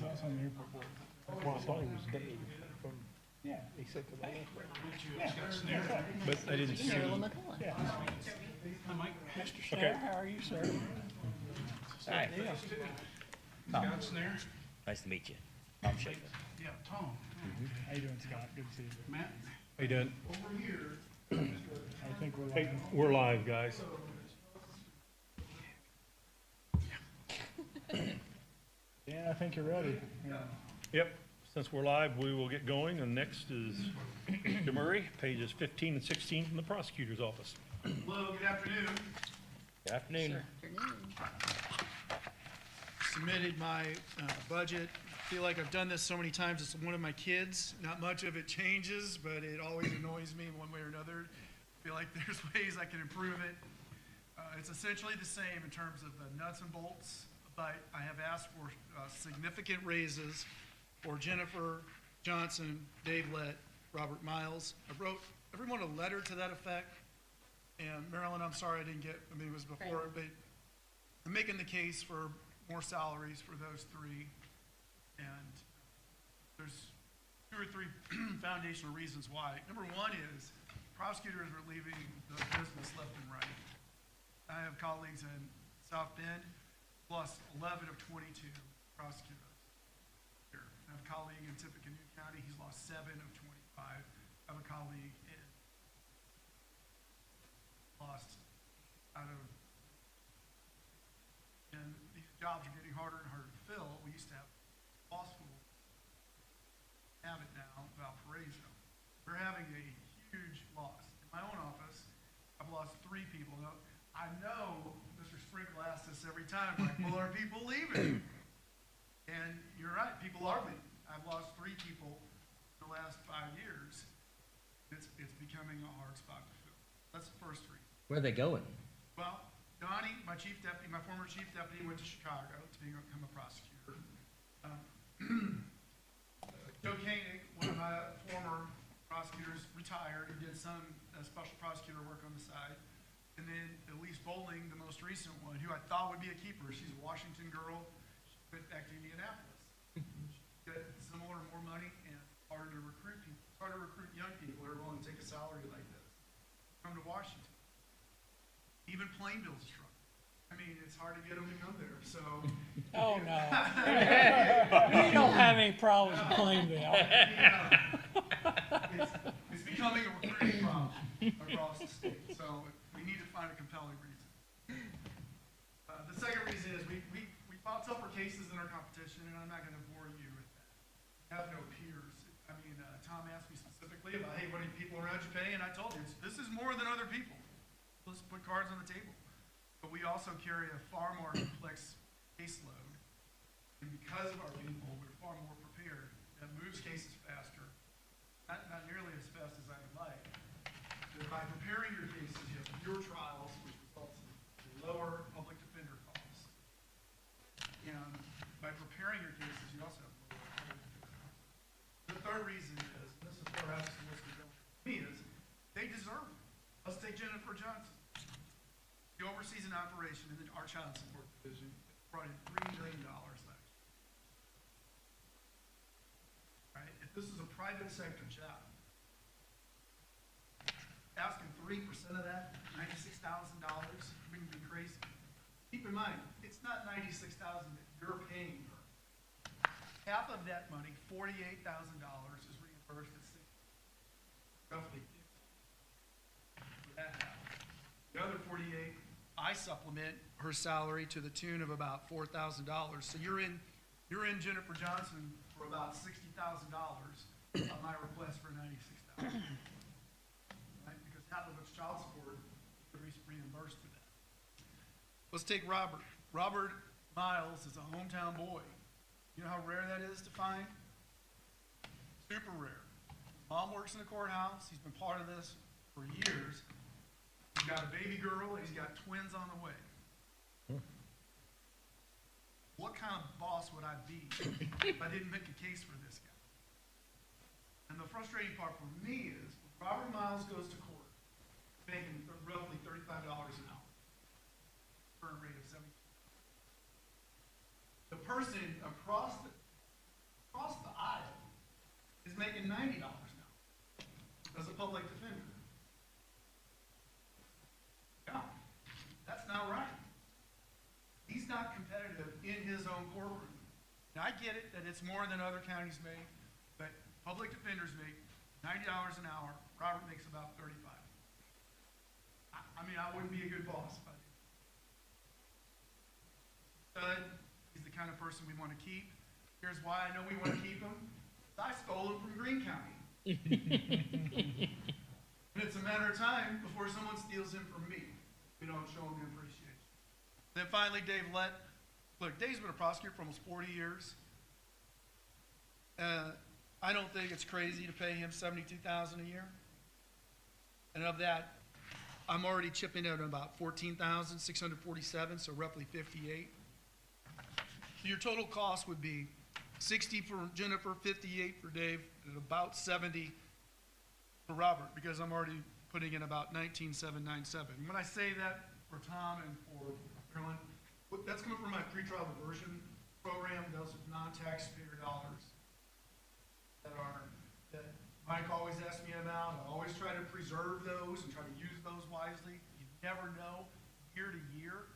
that's on the airport board. Well, I thought it was Dave from, Yeah. he said to the left. Yeah. But I didn't see. Marilyn McCullen. Yeah. Mr. Snare, Okay. how are you, sir? Hi. Yeah. Scott Snare? Nice to meet you. Tom Schaefer. Yeah, Tom. How you doing, Scott? Good to see you. Matt? How you doing? Over here. I think we're Hey, live. we're live, guys. Yeah, I think you're ready. Yeah. Yep, since we're live, we will get going, and next is Murray, pages 15 and 16 from the prosecutor's office. Hello, good afternoon. Good afternoon. Submitted my budget. Feel like I've done this so many times, it's one of my kids. Not much of it changes, but it always annoys me one way or another. Feel like there's ways I can improve it. It's essentially the same in terms of the nuts and bolts, but I have asked for significant raises for Jennifer Johnson, Dave Lett, Robert Miles. I wrote everyone a letter to that effect. And Marilyn, I'm sorry I didn't get, I mean, it was before, but I'm making the case for more salaries for those three. And there's two or three foundational reasons why. Number one is prosecutors are leaving the business left and right. I have colleagues in South Bend, lost 11 of 22 prosecutors here. I have a colleague in Tippecanoe County, he's lost 7 of 25. I have a colleague in lost out of, and these jobs are getting harder and harder to fill. We used to have law school, have it now, Valparaiso. We're having a huge loss. In my own office, I've lost 3 people. Now, I know Mr. Sprinkle asks this every time, like, well, are people leaving? And you're right, people are leaving. I've lost 3 people in the last 5 years. It's becoming a hard spot to fill. That's the first reason. Where are they going? Well, Donnie, my chief deputy, my former chief deputy, went to Chicago to become a prosecutor. Joe Koenig, one of my former prosecutors, retired. He did some special prosecutor work on the side. And then Elise Bowling, the most recent one, who I thought would be a keeper. She's a Washington girl. She went back to Indianapolis. She got similar, more money, and harder to recruit people. It's hard to recruit young people who are willing to take a salary like this. Come to Washington. Even Plainville's struggling. I mean, it's hard to get them to come there, so. Oh, no. We don't have any problems in Plainville. It's becoming a recruiting problem across the state, so we need to find a compelling reason. The second reason is we fought tougher cases in our competition, and I'm not gonna bore you with that. We have no peers. I mean, Tom asked me specifically about, hey, what do people around you pay? And I told him, this is more than other people. Let's put cards on the table. But we also carry a far more complex caseload. And because of our people, we're far more prepared. That moves cases faster. Not nearly as fast as I would like. But by preparing your cases, you have fewer trials, which results in lower public defender costs. And by preparing your cases, you also have lower public defender costs. The third reason is, and this is perhaps the most important to me, is they deserve it. Let's take Jennifer Johnson. She oversees an operation in our child support division. Brought in $3 million last year. Right? If this is a private sector job, asking 3% of that, $96,000, wouldn't be crazy. Keep in mind, it's not $96,000 that you're paying her. Half of that money, $48,000, is reimbursed at 60, roughly 50. For that half. The other 48, I supplement her salary to the tune of about $4,000. So you're in Jennifer Johnson for about $60,000 on my request for $96,000. Right? Because half of it's child support, you're reimbursed for that. Let's take Robert. Robert Miles is a hometown boy. You know how rare that is to find? Super rare. Mom works in the courthouse. He's been part of this for years. He's got a baby girl, and he's got twins on the way. What kind of boss would I be if I didn't make a case for this guy? And the frustrating part for me is, when Robert Miles goes to court, making roughly $35 an hour, current rate of 70. The person across the making $90 now as a public defender. Yeah, that's not right. He's not competitive in his own courtroom. Now, I get it that it's more than other counties make, but public defenders make $90 an hour. Robert makes about 35. I mean, I wouldn't be a good boss if I did. He's the kind of person we want to keep. Here's why I know we want to keep him. I stole him from Greene County. And it's a matter of time before someone steals him from me. We don't show him the appreciation. Then finally, Dave Lett. Look, Dave's been a prosecutor for almost 40 years. I don't think it's crazy to pay him $72,000 a year. And of that, I'm already chipping in about $14,647, so roughly 58. So your total cost would be 60 for Jennifer, 58 for Dave, and about 70 for Robert, because I'm already putting in about 19,797. When I say that for Tom and for Carolyn, that's coming from my pretrial diversion program. Those are non-taxpayer dollars that Mike always asks me about. I always try to preserve those and try to use those wisely. You never know year to year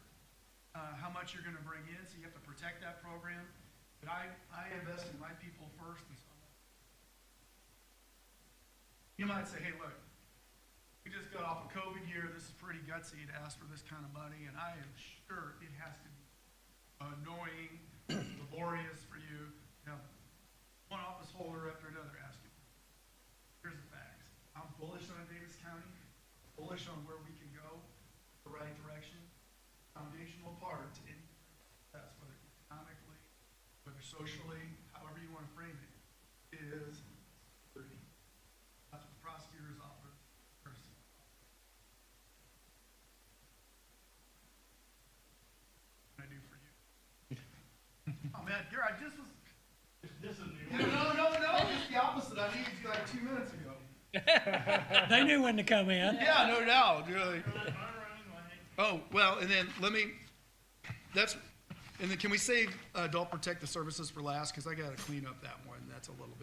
how much you're going to bring in, so you have to protect that program. But I invest in my people first, and so you might say, hey, look, we just got off a COVID year. This is pretty gutsy to ask for this kind of money, and I am sure it has to be annoying, laborious for you. You know, one office holder after another asking. Here's the facts. I'm bullish on Daviess County, bullish on where we can go, the right direction. Foundational part to any success, whether economically, whether socially, however you want to frame it, is security. That's what the prosecutor's office first. What can I do for you? Oh man, I just was. This is new. No, it's the opposite. I needed you like 2 minutes ago. They knew when to come in. Yeah, no doubt. Really. Oh, well, and then and then can we save adult protective services for last? Because I got to clean up that one. That's a little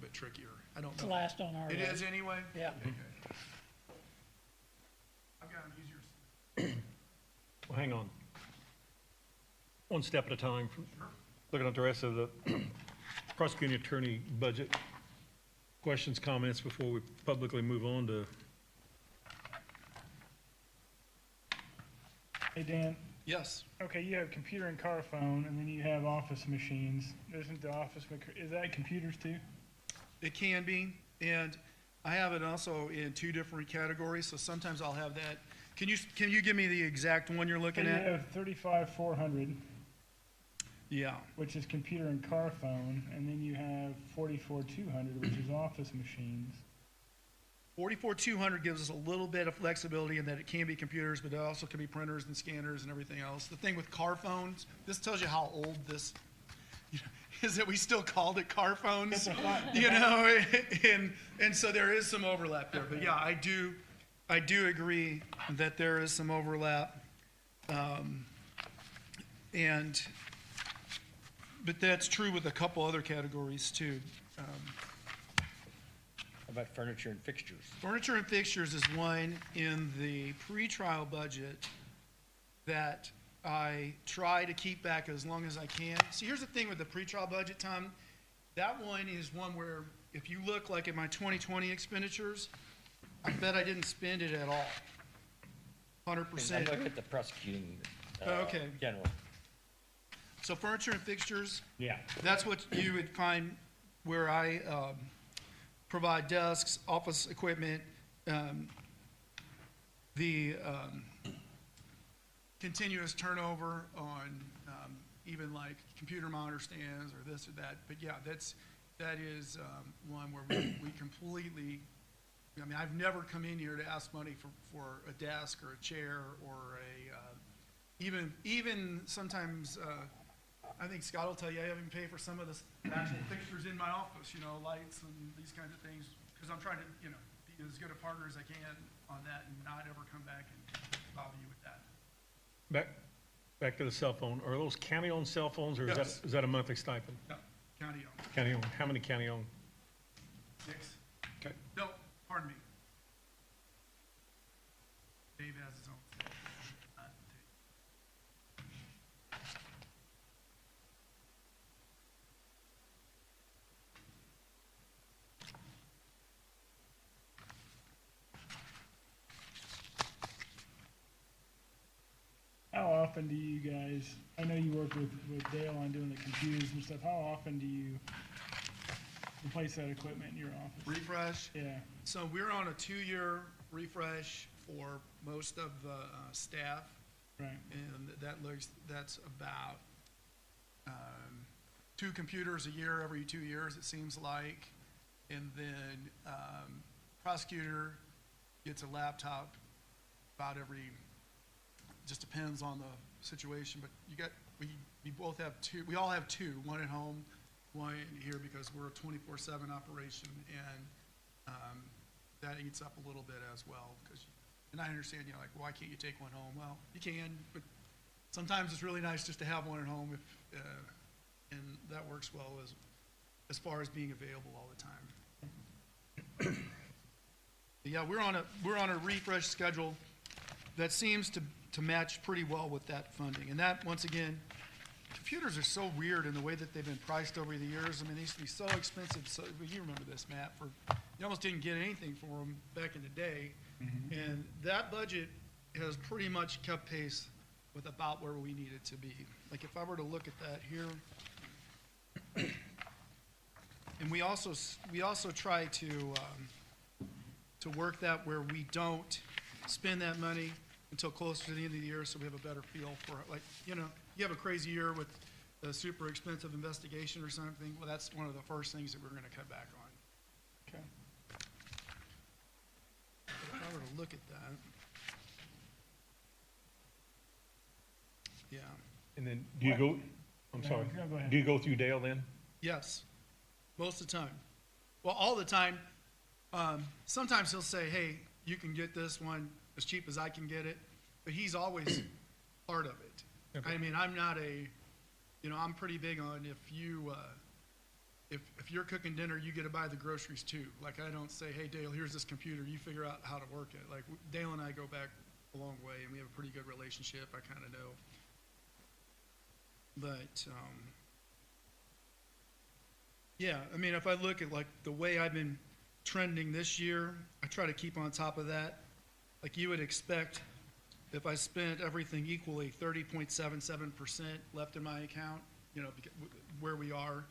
bit trickier. I don't It's know. last on our It list. is anyway? Yeah. Okay. I've got them easier. Well, hang on. One step at a time. Looking at the rest of the prosecuting attorney budget. Questions, comments before we publicly move on to, Hey, Dan. Yes. Okay, you have computer and car phone, and then you have office machines. Isn't the is that computers too? It can be, and I have it also in 2 different categories, so sometimes I'll have that. Can you give me the exact one you're looking So you at? have 35,400, Yeah. which is computer and car phone, and then you have 44,200, which is office machines. 44,200 gives us a little bit of flexibility in that it can be computers, but it also can be printers and scanners and everything else. The thing with car phones, this tells you how old this is, that we still called it car phones, you know, and so there is some overlap there. But yeah, I do agree that there is some overlap, but that's true with a couple other categories too. How about furniture and fixtures? Furniture and fixtures is one in the pretrial budget that I try to keep back as long as I can. See, here's the thing with the pretrial budget, Tom. That one is one where if you look like at my 2020 expenditures, I bet I didn't spend it at all. 100%. I'm looking at the prosecuting, Okay. general. So furniture and fixtures, Yeah. that's what you would find where I provide desks, office equipment, the continuous turnover on even like computer monitor stands or this or that. But yeah, that is one where we completely, I mean, I've never come in here to ask money for a desk or a chair or even sometimes, I think Scott will tell you, I even pay for some of the actual fixtures in my office, you know, lights and these kinds of things, because I'm trying to, you know, be as good a partner as I can on that and not ever come back and bother you with that. back to the cell phone. Are those county-owned cell phones, or Yes. is that a monthly stipend? No, county owned. County-owned, how many county-owned? 6. Okay. No, pardon me. Dave has his own. How often do you guys, I know you work with Dale on doing the computers and stuff, how often do you replace that equipment in your office? Refresh. Yeah, So we're on a 2-year refresh for most of the staff, right, and that's about 2 computers a year, every 2 years, it seems like. And then prosecutor gets a laptop about every, just depends on the situation, but we both have 2, we all have 2, one at home, one here, because we're a 24/7 operation, and that eats up a little bit as well, and I understand, like, why can't you take one home? Well, you can, but sometimes it's really nice just to have one at home, if and that works well as far as being available all the time. Yeah, we're on a refresh schedule that seems to match pretty well with that funding. And that, once again, computers are so weird in the way that they've been priced over the years. I mean, they used to be so expensive. So you remember this, Matt, you almost didn't get anything for them back in the day. And that budget has pretty much kept pace with about where we need it to be. Like, if I were to look at that here, and we also try to work that where we don't spend that money until close to the end of the year, so we have a better feel for it. Like, you have a crazy year with a super expensive investigation or something, well, that's one of the first things that we're gonna cut back on. okay. If I were to look at that. Yeah, And then, do you go, I'm No, sorry, no, go ahead. do you go through Dale then? yes, most of the time. Well, all the time. Sometimes he'll say, hey, you can get this one as cheap as I can get it, but he's always part of it. Okay. I mean, I'm not I'm pretty big on if you're cooking dinner, you get to buy the groceries too. Like, I don't say, hey, Dale, here's this computer, you figure out how to work it. Like, Dale and I go back a long way, and we have a pretty good relationship, I kind of know. But, yeah, I mean, if I look at, like, the way I've been trending this year, I try to keep on top of that. Like, you would expect, if I spent everything equally, 30.77% left in my account, where we are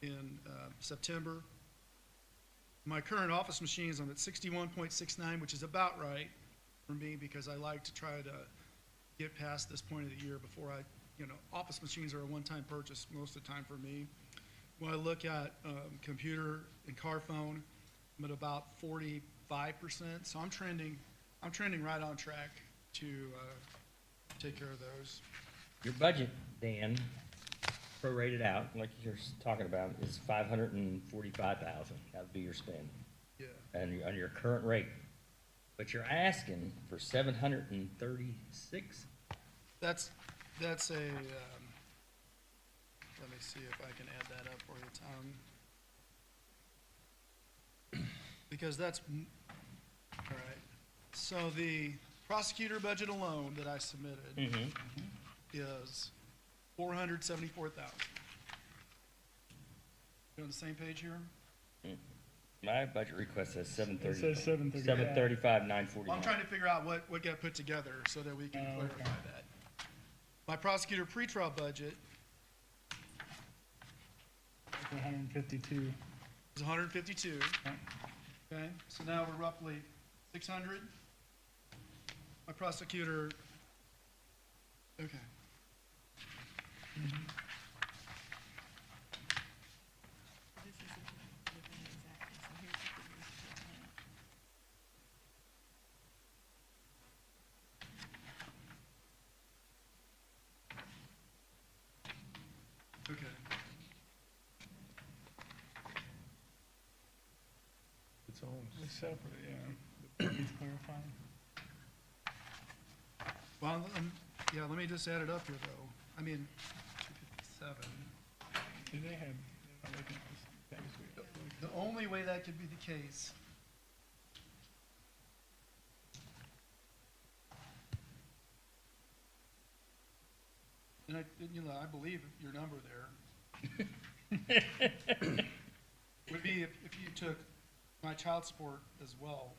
in September. My current office machines, I'm at 61.69, which is about right for me, because I like to try to get past this point of the year before office machines are a one-time purchase most of the time for me. When I look at computer and car phone, I'm at about 45%, so I'm trending right on track to take care of those. Your budget, Dan, prorated out, like you're talking about, is 545,000. That would be your spend, Yeah. and on your current rate. But you're asking for 736. That's a, let me see if I can add that up for you, Tom. Because that's, all right. So the prosecutor budget alone that I submitted is 474,000. You on the same page here? My budget request says 730. It says 735. 735, Well, 949. I'm trying to figure out what got put together so that we can Oh, clarify okay. that. My prosecutor pretrial budget 152. is 152. Right. Okay, so now we're roughly 600. My prosecutor, okay. Okay. It's on. It's separate, yeah. He's clarifying. Well, yeah, let me just add it up here, though. I mean, 257. Do they have, they're not looking at this things we- The only only way that could be the case. And I believe your number there would be if you took my child support as well.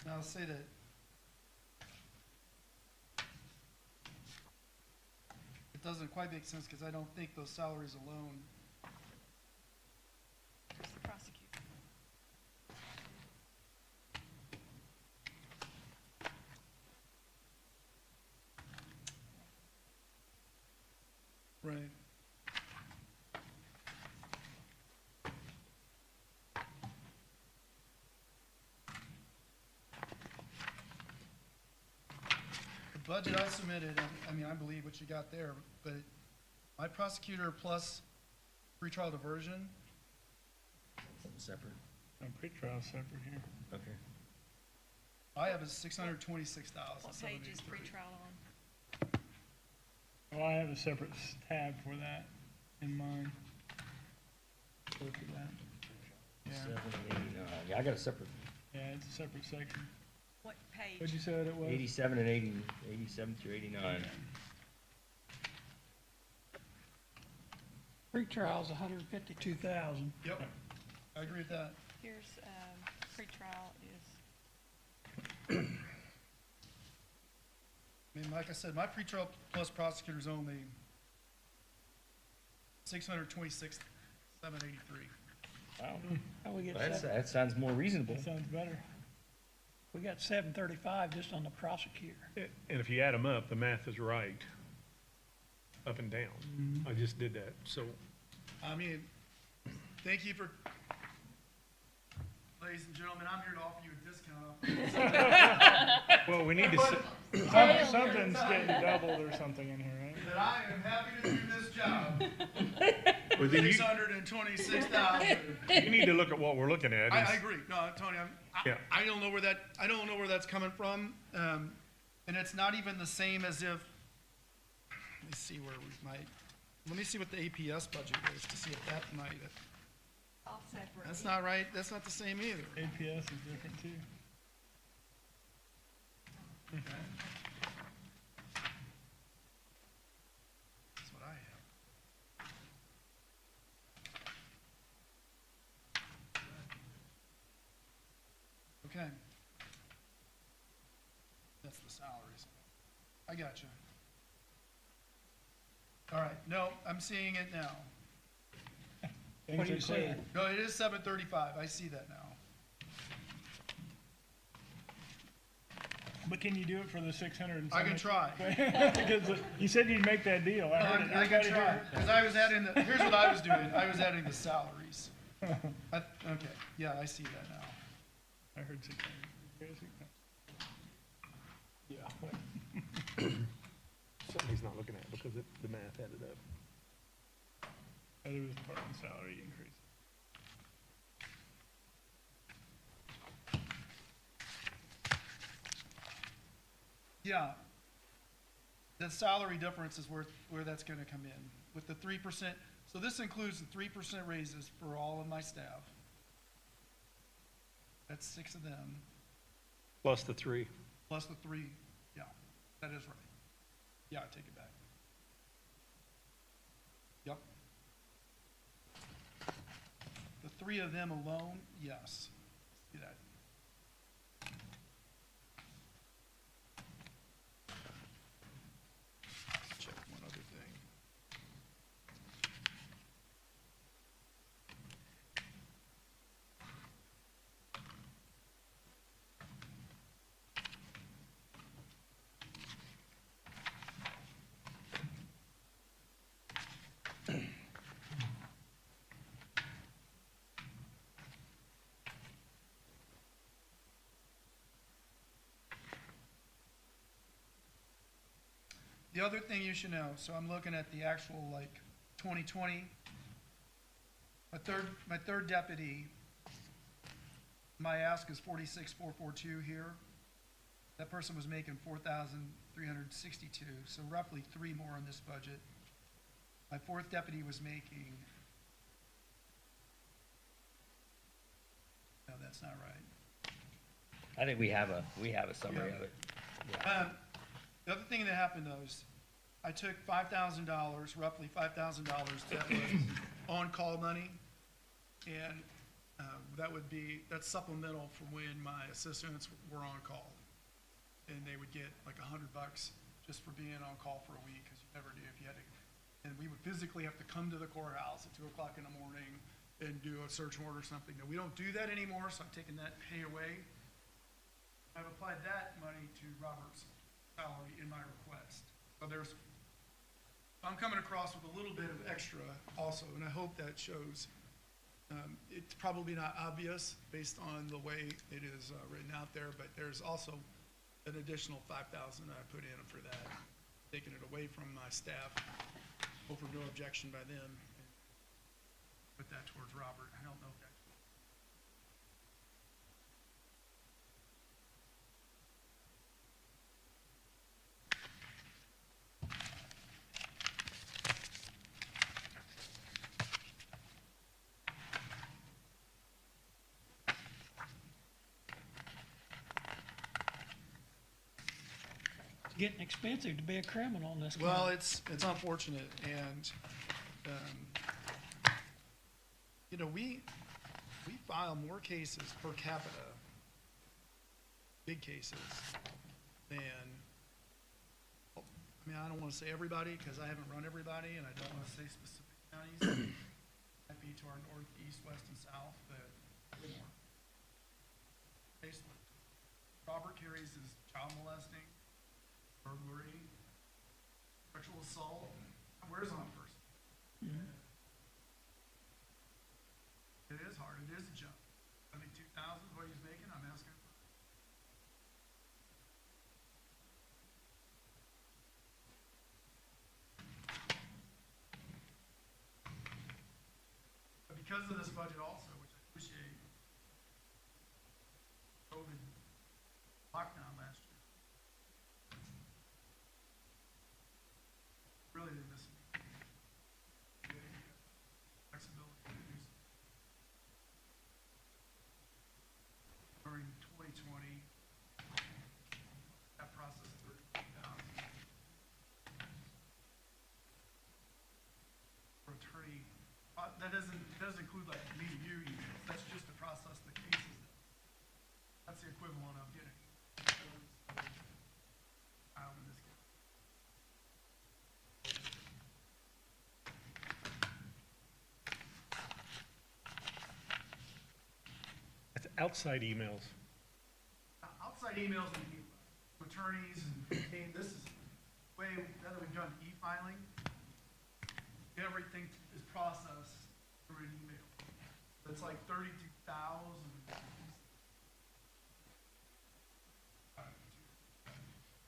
Now, I'll say that it doesn't quite make sense because I don't think those salaries alone. Just the prosecutor. Right. The budget I submitted, I mean, I believe what you got there, but my prosecutor plus pretrial diversion, Something separate, Pretrial separate here. okay. I have is 626,000. What page is pretrial on? Well, I have a separate tab for that in mine. Look at that. Yeah, 789, yeah, I got a separate, yeah, it's a separate section. What page? What'd you say it was? 87 and 80, 87 through 89. Pretrial's 152,000. Yep, I agree with that. Here's, pretrial is, I mean, like I said, my pretrial plus prosecutor's only 626,783. Wow, How we get that sounds more reasonable. That sounds better. we got 735 just on the prosecutor. And if you add them up, the math is right, up and down. I just did that, so, I mean, thank you for, ladies and gentlemen, I'm here to offer you a discount off well, we need to, Something's getting doubled or something in here, right? that I am happy to do this job. well, then 626,000. you need to look at what we're looking at. I is- agree. No, Tony, Yeah. I don't know where that's coming from. And it's not even the same as if, let me see where we might, let me see what the APS budget is to see if that might, all separate. that's not right. That's not the same either. APS is different too. That's what I have. Okay. That's the salaries. I got you. All right, no, I'm seeing it now. What do you say? No, it is 735. I see that now. But can you do it for the 600 and I can try. Because you said you'd make that deal. I heard it. I can Everybody try, heard because I was adding the, here's what I was doing, I was adding the salaries. Okay, yeah, I see that now. it. I heard 600. Yeah. Something he's not looking at because the math added up. That was part of the salary increase. Yeah. The salary difference is where that's gonna come in, with the 3%, so this includes the 3% raises for all of my staff. That's 6 of them, Plus the 3. plus the 3, yeah, that is right. Yeah, I take it back. Yep. The 3 of them alone, yes. See that? Check one other thing. The other thing you should know, so I'm looking at the actual like 2020 My third deputy, my ask is 46,442 here. That person was making 4,362, so roughly 3 more in this budget. My fourth deputy was making, no, that's not right. I think we have a summary of it. Yeah. The other thing that happened though is I took $5,000, roughly $5,000 that was on-call money. And that's supplemental from when my assistants were on call. And they would get like $100 just for being on call for a week, because you never knew if you had to. And we would physically have to come to the courthouse at 2 o'clock in the morning and do a search warrant or something. Now, we don't do that anymore, so I'm taking that pay away. I've applied that money to Robert's salary in my request. So I'm coming across with a little bit of extra also, and I hope that shows. It's probably not obvious based on the way it is written out there, but there's also an additional $5,000 I put in for that, taking it away from my staff. Hope for no objection by them. Put that towards Robert. I don't know if that. It's getting expensive to be a criminal in this Well, country. it's unfortunate, and we file more cases per capita, big cases, than. I mean, I don't want to say everybody because I haven't run everybody, and I don't want to say specific counties. Might be to our north, east, west, and south, but way more. Basically, Robert carries his child molesting, burglary, sexual assault. Where's on first? It is hard. It is a jump. I think 2,000 is what he's making. I'm asking for. But because of this budget also, which I appreciate, COVID lockdown last year, really didn't miss me. Flexibility to do so. During 2020, that process took 30,000. For attorney, that doesn't include like me to you emails. That's just to process the cases. That's the equivalent of getting. In this case. That's outside emails. Outside emails and attorneys and hey, this is way now that we've done e-filing. Everything is processed through an email. It's like 32,000.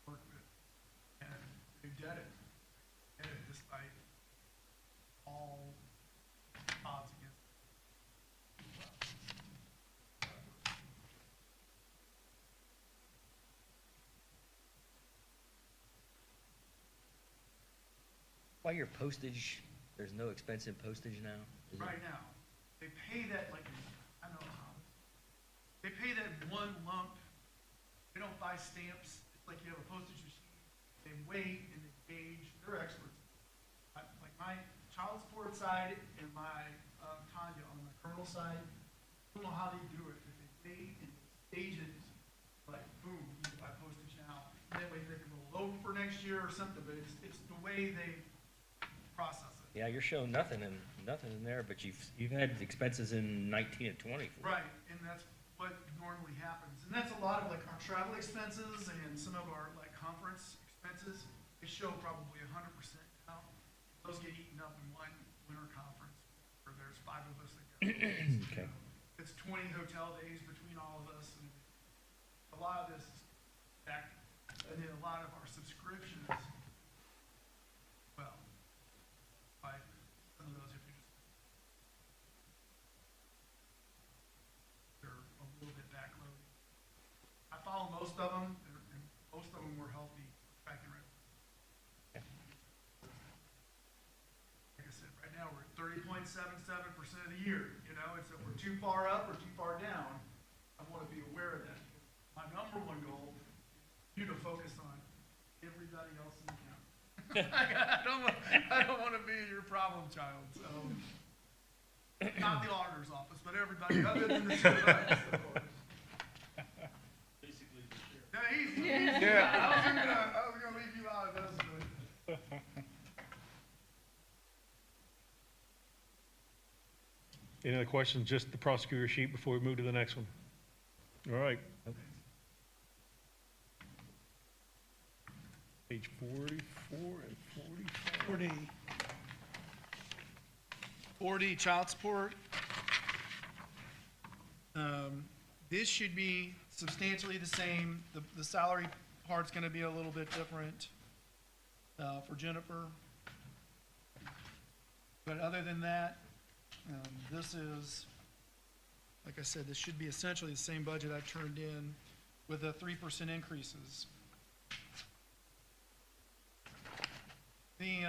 Work with, and they did it. Despite all odds against it. Why your postage, there's no expense in postage now? Is it- Right now, they pay that like, I know how. They pay that one lump. They don't buy stamps. It's like you have a postage machine. They weigh and they gauge. They're experts. Like my child support side and my Tanya on the criminal side, I don't know how they do it. But they weigh and they gauge it. Like boom, you need to buy postage now. And that way they can roll over for next year or something. But it's the way they process it. Yeah, you're showing nothing in there, but you've had expenses in 19 and 20. Right, and that's what normally happens. And that's a lot of like our travel expenses and some of our like conference expenses. They show probably 100% now. Those get eaten up in one winter conference where there's 5 of us that go. Okay. It's 20 hotel days between all of us, and a lot of this is back, and then a lot of our subscriptions. Well, by some of those, if you just most of them, were healthy back in. Like I said, right now, we're at 30.77% of the year, you know, it's, if we're too far up or too far down, I want to be aware of that. My number one goal is you to focus on everybody else in the county. I don't want to be your problem child, so. Not the auditor's office, but everybody other than the two of us, of course. Yeah, I was gonna leave you out of this, but. Any other questions, just the prosecutor sheet before we move to the next one? All right. Page 44 and 45. 4D child support. This should be substantially the same. The salary part's gonna be a little bit different, for Jennifer. But other than that, this is, like I said, this should be essentially the same budget I turned in with the 3% increases. The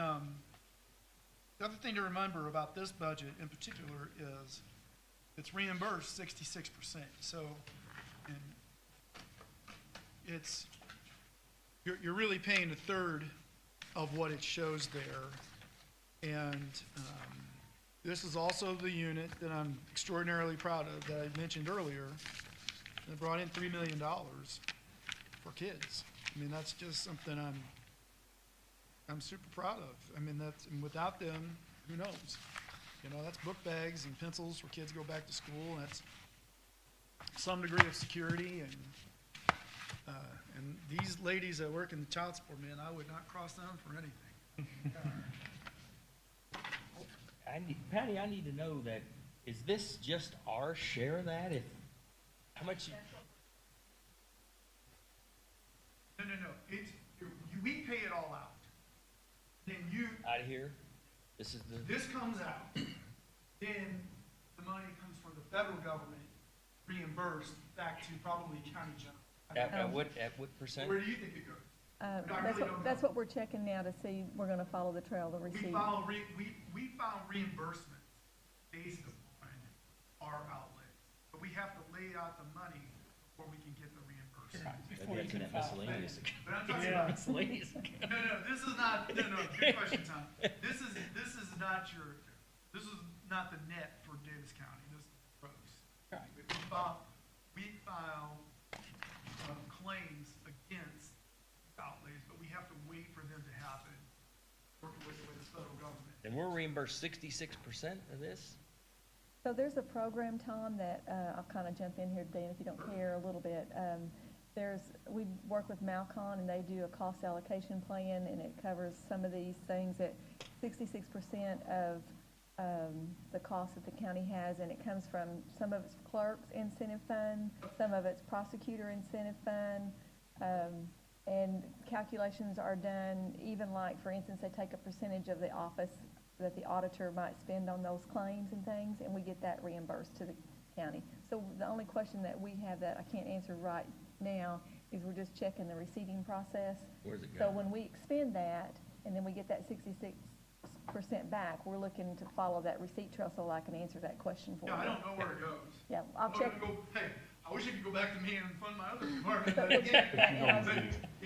other thing to remember about this budget in particular is it's reimbursed 66%. So, and it's, you're really paying a third of what it shows there. And this is also the unit that I'm extraordinarily proud of that I mentioned earlier. That brought in $3 million for kids. I mean, that's just something I'm super proud of. I mean, that's, and without them, who knows? You know, that's book bags and pencils for kids to go back to school. That's some degree of security, and these ladies that work in child support, man, I would not cross them for anything. Patty, I need to know that, is this just our share of that? How much? No. It's, we pay it all out. Then you. Out of here? This Comes out. Then the money comes from the federal government, reimbursed back to probably county general. At what percent? Where do you think it goes? That's what we're checking now to see, we're gonna follow the trail of the receipt. We file reimbursement based upon our outlay, but we have to lay out the money before we can get the reimbursement. That's in that miscellaneous account. But I'm talking about, Miscellaneous account. no, this is not, good question, Tom. This is not the net for Davis County, this is gross. Right. We file claims against outlays, but we have to wait for them to happen, working with the federal government. And we're reimbursed 66% of this? So there's a program, Tom, that, I'll kind of jump in here, Dan, if you don't care a little bit. We work with Malcon, and they do a cost allocation plan, and it covers some of these things at 66% of the cost that the county has, and it comes from, some of it's clerk's incentive fund, some of it's prosecutor incentive fund, and calculations are done, even like, for instance, they take a percentage of the office that the auditor might spend on those claims and things, and we get that reimbursed to the county. So the only question that we have that I can't answer right now is we're just checking the receipting process. Where's it So go? when we expend that, and then we get that 66% back, we're looking to follow that receipt trail so I can answer that question for you. Yeah, I don't know where it goes. Yeah, I'll check. Hey, I wish you could go back to me and fund my other department, But but we'll check that, and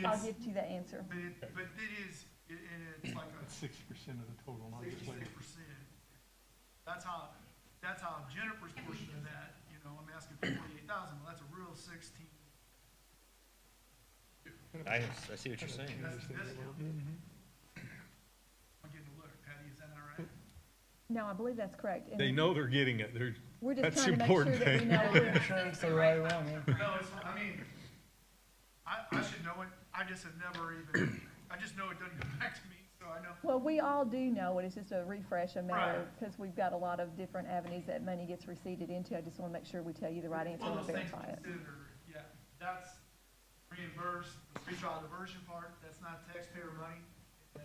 I'll it's, get you that answer. but it is, it's like a 60% of the total, not just 66%. That's how Jennifer's portion of that, I'm asking for 48,000, well, that's a real 16. I see what you're saying. That's the discount. I'm getting a look, Patty, is that all right? No, I believe that's correct. And They know they're getting it. we're just that's trying to the make sure important that we thing. know. Sure it's the right one, huh? No, I should know it, I just have never even, I just know it doesn't come back to me, so I know. Well, we all do know it, it's just a refresh, a matter, Right. because we've got a lot of different avenues that money gets receipted into. I just want to make sure we tell you the right answer One and of those things verify to it. consider, yeah, that's reimbursed, the pretrial diversion part, that's not taxpayer money.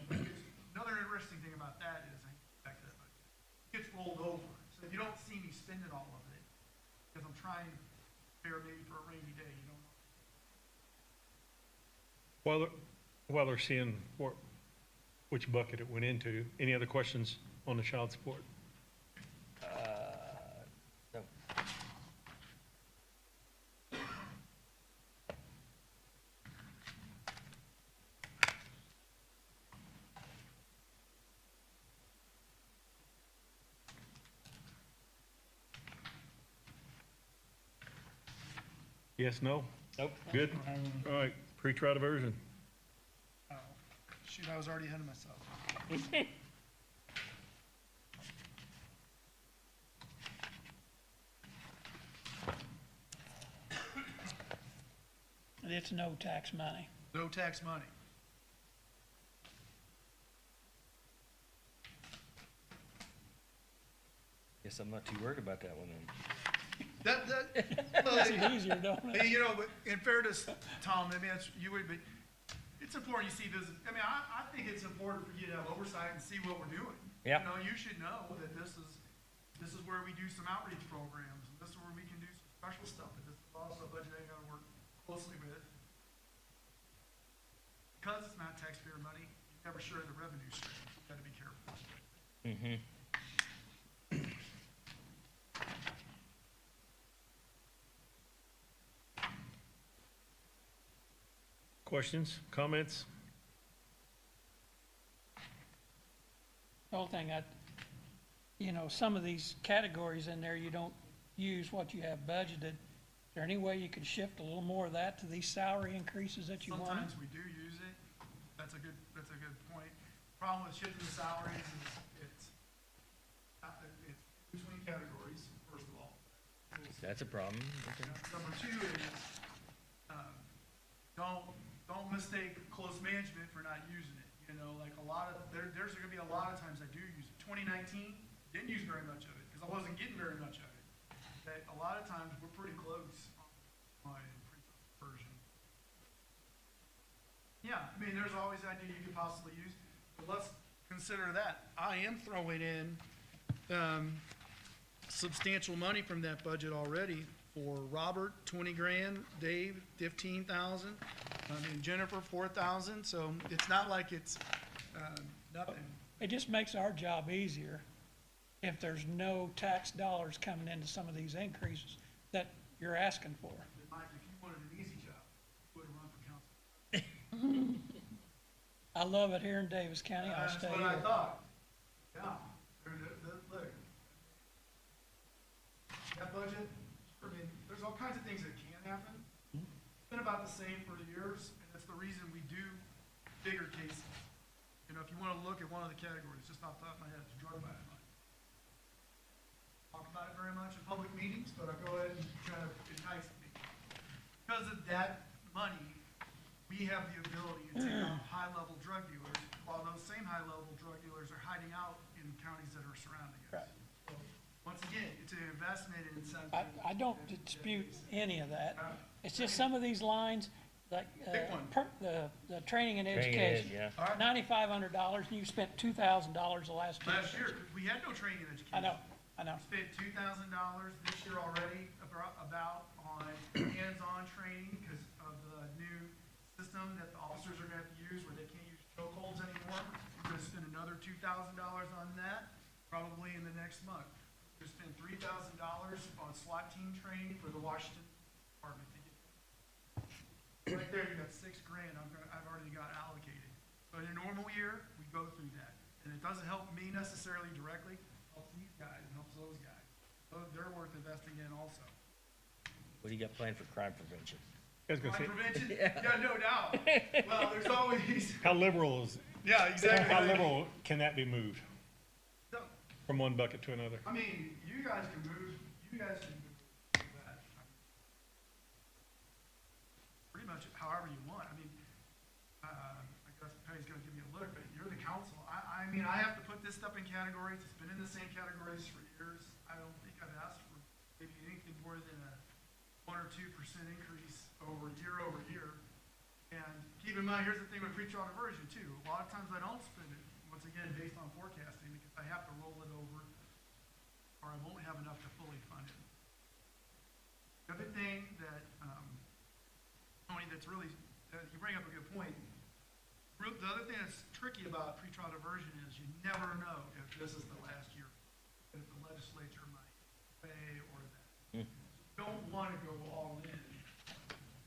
And another interesting thing about that is, back to that budget, it gets rolled over. So you don't see me spending all of it, because I'm trying to prepare maybe for a rainy day, While they're seeing which bucket it went into, any other questions on the child support? No. Yes, no? Nope. Good? All right, pre-trial diversion. Oh, shoot, I was already ahead of myself. And it's no tax money. No tax money. Guess I'm not too worried about that one then. Makes it easier, don't it? Hey, you know, but in fairness, Tom, I mean, you would be, it's important you see this, I mean, I think it's important for you to have oversight and see what we're doing. Yeah. You know, you should know that this is where we do some outreach programs, and this is where we can do some special stuff, and this is also a budget I gotta work closely with. Because it's not taxpayer money, you never share the revenue stream, you gotta be careful. Mm-hmm. Questions, comments? The whole thing, some of these categories in there, you don't use what you have budgeted. Is there any way you could shift a little more of that to these salary increases that you want? Sometimes we do use it, that's a good point. Problem with shifting the salaries is it's between categories, first of all. That's a problem. Okay. Number two is, don't mistake close management for not using it. You know, like there's gonna be a lot of times I do use it. 2019, didn't use very much of it, because I wasn't getting very much of it. But a lot of times, we're pretty close on version. Yeah, I mean, there's always an idea you could possibly use, but let's consider that. I am throwing in, substantial money from that budget already for Robert, 20 grand, Dave, 15,000. I mean, Jennifer, 4,000, so it's not like it's, nothing. It just makes our job easier if there's no tax dollars coming into some of these increases that you're asking for. Mike, if you wanted an easy job, you would have run for council. I love it here in Davis County, I'll That's stay what I here. thought. Yeah, look. That budget, I mean, there's all kinds of things that can happen. It's been about the same for years, and that's the reason we do bigger cases. You know, if you want to look at one of the categories, just off the top of my head, it's drug violence. Talk about it very much in public meetings, but I'll go ahead and try to entice me. Because of that money, we have the ability to take on high-level drug dealers, while those same high-level drug dealers are hiding out in counties that are surrounding us. Right. So, once again, it's an investment in incentive. I don't dispute any of that. It's just some of these lines, like, Pick one. the training and Training education. ed, yeah. All right. $9,500, and you spent $2,000 the last 2 years. Last year, we had no training in education. I know. We spent $2,000 this year already about on hands-on training because of the new system that the officers are gonna have to use where they can't use chokeholds anymore. We're gonna spend another $2,000 on that, probably in the next month. We're gonna spend $3,000 on SWAT team training for the Washington Department. Right there, you got $6 grand I've already got allocated. But in a normal year, we go through that. And it doesn't help me necessarily directly, it helps these guys, it helps those guys. So they're worth investing in also. What do you got planned for crime prevention? I was gonna Crime say, prevention? Yeah, no doubt. Well, there's always, how liberal is, yeah, exactly. how liberal can that be moved No, from one bucket to another? I mean, you guys can move that. Pretty much however you want. I mean, I guess Patty's gonna give you a look, but you're the council. I mean, I have to put this stuff in categories. It's been in the same categories for years. I don't think I've asked for maybe anything more than a 1 or 2% increase over year. And keep in mind, here's the thing with pre-trial diversion too. A lot of times I don't spend it, once again, based on forecasting, because I have to roll it over or I won't have enough to fully fund it. The other thing that, Tony, that's really, you bring up a good point. the other thing that's tricky about pretrial diversion is you never know if this is the last year, if the legislature might pay or that. You don't want to go all in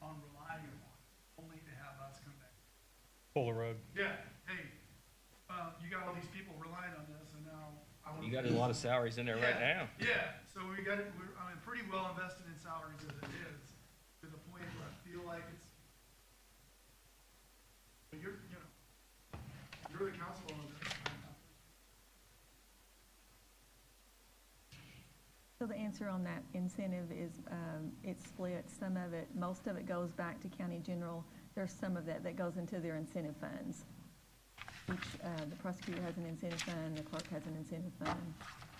on relying on it, only to have us come back. Pull the rug. Yeah, hey, you got all these people relying on this, and now I want to. You got a lot of salaries in there right now. Yeah, so we got it, I'm pretty well invested in salaries as it is, to the point where I feel like it's, but you're the council on this. So the answer on that incentive is, it's split. Some of it, most of it goes back to county general. There's some of that goes into their incentive funds. The prosecutor has an incentive fund, the clerk has an incentive fund.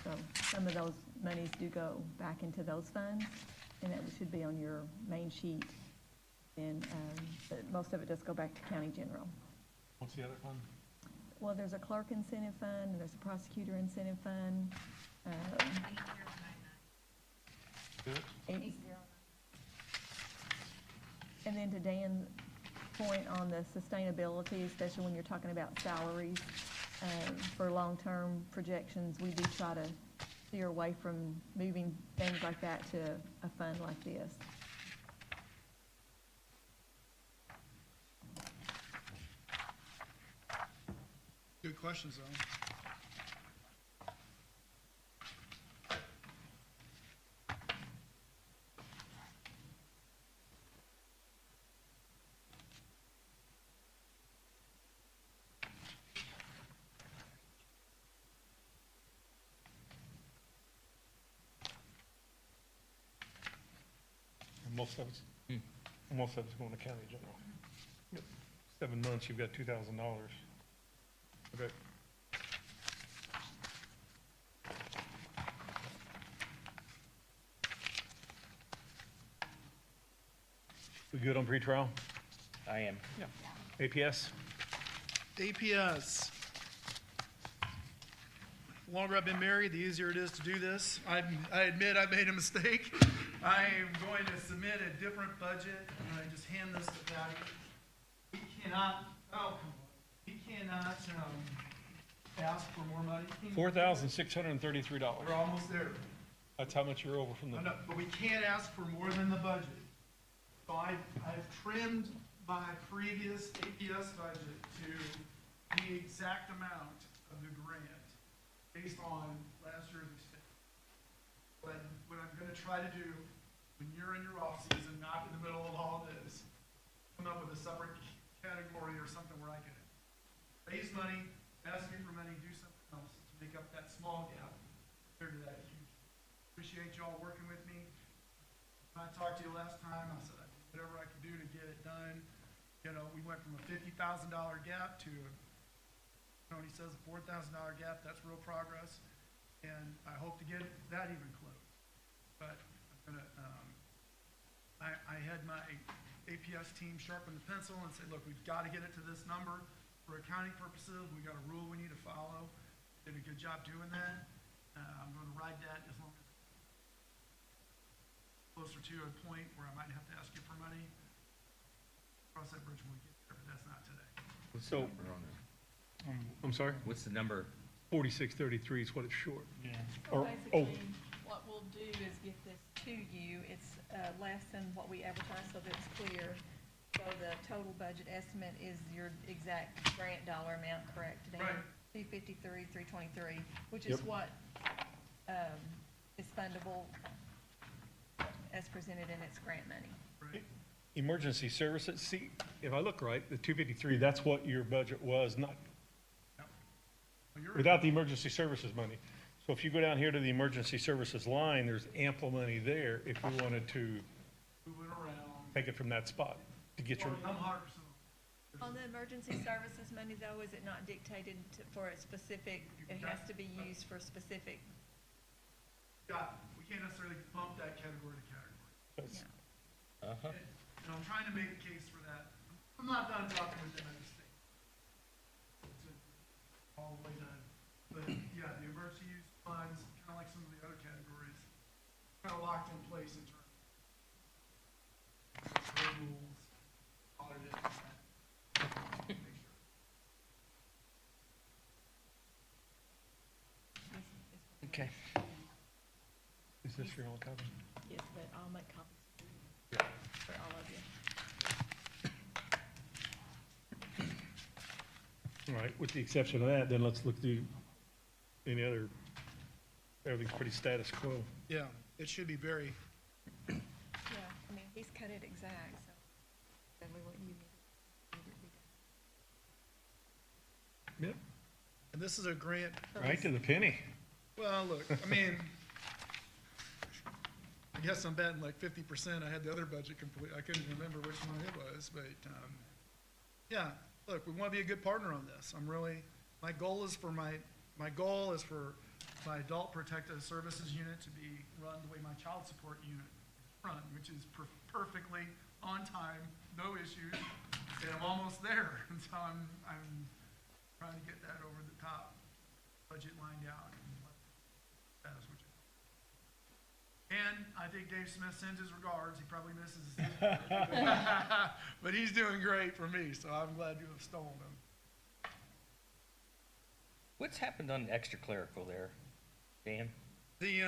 So some of those monies do go back into those funds, and that should be on your main sheet. And, but most of it does go back to county general. What's the other one? Well, there's a clerk incentive fund, and there's a prosecutor incentive fund. And then to Dan's point on the sustainability, especially when you're talking about salaries, for long-term projections, we do try to steer away from moving things like that to a fund like this. Good questions, though. Most of it's going to county general. Yep. 7 months, you've got $2,000. Okay. We good on pretrial? I am. Yeah. APS? APS. The longer I've been married, the easier it is to do this. I admit I made a mistake. I am going to submit a different budget, and I just hand this to Patty. We cannot, oh, come on. We cannot, ask for more money. $4,633. We're almost there. That's how much you're over from the. I know, but we can't ask for more than the budget. So I've trimmed my previous APS budget to the exact amount of the grant based on last year's expense. But what I'm gonna try to do, when you're in your off season, not in the middle of all this, come up with a separate category or something where I can raise money, ask me for money, do something else to make up that small gap compared to that huge. Appreciate y'all working with me. When I talked to you last time, I said I'd do whatever I could do to get it done. You know, we went from a $50,000 gap to, Tony says, a $4,000 gap. That's real progress. And I hope to get that even close. But I'm gonna, I had my APS team sharpen the pencil and say, look, we've got to get it to this number for accounting purposes. We got a rule we need to follow. Did a good job doing that. I'm going to ride that as long as closer to a point where I might have to ask you for money. Cross that bridge when we get there, but that's not today. So, I'm sorry? What's the number? 4633 is what it's short. Yeah. Or- So basically, what we'll do is get this to you. It's less than what we advertised, so that it's clear. So the total budget estimate is your exact grant dollar amount, correct, Dan? Right. 253,323, which is Yep. what is fundable as presented in its grant money. Right. Emergency services, see, if I look right, the 253, that's what your budget was, not, Well, you're without the emergency services money. So if you go down here to the emergency services line, there's ample money there if we wanted to moving around. take it from that spot to get your, I'm 100%. On the emergency services money, though, is it not dictated for a specific, it has to be used for specific? We can't necessarily bump that category to category. that's- Yeah. Uh-huh. And I'm trying to make a case for that. I'm not done talking with them at the state. It's all the way done. But yeah, the emergency use funds, kind of like some of the other categories, kind of locked in place in terms of rules, audited, and that. Make sure. Okay. Is this your own copy? Yes, but I'll make copies Yeah. for all of you. All right, with the exception of that, then let's look through any other, everything's pretty status quo. Yeah, it should be very, Yeah, I mean, he's cut it exact, so exactly what you need it to be done. Yep. and this is a grant. Right to the penny. Well, look, I mean, I guess I'm betting like 50%. I had the other budget complete. I couldn't remember which one it was, but, yeah, look, we want to be a good partner on this. I'm really, my goal is for my adult protective services unit to be run the way my child support unit is run, which is perfectly on time, no issues, and I'm almost there. And so I'm trying to get that over the top, budget lined out. That's what you. And I think Dave Smith sends his regards. He probably misses his but he's doing great for me, so I'm glad you have stolen him. What's happened on the extra clerical there, Dan? The,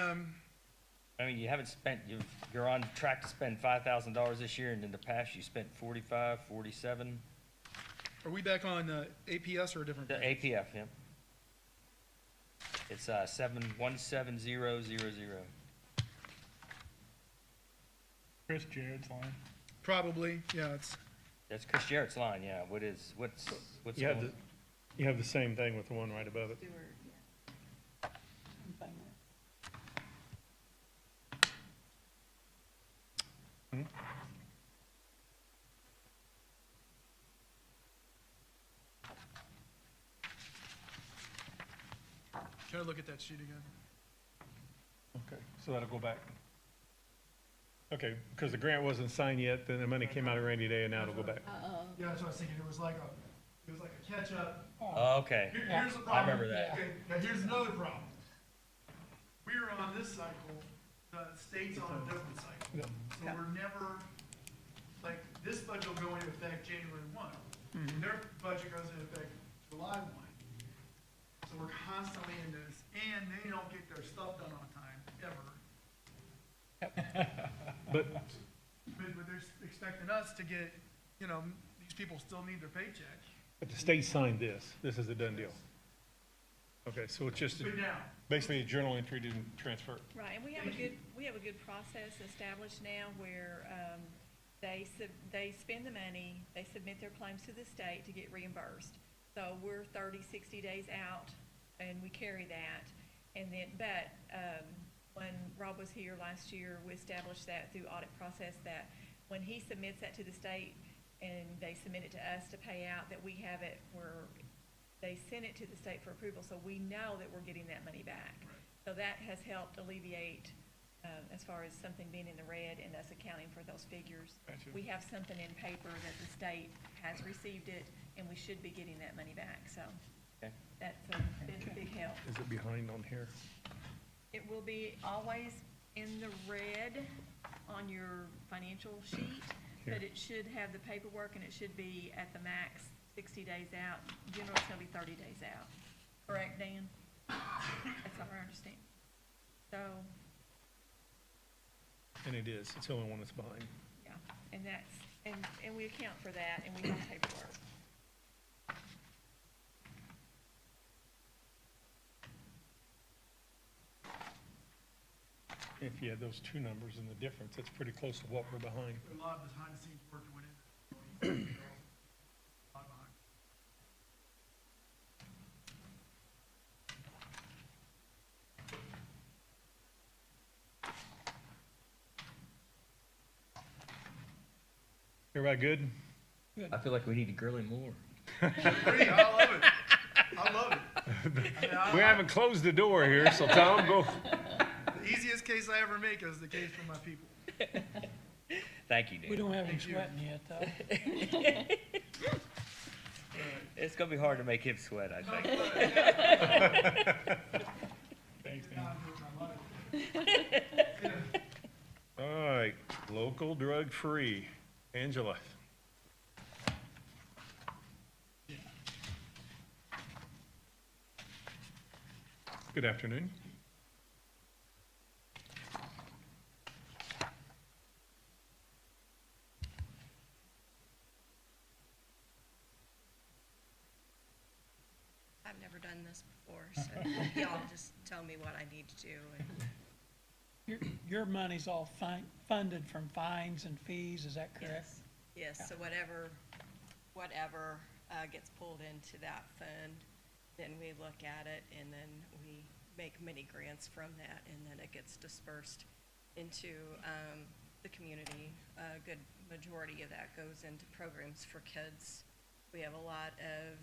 I mean, you haven't spent, you're on track to spend $5,000 this year, and in the past, you spent 45, 47. are we back on APS or a different? The page? APF, yeah. It's 717000. Chris Jarrett's line. Probably, yeah, it's, That's Chris Jarrett's line, yeah. What's You have going? the, you have the same thing with the one right above it. try to look at that sheet again. Okay, so that'll go back. Okay, because the grant wasn't signed yet, then the money came out of rainy day, and now it'll go back. Yeah, that's what I was thinking. It was like a catch-up. Oh, okay. Here's the problem. I remember that. Okay, now here's another problem. We're on this cycle, the state's on a different cycle. Yeah. So we're never, like, this budget will go into effect January 1. And their budget goes into effect July 1. So we're constantly in this, and they don't get their stuff done on time, ever. But, But they're expecting us to get, you know, these people still need their paycheck. but the state signed this. This is a done deal. Okay, so it's just But now, basically a journal entry didn't transfer. Right, and we have a good process established now where, they spend the money, they submit their claims to the state to get reimbursed. So we're 30, 60 days out, and we carry that. And then, when Rob was here last year, we established that through audit process, that when he submits that to the state and they submit it to us to pay out, that we have it where they send it to the state for approval, so we know that we're getting that money back. So that has helped alleviate, as far as something being in the red and us accounting for those figures. Gotcha. We have something in paper that the state has received it, and we should be getting that money back, so Okay. that's been a big help. Is it behind on here? It will be always in the red on your financial sheet, but Here. it should have the paperwork, and it should be at the max 60 days out. Generally, it's gonna be 30 days out. Correct, Dan? That's our understanding. So, And it is. It's the only one that's behind. yeah, and that's, and we account for that, and we have paperwork. If you had those two numbers and the difference, it's pretty close to what we're behind. a lot of behind-the-scenes work that went into it. A lot behind. Everybody good? I feel like we need to grill him more. Agree, I love it. I love it. I mean, We haven't closed the door here, so Tom, go. The easiest case I ever make is the case for my people. Thank you, Dan. We don't have him Thank you. sweating yet, though. It's gonna be hard to make him sweat, I think. Thanks, Dan. All right, local drug-free. Angela. Good afternoon. never done this before, so y'all just tell me what I need to do. And Your money's all funded from fines and fees, is that correct? yes, so whatever gets pulled into that fund, then we look at it, and then we make mini grants from that, and then it gets dispersed into the community. A good majority of that goes into programs for kids. We have a lot of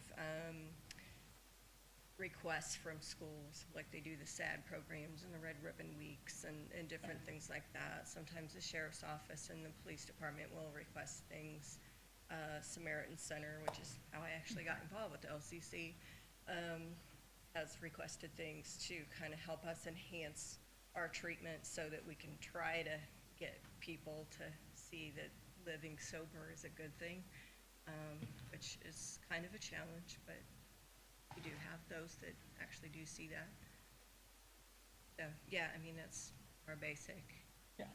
requests from schools, like they do the SAD programs and the Red Ribbon Weeks and different things like that. Sometimes the sheriff's office and the police department will request things. Samaritan Center, which is how I actually got involved with the LCC, has requested things to kind of help us enhance our treatment so that we can try to get people to see that living sober is a good thing, which is kind of a challenge, but we do have those that actually do see that. So, yeah, I mean, that's our basic. Yeah.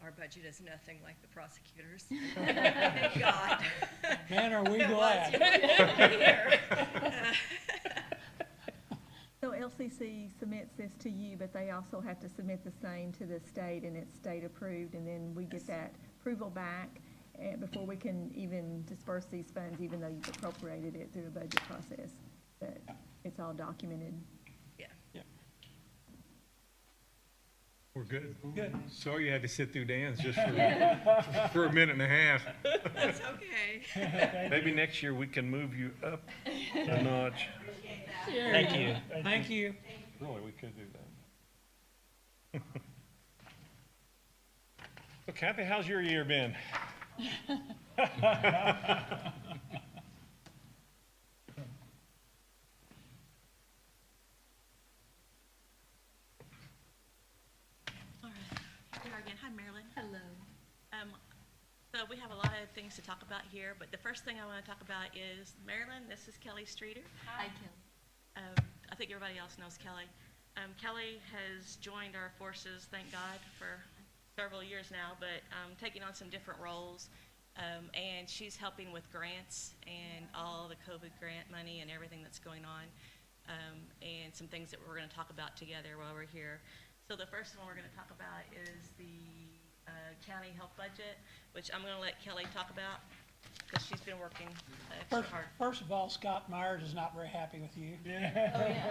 Our budget is nothing like the prosecutors. Thank God. Man, are we It was glad. here. So LCC submits this to you, but they also have to submit the same to the state, and it's state approved, and then we get that approval back before we can even disperse these funds, even though you've appropriated it through a budget process. But it's all documented. Yeah. We're good. Good. Sorry you had to sit through Dan's just for a minute and a half. That's okay. Maybe next year we can move you up a notch. Thank you. Thank you. Really, we could do that. So Kathy, how's your year been? All right, here we are again. Hi, Marilyn. Hello. So we have a lot of things to talk about here, but the first thing I want to talk about is Marilyn. This is Kelly Streeter. Hi, Kelly. I think everybody else knows Kelly. Kelly has joined our forces, thank God, for several years now, but taking on some different roles. And she's helping with grants and all the COVID grant money and everything that's going on, and some things that we're going to talk about together while we're here. So the first one we're going to talk about is the county health budget, which I'm going to let Kelly talk about because she's been working extra hard. First of all, Scott Myers is not very happy with you. Yeah,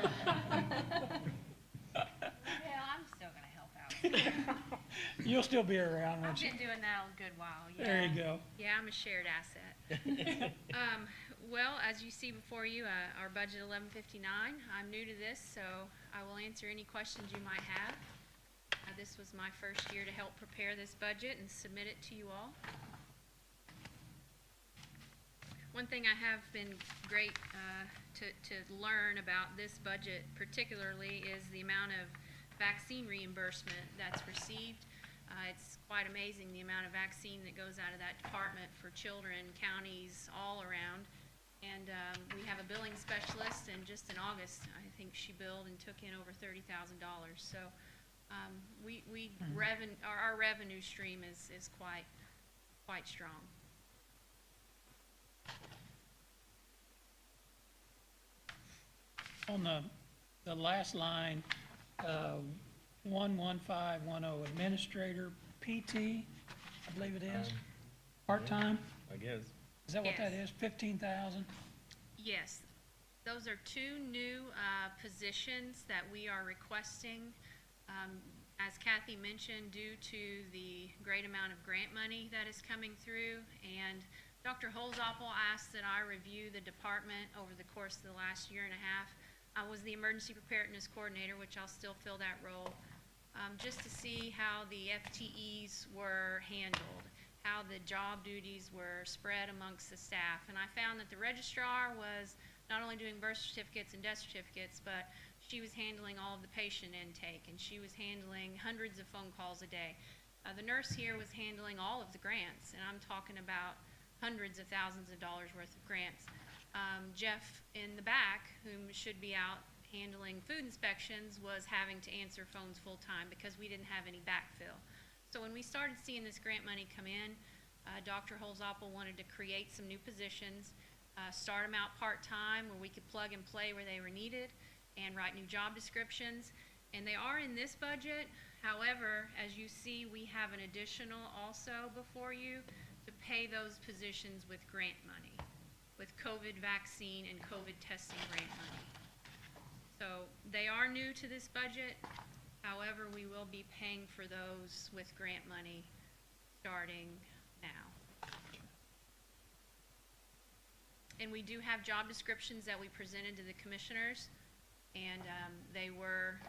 I'm still gonna help out. You'll still be around, I've won't you? been doing that a good while, yeah. There you go. Yeah, I'm a shared asset. Well, as you see before you, our budget 1159, I'm new to this, so I will answer any questions you might have. This was my first year to help prepare this budget and submit it to you all. One thing I have been great to learn about this budget particularly is the amount of vaccine reimbursement that's received. It's quite amazing the amount of vaccine that goes out of that department for children, counties, all around. And we have a billing specialist, and just in August, I think she billed and took in over $30,000. So our revenue stream is quite strong. On the last line, 11510, administrator, PT, I believe it is, part-time? I guess. Is that what that Yes. is, 15,000? Yes, those are two new positions that we are requesting. As Kathy mentioned, due to the great amount of grant money that is coming through, and Dr. Holzapfel asked that I review the department over the course of the last year and a half. I was the emergency preparedness coordinator, which I'll still fill that role, just to see how the FTEs were handled, how the job duties were spread amongst the staff. And I found that the registrar was not only doing birth certificates and death certificates, but she was handling all of the patient intake, and she was handling hundreds of phone calls a day. The nurse here was handling all of the grants, and I'm talking about hundreds of thousands of dollars worth of grants. Jeff in the back, whom should be out handling food inspections, was having to answer phones full-time because we didn't have any backfill. So when we started seeing this grant money come in, Dr. Holzapfel wanted to create some new positions. start them out part-time where we could plug and play where they were needed and write new job descriptions. And they are in this budget. However, as you see, we have an additional also before you to pay those positions with grant money, with COVID vaccine and COVID testing grant money. So they are new to this budget. However, we will be paying for those with grant money starting now. And we do have job descriptions that we presented to the commissioners, and they were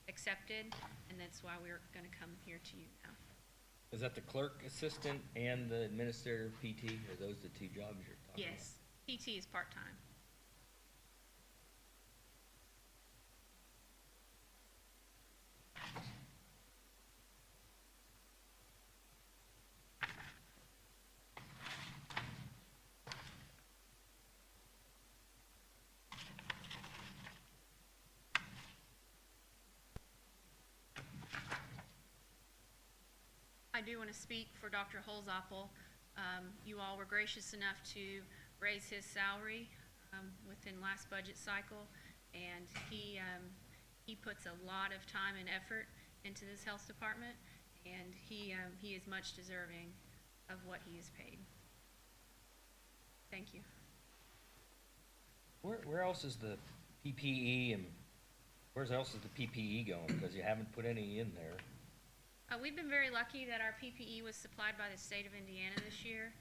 accepted, and that's why we're going to come here to you now. Is that the clerk assistant and the administrative PT? Are those the two jobs you're talking about? Yes, PT is part-time. I do want to speak for Dr. Holzapfel. You all were gracious enough to raise his salary within last budget cycle, and he puts a lot of time and effort into this health department, and he is much deserving of what he is paid. Thank you. Where else is the PPE and where else is the PPE going? Because you haven't put any in there. We've been very lucky that our PPE was supplied by the state of Indiana this year.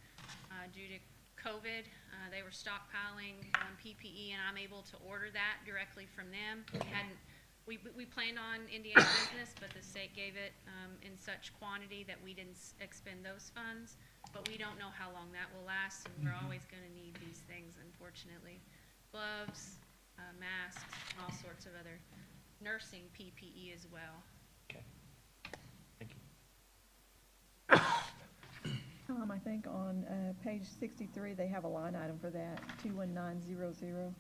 Due to COVID, they were stockpiling PPE, and I'm able to order that directly from them. We planned on Indiana business, but the state gave it in such quantity that we didn't expend those funds. But we don't know how long that will last, and we're always going to need these things, unfortunately. Gloves, masks, and all sorts of other nursing PPE as well. Okay. Thank you. Tom, I think on page 63, they have a line item for that, 21900.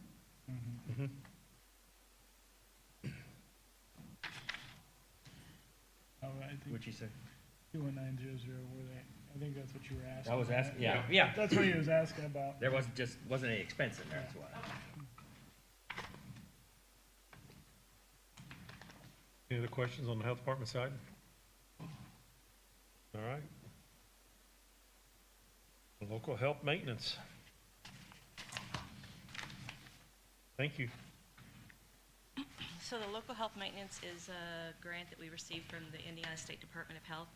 Oh, I think What'd you say? 21900, I think that's what you were asking. I was asking, about. yeah. That's what he was asking about. There wasn't any expense in there, that's why. Any other questions on the health department side? All right. Local health maintenance. Thank you. So the local health maintenance is a grant that we received from the Indiana State Department of Health.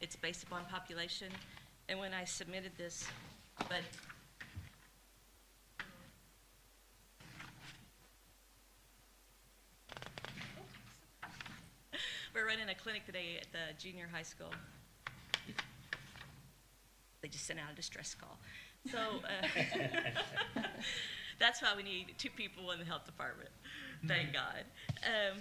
It's based upon population, and when I submitted this, we're running a clinic today at the junior high school. They just sent out a distress call. So that's why we need 2 people in the health department. Thank God.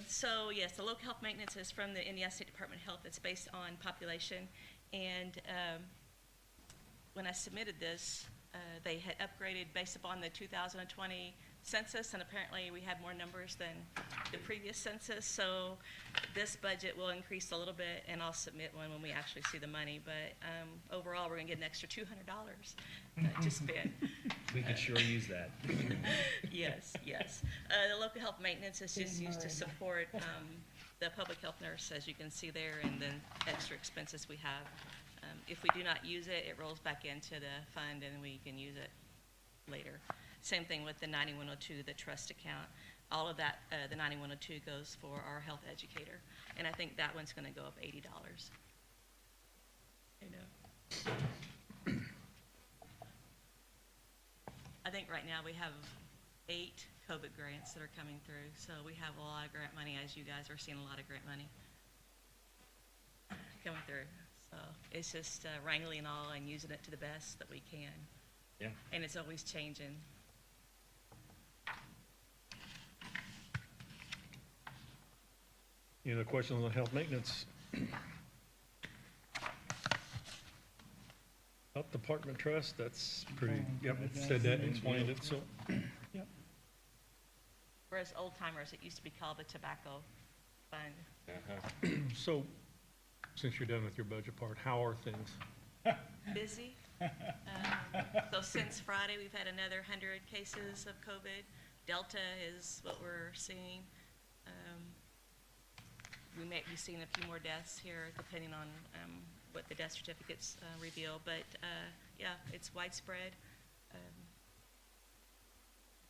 So yes, the local health maintenance is from the Indiana State Department of Health. It's based on population. And when I submitted this, they had upgraded based upon the 2020 census, and apparently we had more numbers than the previous census. So this budget will increase a little bit, and I'll submit one when we actually see the money. But overall, we're going to get an extra $200 to spend. We could sure use that. Yes, yes. The local health maintenance is just used to support the public health nurse, as you can see there, and then extra expenses we have. If we do not use it, it rolls back into the fund, and we can use it later. Same thing with the 9102, the trust account. All of that, the 9102 goes for our health educator, and I think that one's going to go up $80. I know. I think right now we have 8 COVID grants that are coming through, so we have a lot of grant money, as you guys are seeing a lot of grant money coming through. So it's just wrangling all and using it to the best that we can. Yeah. And it's always changing. Any other questions on health maintenance? Health Department Trust, that's pretty, yep, it said that and explained it, so. Yep. Whereas old timers, it used to be called the tobacco fund. So, since you're done with your budget part, how are things? Busy. So since Friday, we've had another 100 cases of COVID. Delta is what we're seeing. We may be seeing a few more deaths here, depending on what the death certificates reveal. But yeah, it's widespread,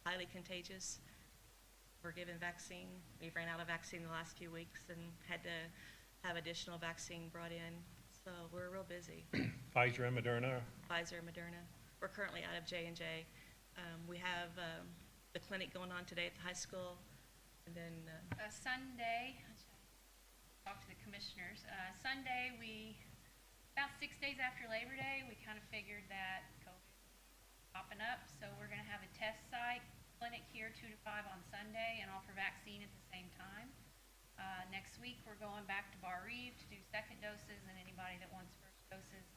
highly contagious. We're given vaccine. We've ran out of vaccine the last few weeks and had to have additional vaccine brought in. So we're real busy. Pfizer and Moderna. Pfizer, Moderna. We're currently out of J&J. We have the clinic going on today at the high school, and then Sunday, talk to the commissioners. Sunday, about 6 days after Labor Day, we kind of figured that COVID was popping up, so we're going to have a test site clinic here 2 to 5 on Sunday and offer vaccine at the same time. Next week, we're going back to Bar Reeve to do second doses and anybody that wants first doses.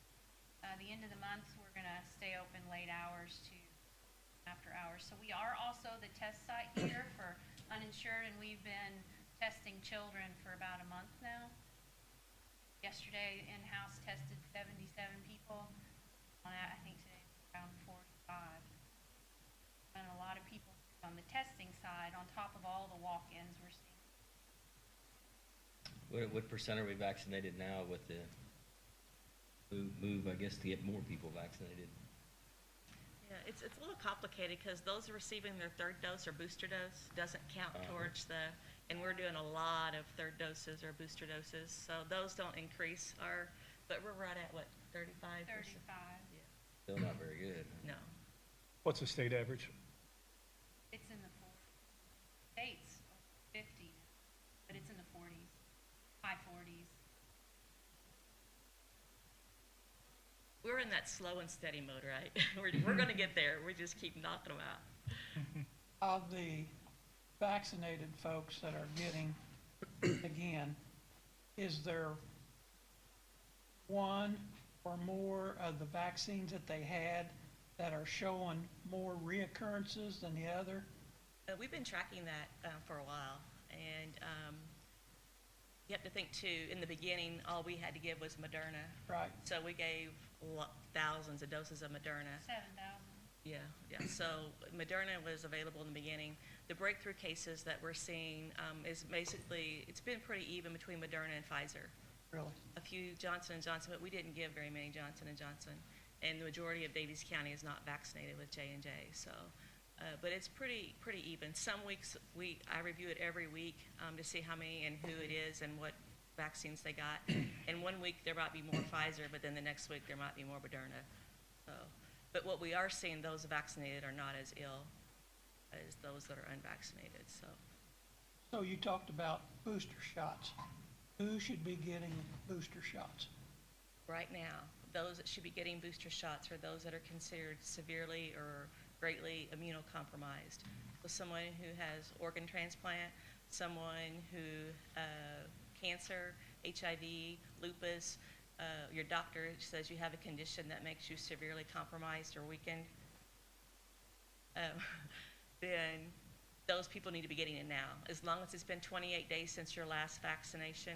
The end of the month, we're going to stay open late hours to after hours. So we are also the test site here for uninsured, and we've been testing children for about a month now. Yesterday, in-house tested 77 people. I think today it's around 45. And a lot of people on the testing side, on top of all the walk-ins we're seeing. What percent are we vaccinated now with the move, I guess, to get more people vaccinated? yeah, it's a little complicated because those receiving their third dose or booster dose doesn't count towards and we're doing a lot of third doses or booster doses, so those don't increase but we're right at what, 35%? 35. Yeah. Still not very good. No. What's the state average? It's in the 40s. States 50, but it's in the 40s, high 40s. We're in that slow and steady mode, right? We're going to get there. We just keep knocking them out. Of the vaccinated folks that are getting again, is there one or more of the vaccines that they had that are showing more reoccurrences than the other? We've been tracking that for a while, and you have to think too, in the beginning, all we had to give was Moderna. Right. So we gave thousands of doses of Moderna. 7,000. Yeah. So Moderna was available in the beginning. The breakthrough cases that we're seeing is basically, it's been pretty even between Moderna and Pfizer. Really? A few Johnson & Johnson, but we didn't give very many Johnson & Johnson. And the majority of Daviess County is not vaccinated with J&J, so. But it's pretty even. Some weeks, I review it every week to see how many and who it is and what vaccines they got. And one week there might be more Pfizer, but then the next week there might be more Moderna. So, but what we are seeing, those vaccinated are not as ill as those that are unvaccinated. So you talked about booster shots. Who should be getting booster shots? Right now, those that should be getting booster shots are those that are considered severely or greatly immunocompromised. So someone who has organ transplant, someone who, cancer, HIV, lupus, your doctor says you have a condition that makes you severely compromised or weakened, then those people need to be getting it now. As long as it's been 28 days since your last vaccination,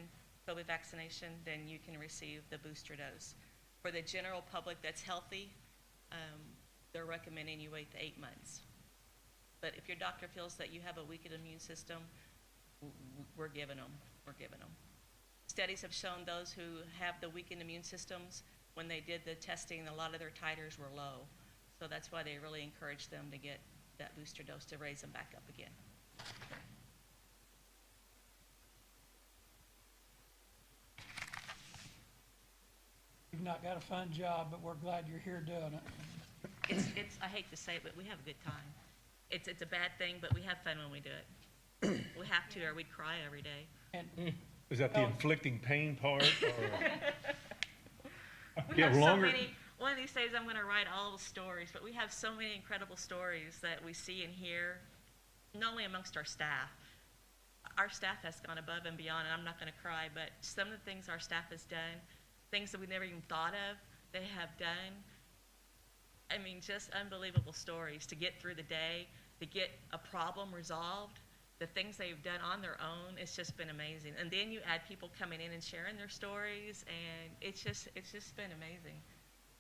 COVID vaccination, then you can receive the booster dose. For the general public that's healthy, they're recommending you wait the 8 months. But if your doctor feels that you have a weakened immune system, we're giving them. Studies have shown those who have the weakened immune systems, when they did the testing, a lot of their titers were low. So that's why they really encourage them to get that booster dose to raise them back up again. You've not got a fun job, but we're glad you're here doing it. It's I hate to say it, but we have a good time. It's a bad thing, but we have fun when we do it. We have to, or we'd cry every day. And Is that the inflicting pain part? Or? We Yeah, have so longer- many. One of these days, I'm going to write all the stories, but we have so many incredible stories that we see and hear, not only amongst our staff. Our staff has gone above and beyond, and I'm not going to cry, but some of the things our staff has done, things that we never even thought of, they have done. I mean, just unbelievable stories to get through the day, to get a problem resolved. The things they've done on their own, it's just been amazing. And then you add people coming in and sharing their stories, and it's just been amazing.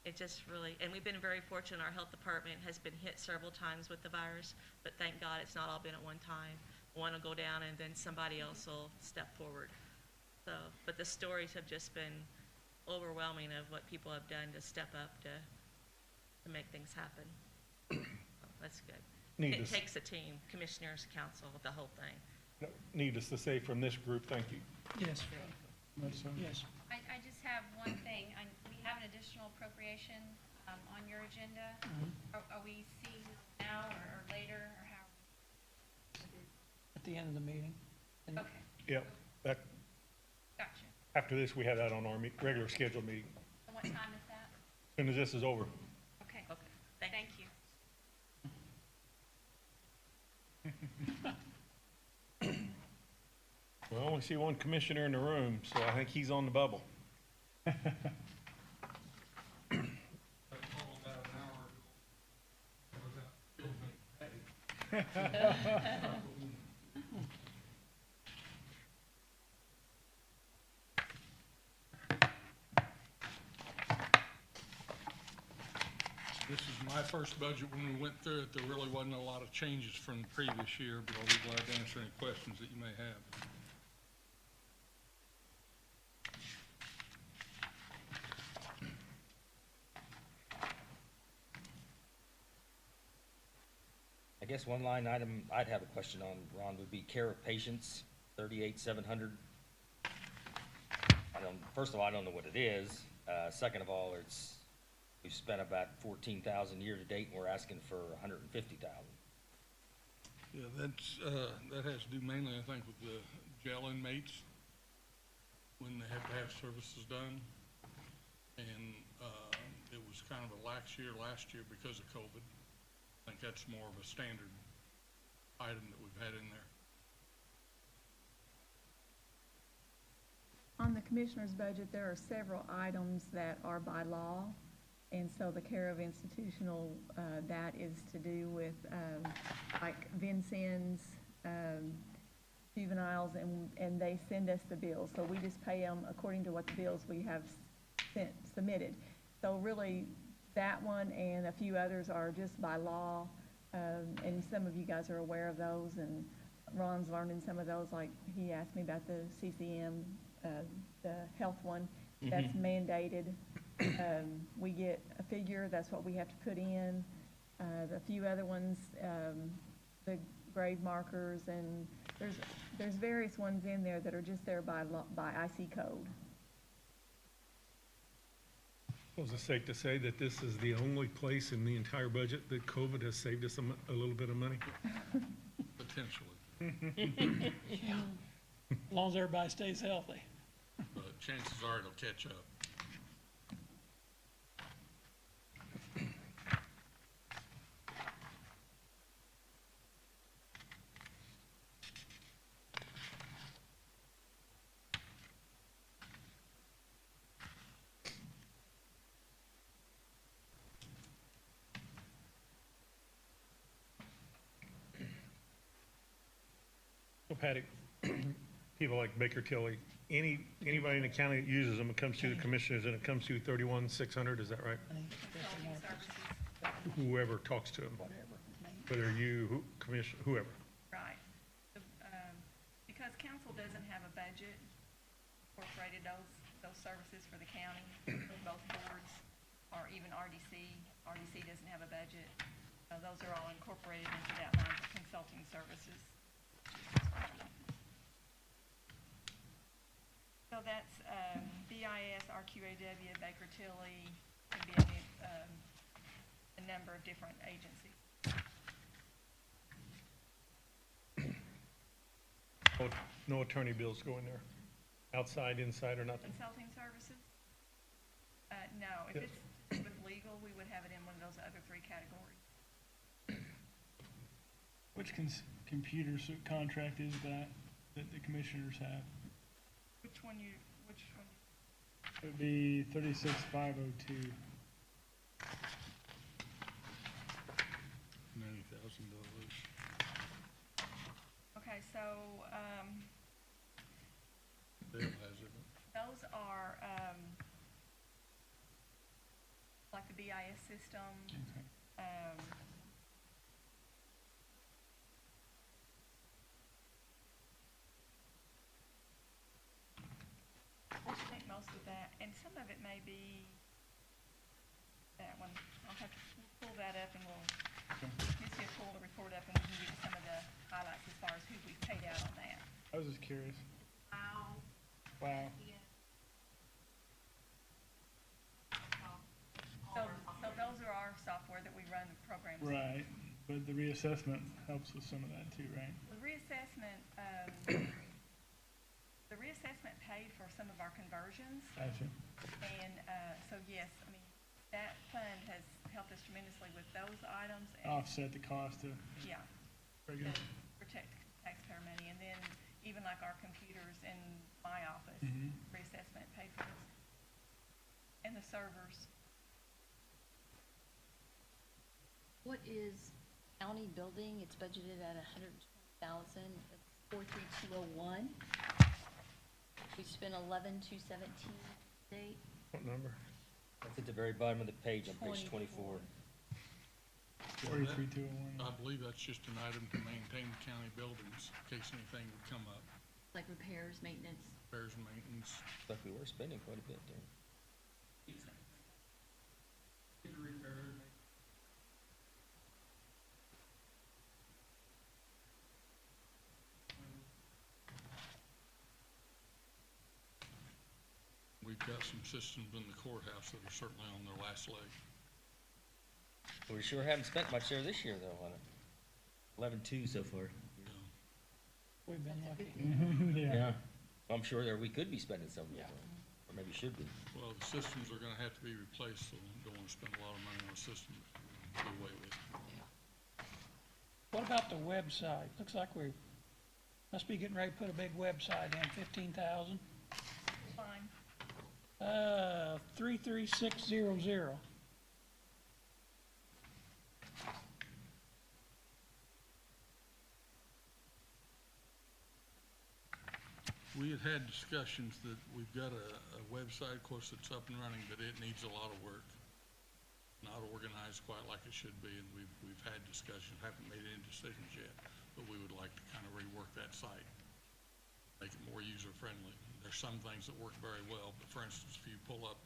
it just really, and we've been very fortunate, our health department has been hit several times with the virus, but thank God it's not all been at one time. One will go down and then somebody else will step forward. So, but the stories have just been overwhelming of what people have done to step up to make things happen. So that's good. It Needless, takes a team, commissioners, council, the whole thing. needless to say, from this group, thank you. Yes, Much so. yes. I just have one thing. We have an additional appropriation on your agenda. Are we seeing now or later, or how? At the end of the meeting. And Okay, Yep, that, gotcha. after this, we have that on our regular scheduled meeting. And what time is that? As soon as this is over. Okay, Okay, thank you. thank you. Well, I only see one commissioner in the room, so I think he's on the bubble. This is my first budget. When we went through it, there really wasn't a lot of changes from the previous year, but I'll be glad to answer any questions that you may have. I guess one line item I'd have a question on, Ron, would be care of patients, 38,700. First of all, I don't know what it is. Second of all, we've spent about 14,000 year to date, and we're asking for 150,000. Yeah, that has to do mainly, I think, with the jail inmates, when they have to have services done. And, it was kind of a lax year last year because of COVID. I think that's more of a standard item that we've had in there. On the commissioner's budget, there are several items that are by law, and so the care of institutional, that is to do with, like Vincennes, juveniles, and they send us the bills, so we just pay them according to what the bills we have submitted. So really, that one and a few others are just by law, and some of you guys are aware of those, and Ron's learning some of those, like he asked me about the CCM, the health one, that's mandated. We get a figure, that's what we have to put in. The few other ones, the grave markers, and there's various ones in there that are just there by law, by IC code. Was it safe to say that this is the only place in the entire budget that COVID has saved us a little bit of money? Potentially, As long as everybody stays healthy. but chances are it'll catch up. So Patty, people like Baker Tilly, anybody in the county that uses them, it comes to the commissioners and it comes to 31,600, is that right? Consulting services. Whoever talks to them, whether you, commission, whoever. Right. Because council doesn't have a budget, incorporated those services for the county, both boards, or even RDC. RDC doesn't have a budget. Those are all incorporated into that line for consulting services. So that's BIS, RQAW, Baker Tilly, and be a number of different agencies. No attorney bills go in there, outside, inside, or nothing? Consulting services? No, if Yes. it's with legal, we would have it in one of those other three categories. Which computer contract is that the commissioners have? Which one? It would be 36,502. $90,000. Okay, so, Dale has it. those are, like the BIS system. Okay. I think most of that, and some of it may be that one. I'll have to pull that up and we'll, Missy will pull the report up and we can give you some of the highlights as far as who we've paid out on that. I was just curious. Wow. Wow. Yeah. So those are our software that we run the programs. Right, but the reassessment helps with some of that too, right? The reassessment, paid for some of our conversions. Gotcha. And, so yes, I mean, that fund has helped us tremendously with those items. And, Offset the cost of, yeah, very to good. protect taxpayer money. And then even like our computers in my office, Mhm. reassessment paid for those. And the servers. What is county building? It's budgeted at 120,000. It's 43201. We spent 11,217 to date. What number? That's at the very bottom of the page on page 24. 43,201. I believe that's just an item to maintain the county buildings in case anything would come up, Like repairs, maintenance. repairs and maintenance. But we were spending quite a bit there. We've got some systems in the courthouse that are certainly on their last leg. We sure haven't spent much there this year though on it. 11.2 so far. You know. We've been lucky. Yeah. I'm sure there, we could be spending some of it, or maybe should be. Well, the systems are gonna have to be replaced, so don't wanna spend a lot of money on a system to do away with. What about the website? Looks like we must be getting ready to put a big website in, 15,000. Fine. 33600. We had discussions that we've got a website, of course, that's up and running, but it needs a lot of work. Not organized quite like it should be, and we've had discussions, haven't made any decisions yet, but we would like to kind of rework that site, make it more user-friendly. There's some things that work very well, but for instance, if you pull up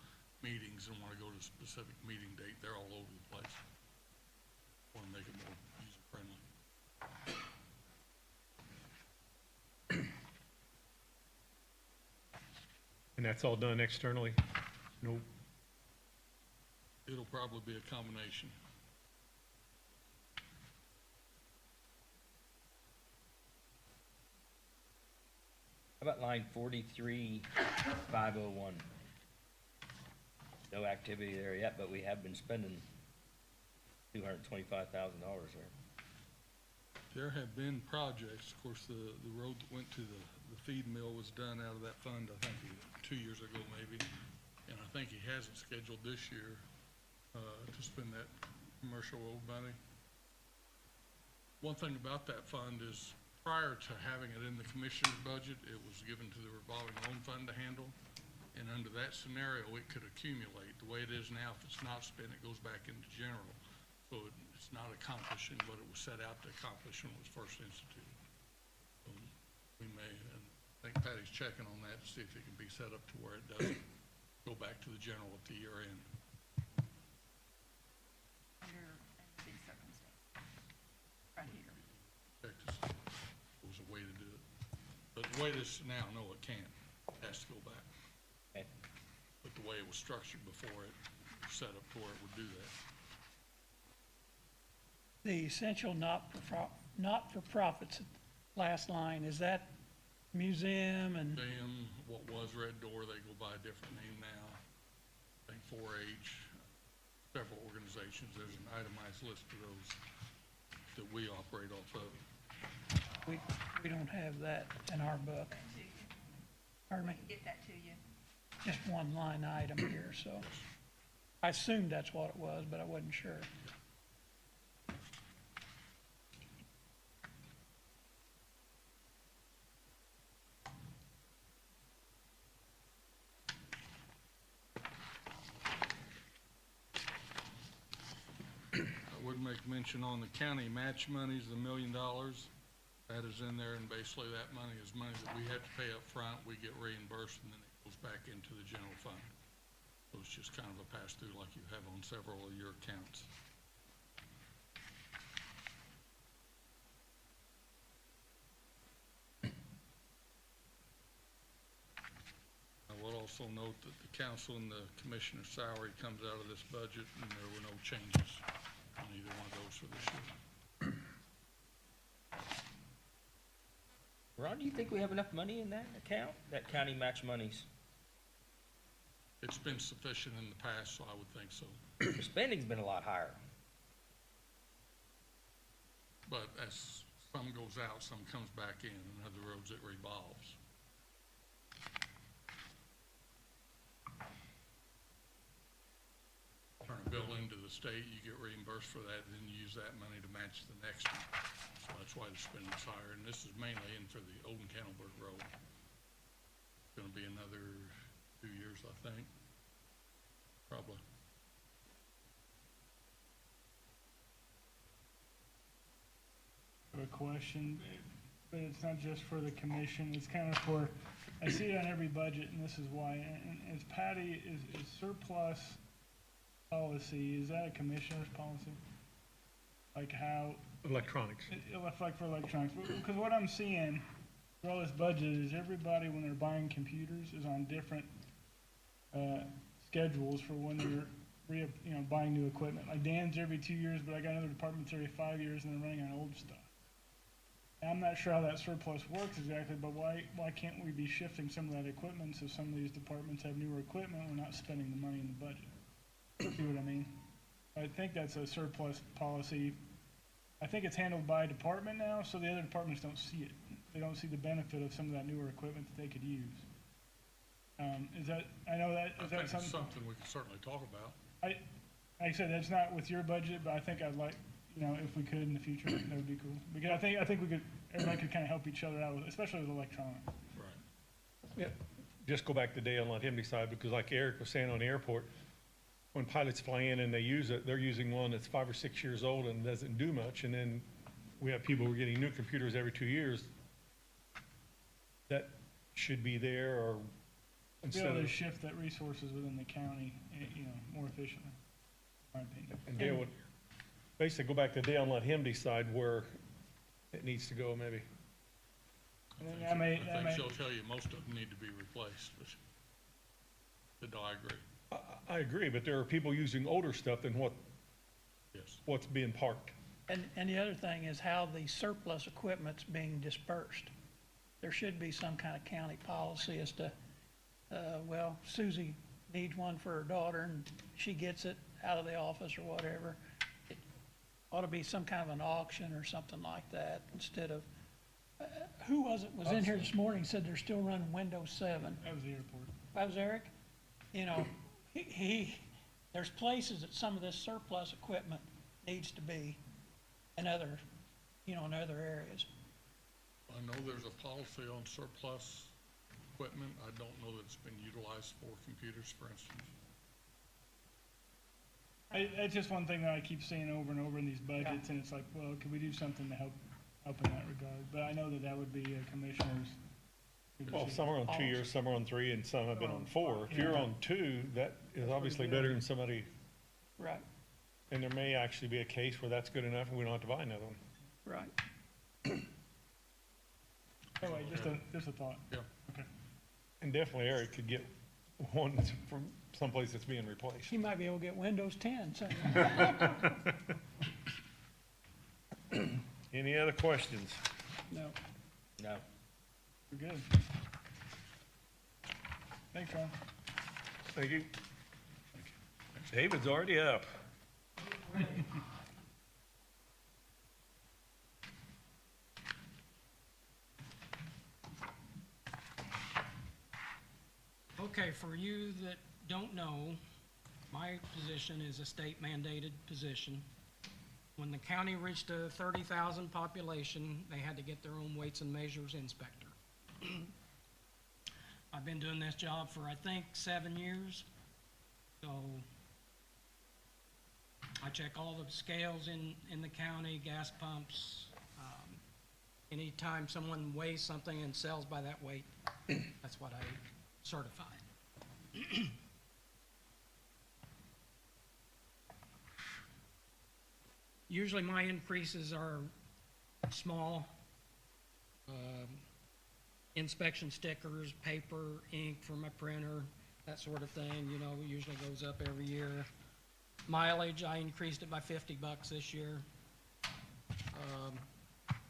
meetings and want to go to a specific meeting date, they're all over the place. Want to make it more user-friendly. And that's all done externally? Nope. It'll probably be a combination. How about line 43,501? No activity there yet, but we have been spending $225,000 there. There have been projects, of course, the road that went to the feed mill was done out of that fund, I think, 2 years ago maybe. And I think he hasn't scheduled this year, to spend that commercial road money. One thing about that fund is prior to having it in the commissioner's budget, it was given to the revolving loan fund to handle. And under that scenario, it could accumulate. The way it is now, if it's not spent, it goes back into general. So it's not accomplishing what it was set out to accomplish when it was first instituted. So we may, and I think Patty's checking on that to see if it can be set up to where it doesn't go back to the general at the year end. Under these circumstances. Right here. Check to see if there was a way to do it. But the way it is now, no, it can't. It has to go back. Okay. But the way it was structured before, it was set up to where it would do that. The essential not-for-profits, last line, is that museum and, Museum, what was Red Door, they go by a different name now. I think 4-H, several organizations, there's an itemized list of those that we operate off of. we don't have that in our book. That to you. Pardon me? Get that to you. Just one line item here, so. I assumed that's what it was, but I wasn't sure. make mention on the county match monies, the $1 million. That is in there, and basically that money is money that we have to pay up front. We get reimbursed, and then it goes back into the general fund. So it's just kind of a pass-through like you have on several of your accounts. I will also note that the council and the commissioner's salary comes out of this budget, and there were no changes on either one of those for this year. Ron, do you think we have enough money in that account, that county match monies? It's been sufficient in the past, so I would think so. The spending's been a lot higher. But as some goes out, some comes back in. In other words, it revolves. Turn a bill into the state, you get reimbursed for that, then you use that money to match the next one. So that's why the spending's higher, and this is mainly in for the Olden Cannelberg Road. It's gonna be another 2 years, I think, probably. A question, but it's not just for the commission, it's kind of for, I see it on every budget, and this is why, and it's Patty, is surplus policy, is that a commissioner's policy? Like how, Electronics. like for electronics, because what I'm seeing for all this budget is everybody, when they're buying computers, is on different, schedules for when they're buying new equipment. Like Dan's every 2 years, but I got another department that's every 5 years, and they're running on old stuff. I'm not sure how that surplus works exactly, but why can't we be shifting some of that equipment so some of these departments have newer equipment, we're not spending the money in the budget? See what I mean? I think that's a surplus policy. I think it's handled by a department now, so the other departments don't see it. They don't see the benefit of some of that newer equipment that they could use. Is that, I know that, I is think that it's something? something we can certainly talk about. Like I said, that's not with your budget, but I think I'd like, if we could in the future, that would be cool. Because I think we could, everybody could kind of help each other out, especially with electronics. Right. Yeah, just go back to Dale and let him decide, because like Eric was saying on the airport, when pilots fly in and they use it, they're using one that's 5 or 6 years old and doesn't do much, and then we have people who are getting new computers every 2 years. That should be there, or Be instead able to of, shift that resources within the county, more efficiently, in my opinion. and Dale would, basically go back to Dale and let him decide where it needs to go, maybe. And I think she'll tell you most of them need to be replaced, but I agree, I agree, but there are people using older stuff than yes. what's being parked. And the other thing is how the surplus equipment's being dispersed. There should be some kind of county policy as to, well, Susie needs one for her daughter and she gets it out of the office or whatever. It ought to be some kind of an auction or something like that instead of, who was in here this morning, said they're still running Windows 7. That was the airport. That was Eric? There's places that some of this surplus equipment needs to be in other areas. I know there's a policy on surplus equipment. I don't know that it's been utilized for computers, for instance. It's just one thing that I keep seeing over and over in these budgets, and it's like, well, could we do something to help in that regard? But I know that would be a commissioner's. Well, some are on 2 years, some are on 3, and some have been on 4. If you're on 2, that is obviously better than somebody, Right, and there may actually be a case where that's good enough and we don't have to buy another one. right. Anyway, just a thought. Yeah. Okay. And definitely Eric could get one from someplace that's being replaced. He might be able to get Windows 10, so. Any other questions? No. No. We're good. Thanks, Ron. Thank you. David's already up. Okay, for you that don't know, my position is a state mandated position. When the county reached a 30,000 population, they had to get their own weights and measures inspector. I've been doing this job for, I think, 7 years. So I check all the scales in the county, gas pumps. Anytime someone weighs something and sells by that weight, that's what I certify. Usually my increases are small. Inspection stickers, paper, ink for my printer, that sort of thing, you know, usually goes up every year. Mileage, I increased it by $50 this year.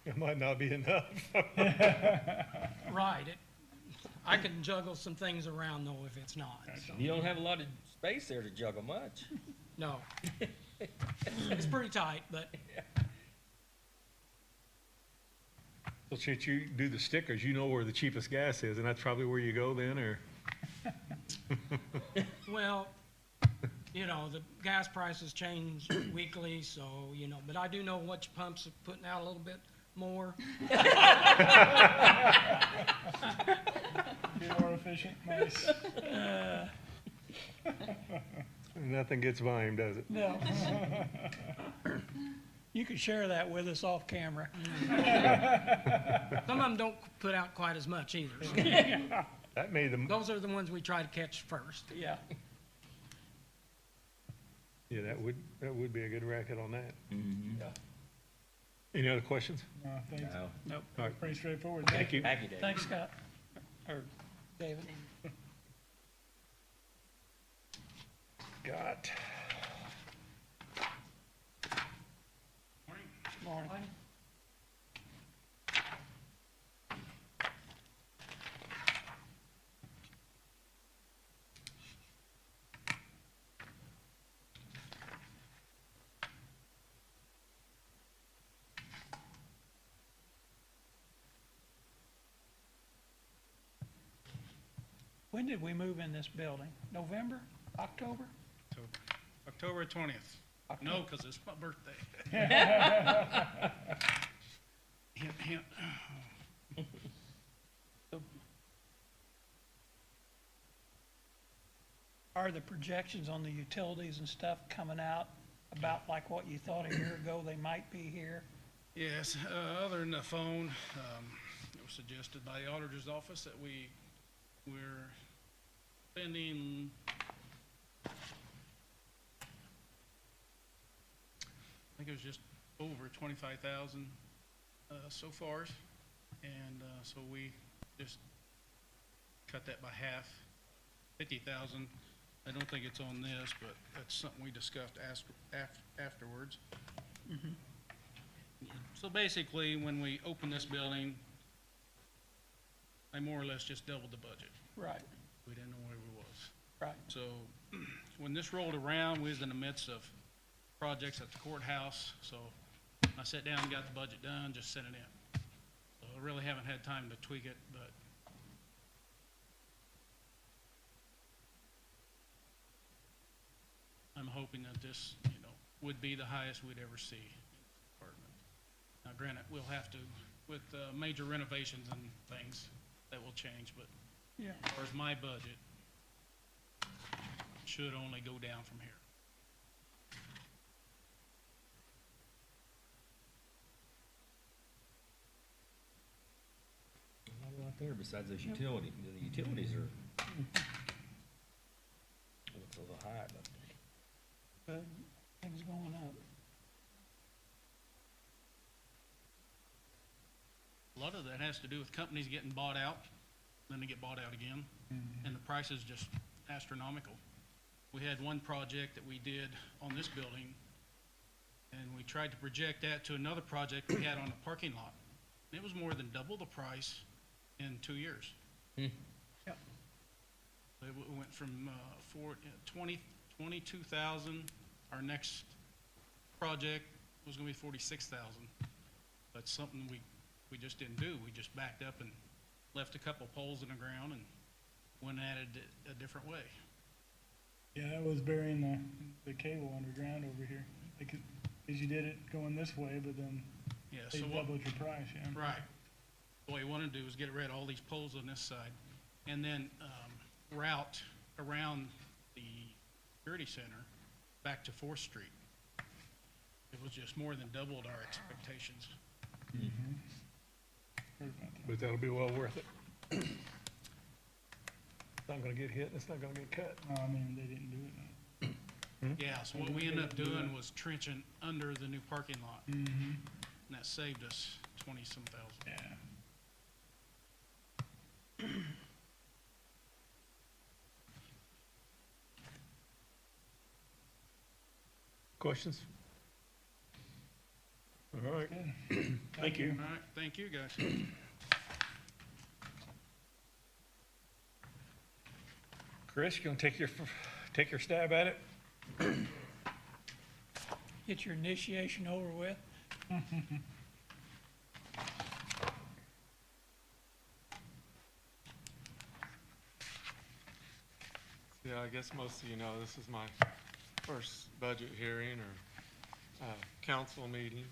It might not be enough. Right, I can juggle some things around though if it's not, so. You don't have a lot of space there to juggle much. No. It's pretty tight, but So since you do the stickers, you know where the cheapest gas is, and that's probably where you go then, or? well, you know, the gas prices change weekly, so, you know, but I do know which pumps are putting out a little bit more. Be more efficient, nice. Nothing gets volume, does it? No. You can share that with us off camera. Some of them don't put out quite as much either. So. That made them, Those are the ones we try to catch first. Yeah. yeah, that would be a good racket on that. Yeah. Any other questions? No, thanks. No. Nope. All right, Pretty straightforward. thank you. Thank you, Dave. Thanks, Scott. Or David. Got. Morning. When did we move in this building? November? October? October 20th. No, because it's my birthday. Hint, hint. Are the projections on the utilities and stuff coming out about like what you thought a year ago they might be here? Yes, other than the phone, it was suggested by the auditor's office that we're spending I think it was just over 25,000 so far, and so we just cut that by half, 50,000. I don't think it's on this, but that's something we discussed afterwards. Mm-hmm. So basically, when we opened this building, I more or less just doubled the budget. Right, We didn't know where we was. right. So when this rolled around, we was in the midst of projects at the courthouse, so I sat down and got the budget done, just sent it in. So I really haven't had time to tweak it, but I'm hoping that this, would be the highest we'd ever see in this department. Now granted, we'll have to, with major renovations and things, that will change, but Yeah. as far as my budget, should only go down from here. Not a lot there besides those utilities. The utilities are, looks a little high, but Things going up. A lot of that has to do with companies getting bought out, then they get bought out again, and the price is just astronomical. We had one project that we did on this building, and we tried to project that to another project we had on a parking lot. And it was more than double the price in 2 years. Yep. It went from 22,000. Our next project was gonna be 46,000. That's something we just didn't do. We just backed up and left a couple poles in the ground and went at it a different way. Yeah, that was burying the cable underground over here. Like, cause you did it going this way, but then Yeah, they so what, doubled your price, yeah. right. What we wanna do is get rid of all these poles on this side and then, route around the security center back to 4th Street. it was just more than doubled our expectations. Heard about that. But that'll be well worth it. It's not gonna get hit, and it's not gonna get cut. No, I mean, they didn't do it. Yeah, so what we ended up doing was trenching under the new parking lot, Mm-hmm. and that saved us 20-some thousand. Yeah. Questions? All right, Good. thank you. All right, thank you, guys. Chris, you gonna take your stab at it? Get your initiation over with. Yeah, I guess most of you know, this is my first budget hearing or council meeting.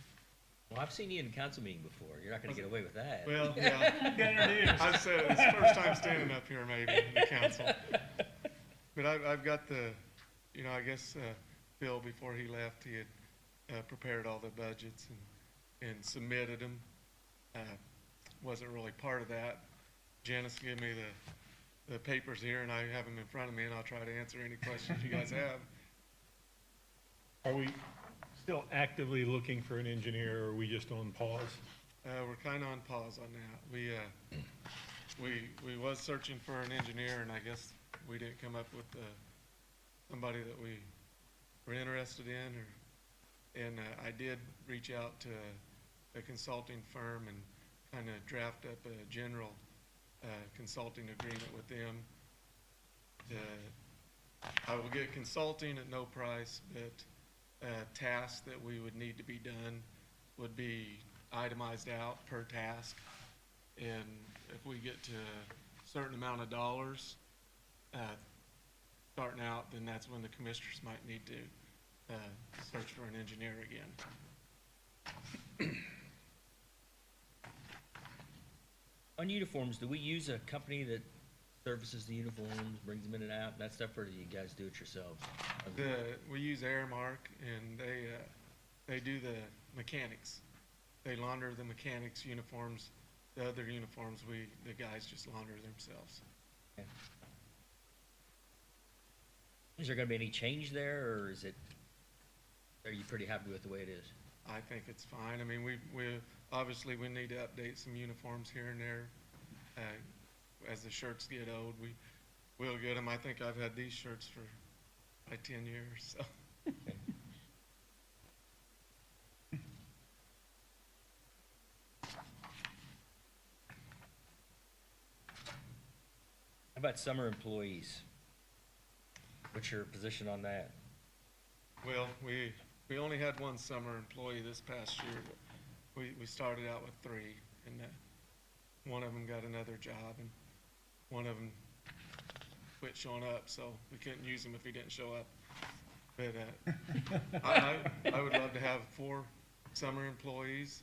Well, I've seen you in a council meeting before. You're not gonna get away with that. Well, yeah, I said it's the first time standing up here maybe in the council. But I've got I guess Bill, before he left, he had prepared all the budgets and submitted them. Wasn't really part of that. Janice gave me the papers here, and I have them in front of me, and I'll try to answer any questions you guys have. Are we still actively looking for an engineer, or are we just on pause? We're kind of on pause on that. We was searching for an engineer, and I guess we didn't come up with somebody that we were interested in, and I did reach out to a consulting firm and kind of draft up a general consulting agreement with them. I will get consulting at no price, but tasks that we would need to be done would be itemized out per task. And if we get to a certain amount of dollars starting out, then that's when the commissioners might need to search for an engineer again. On uniforms, do we use a company that services the uniforms, brings them in and out, and that stuff, or do you guys do it yourselves? We use Airmark, and they do the mechanics. They launder the mechanics' uniforms. The other uniforms, the guys just launder themselves. Okay. Is there gonna be any change there, or are you pretty happy with the way it is? I think it's fine. I mean, we obviously we need to update some uniforms here and there. As the shirts get old, we'll get them. I think I've had these shirts for like 10 years, so. Okay. How about summer employees? What's your position on that? Well, we only had one summer employee this past year, but we started out with 3, and one of them got another job, and one of them quit showing up, so we couldn't use him if he didn't show up. But I would love to have 4 summer employees.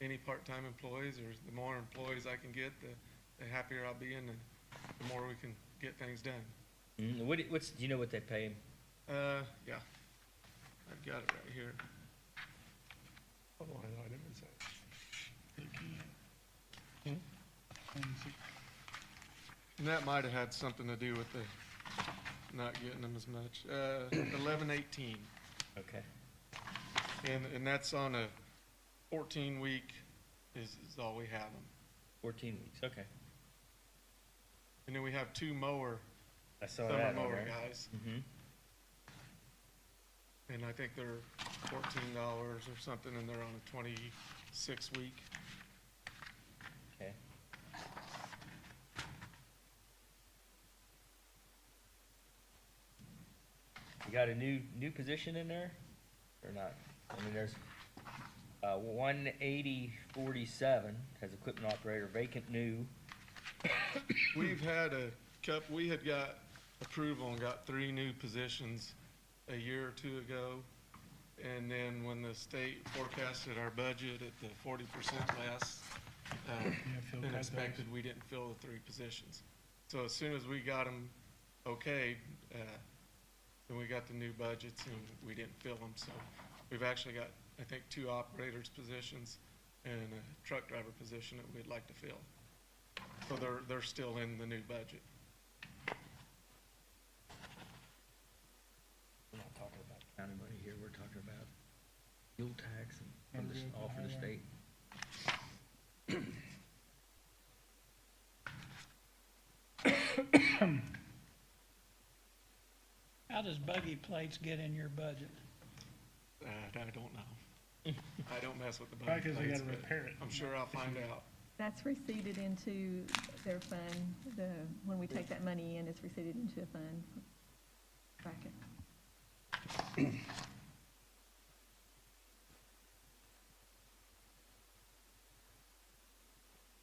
Any part-time employees, or the more employees I can get, the happier I'll be, and the more we can get things done. Do you know what they pay him? Yeah, I've got it right here. What line item is that? And that might have had something to do with the not getting them as much. 1118, Okay. and that's on a 14-week is all we have them. 14 weeks, okay. And then we have 2 I saw summer that. mower guys, Mm-hmm. and I think they're $14 or something, and they're on a 26-week. Okay. You got a new position in there, or not? I mean, there's 18047 has equipment operator, vacant new. We've had we had got approval and got 3 new positions a year or 2 ago. And then when the state forecasted our budget at the 40% less than expected, we didn't fill the 3 positions. So as soon as we got them okayed, then we got the new budgets and we didn't fill them. So we've actually got, I think, 2 operators positions and a truck driver position that we'd like to fill. So they're still in the new budget. We're not talking about county money here, we're talking about fuel tax and from the, all for the state. How does buggy plates get in your budget? I don't know. I don't mess with the Probably budget 'cause they plates, gotta but repair it. I'm sure I'll find out. That's receipted into their fund, when we take that money in, it's receipted into a fund bracket.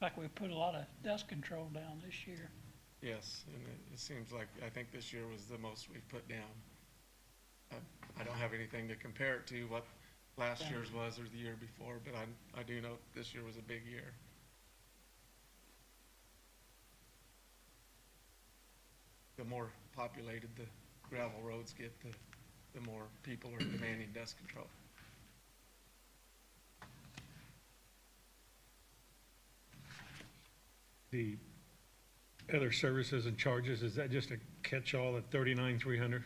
Like we put a lot of dust control down this year. Yes, and it seems like, I think this year was the most we've put down. I don't have anything to compare it to what last year's was or the year before, but I do know this year was a big year. The more populated the gravel roads get, the more people are demanding dust control. The other services and charges, is that just a catch-all at 39,300?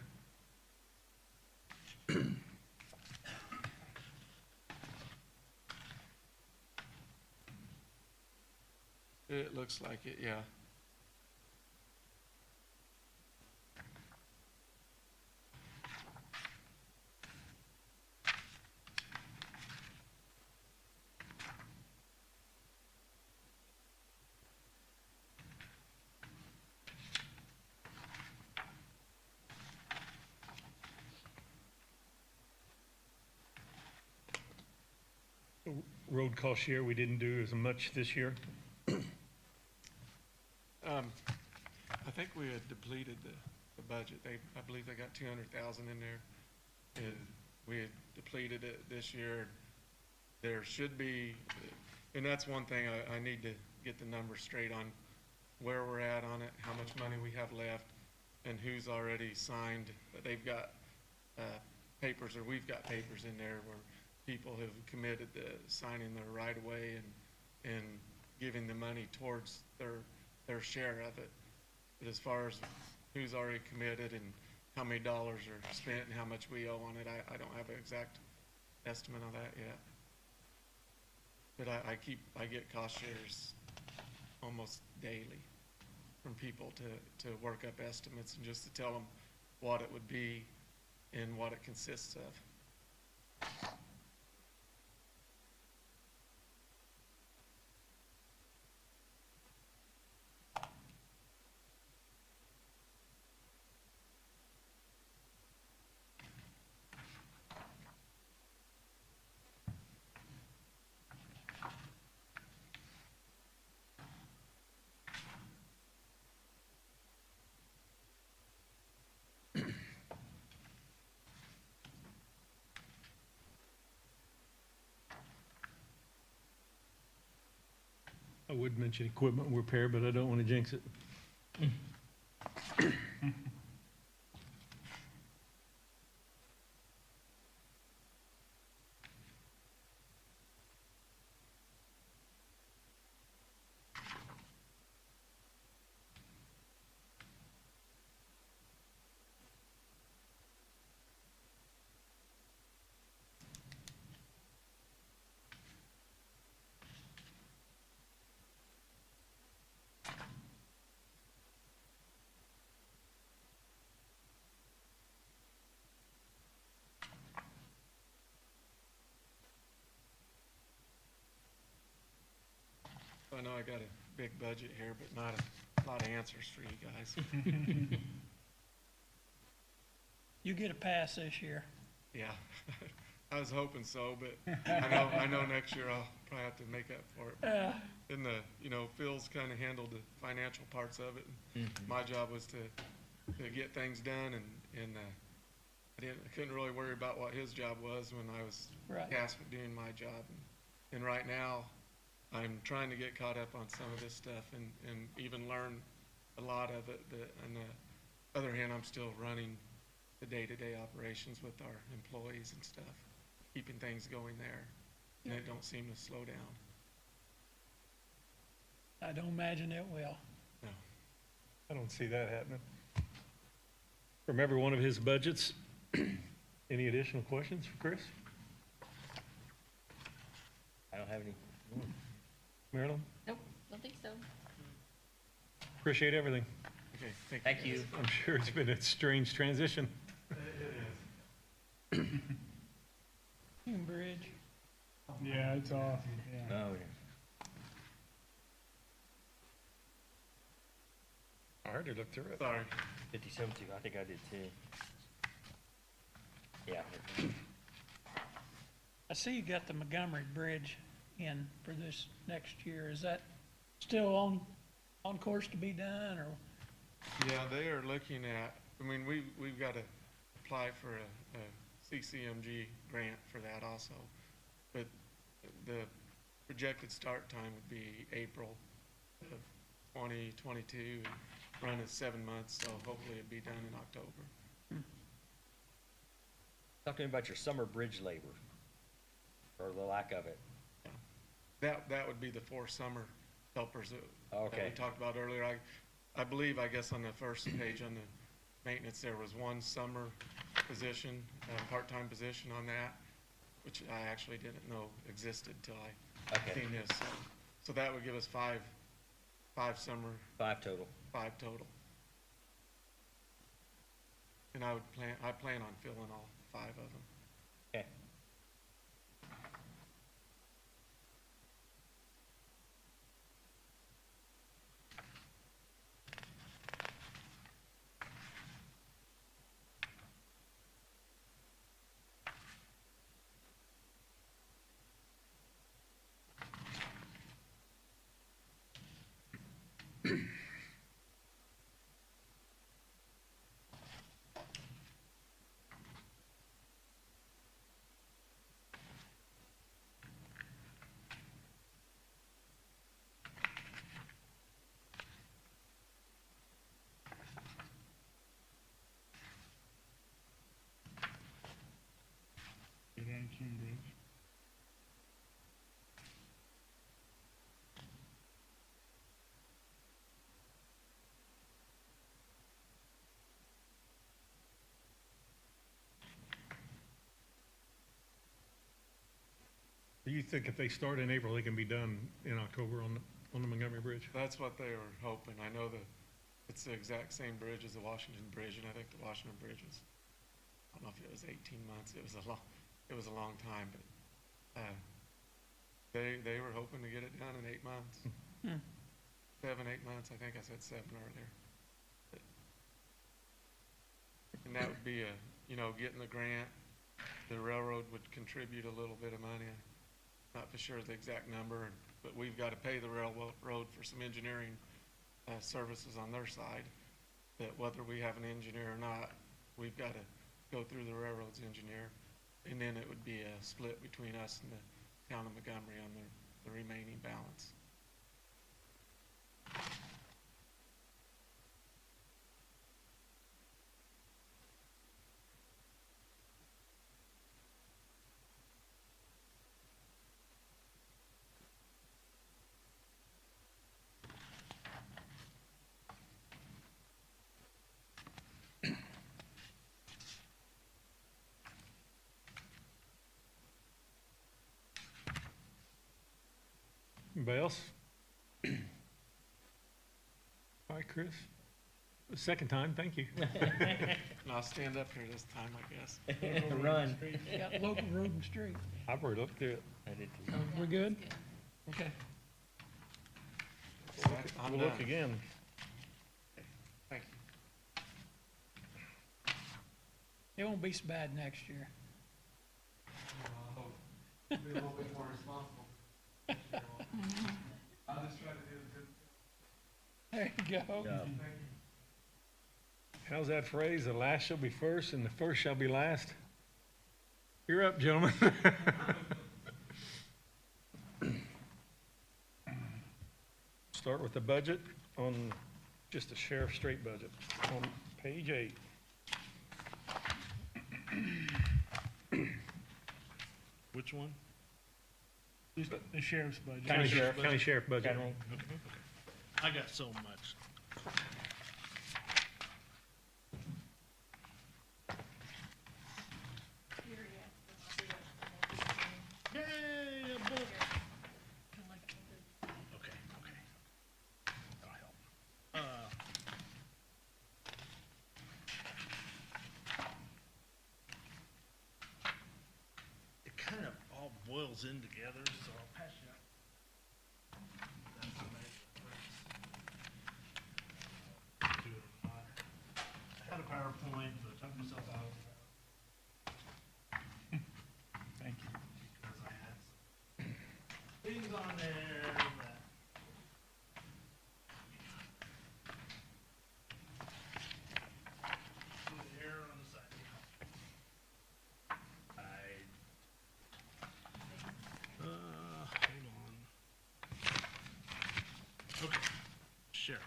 It looks like it, yeah. Road cost share, we didn't do as much this year. I think we had depleted the budget. I believe they got 200,000 in there. And we had depleted it this year. There should be, and that's one thing I need to get the numbers straight on where we're at on it, how much money we have left, and who's already signed. They've got papers, or we've got papers in there where people have committed to signing their right of way and giving the money towards their share of it. But as far as who's already committed and how many dollars are spent and how much we owe on it, I don't have an exact estimate on that yet. But I get cost shares almost daily from people to work up estimates and just to tell them what it would be and what it consists of. I would mention equipment repair, but I don't want to jinx it. I know I got a big budget here, but not a lot of answers for you guys. You get a pass this year. Yeah, I was hoping so, but I know next year I'll probably have to make up for it. And Phil's kind of handled the financial parts of it. My job was to get things done, and I couldn't really worry about what his job was when I was tasked with doing my job. And right now, I'm trying to get caught up on some of this stuff and even learn a lot of it. But on the other hand, I'm still running the day-to-day operations with our employees and stuff. keeping things going there, and it don't seem to slow down. I don't imagine it will. No. I don't see that happening. From every one of his budgets, any additional questions for Chris? I don't have any. Marilyn? Nope, don't think so. Appreciate everything. Okay, thank you. Thank you. I'm sure it's been a strange transition. Bridge. Yeah, it's off, yeah. Oh, yeah. I already looked through it. Sorry. 57 too, I think I did too. Yeah. I see you got the Montgomery Bridge in for this next year. Is that still on course to be done, or? Yeah, they are looking at, I mean, we've got to apply for a CCMG grant for that also. But the projected start time would be April of 2022, run at 7 months, so hopefully it'd be done in October. Talk to me about your summer bridge labor, or the lack of it. That would be the 4 summer helpers that we Okay. talked about earlier. I believe, I guess on the first page on the maintenance, there was 1 summer position, part-time position on that, which I actually didn't know existed till I Okay. seen this. So that would give us five summer, 5 total. 5 total. And I plan on filling all 5 of them. Okay. Get on Cambridge. Do you think if they start in April, they can be done in October on the Montgomery Bridge? That's what they were hoping. I know that it's the exact same bridge as the Washington Bridge, and I think the Washington Bridge was, I don't know if it was 18 months, it was a long time, but, they were hoping to get it done in 8 months. 7, 8 months, I think I said 7 earlier. And that would be getting the grant, the railroad would contribute a little bit of money. Not for sure the exact number, but we've got to pay the railroad for some engineering services on their side, that whether we have an engineer or not, we've got to go through the railroad's engineer, and then it would be a split between us and the town of Montgomery on the remaining balance. Anybody else? All right, Chris. The second time, thank you. And I'll stand up here this time, I guess. Run. Got local road and street. I've already looked through it. I did too. We're good? Okay. I'm We'll look done. again. Thank you. It won't be so bad next year. Be a little bit more responsible. I'll just try to do the good. There you go. Yeah. How's that phrase? The last shall be first and the first shall be last? You're up, gentlemen. Start with the budget on just the sheriff's straight budget on page 8. Which one? Just the sheriff's budget. County sheriff budget. General. I got so much. Yay, a book. Okay. That'll help. It kind of all boils in together, so I'll pass you out. That's amazing. Do it or not. I had a PowerPoint, but I took myself out of it. Thank you. Because I had some things on there that. The air on the side. Hold on. Okay, sheriff.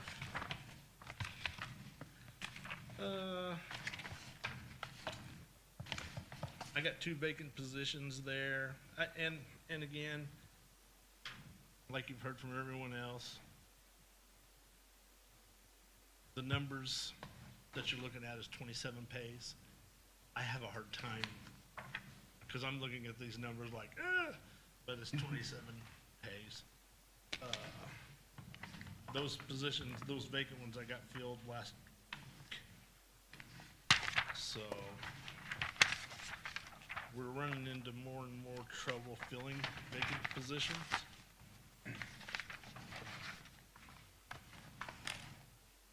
I got 2 vacant positions there, and again, like you've heard from everyone else, the numbers that you're looking at is 27 pays. I have a hard time, because I'm looking at these numbers like, but it's 27 pays. Those positions, those vacant ones I got filled last week. So, we're running into more and more trouble filling vacant positions.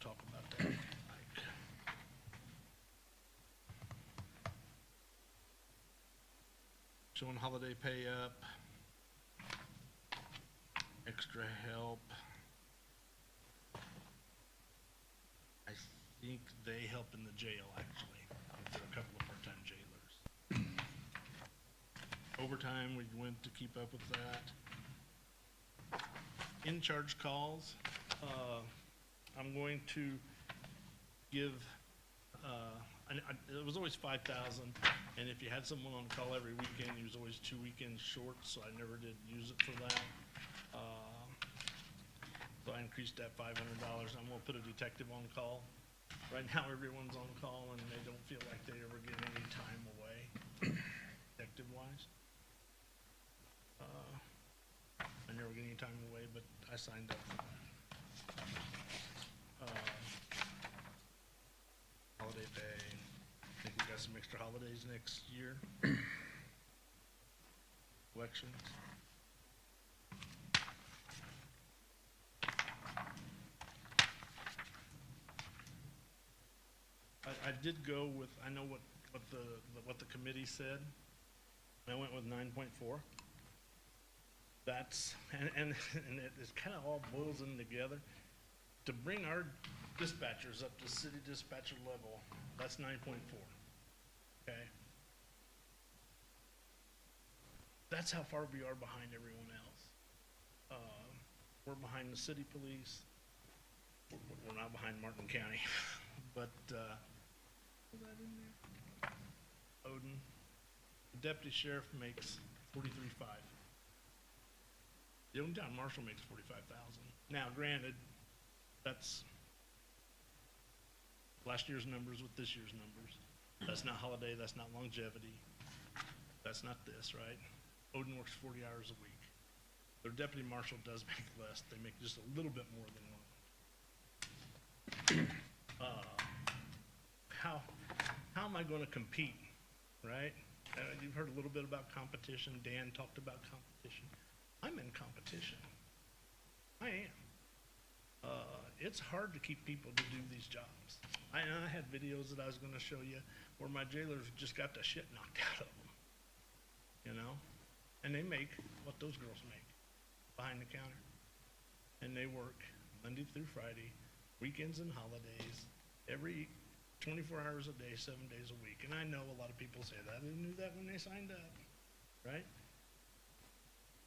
Talk about that. Like, showing holiday pay up, extra help. I think they help in the jail, actually. There are a couple of part-time jailers. Overtime, we went to keep up with that. In-charge calls, I'm going to give, it was always 5,000, and if you had someone on call every weekend, it was always 2 weekends short, so I never did use it for that. So I increased that $500. I'm gonna put a detective on call. Right now, everyone's on call, and they don't feel like they ever get any time away, detective-wise. I never get any time away, but I signed up for that. Holiday pay, I think we got some extra holidays next year. Elections. I did go with, I know what the committee said. I went with 9.4. That's, and it kind of all boils in together. To bring our dispatchers up to city dispatcher level, that's 9.4, okay? That's how far we are behind everyone else. We're behind the city police. We're not behind Martin County, but, Odin, the deputy sheriff makes 43.5. The Town marshal makes 45,000. Now, granted, that's last year's numbers with this year's numbers. That's not holiday, that's not longevity, that's not this, right? Odin works 40 hours a week. Their deputy marshal does make less, they make just a little bit more than normal. How am I gonna compete, right? You've heard a little bit about competition, Dan talked about competition. I'm in competition. I am. It's hard to keep people to do these jobs. I had videos that I was gonna show you where my jailers just got the shit knocked out of them, you know? And they make what those girls make behind the counter. And they work Monday through Friday, weekends and holidays, every 24 hours a day, 7 days a week. And I know a lot of people say that. They knew that when they signed up, right?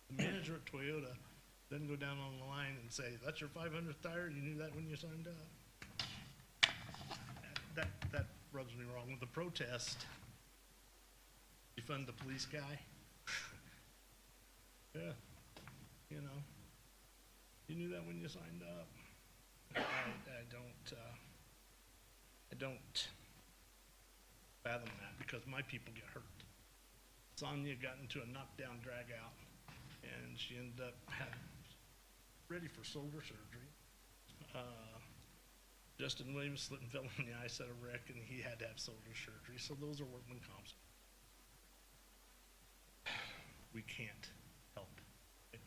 The manager at Toyota doesn't go down on the line and say, that's your 500th tire, you knew that when you signed up. That rubs me wrong. With the protest, defund the police guy. Yeah, you know, you knew that when you signed up. I don't fathom that, because my people get hurt. Sonia got into a knockdown drag out, and she ended up ready for shoulder surgery. Justin Williams slipped and fell on the ice at a wreck, and he had to have shoulder surgery, so those are workman comps. We can't help it.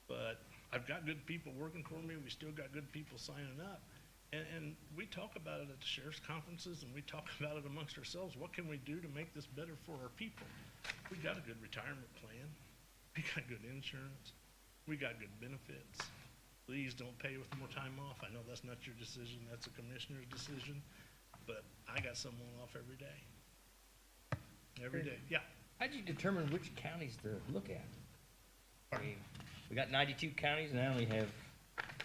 But I've got good people working for me, we still got good people signing up. And we talk about it at the sheriff's conferences, and we talk about it amongst ourselves. What can we do to make this better for our people? We got a good retirement plan. We got good insurance. We got good benefits. Please don't pay with more time off. I know that's not your decision, that's a commissioner's decision, but I got someone off every day. Every day, yeah. How'd you determine which counties to look at? I mean, we got 92 counties, and I only have,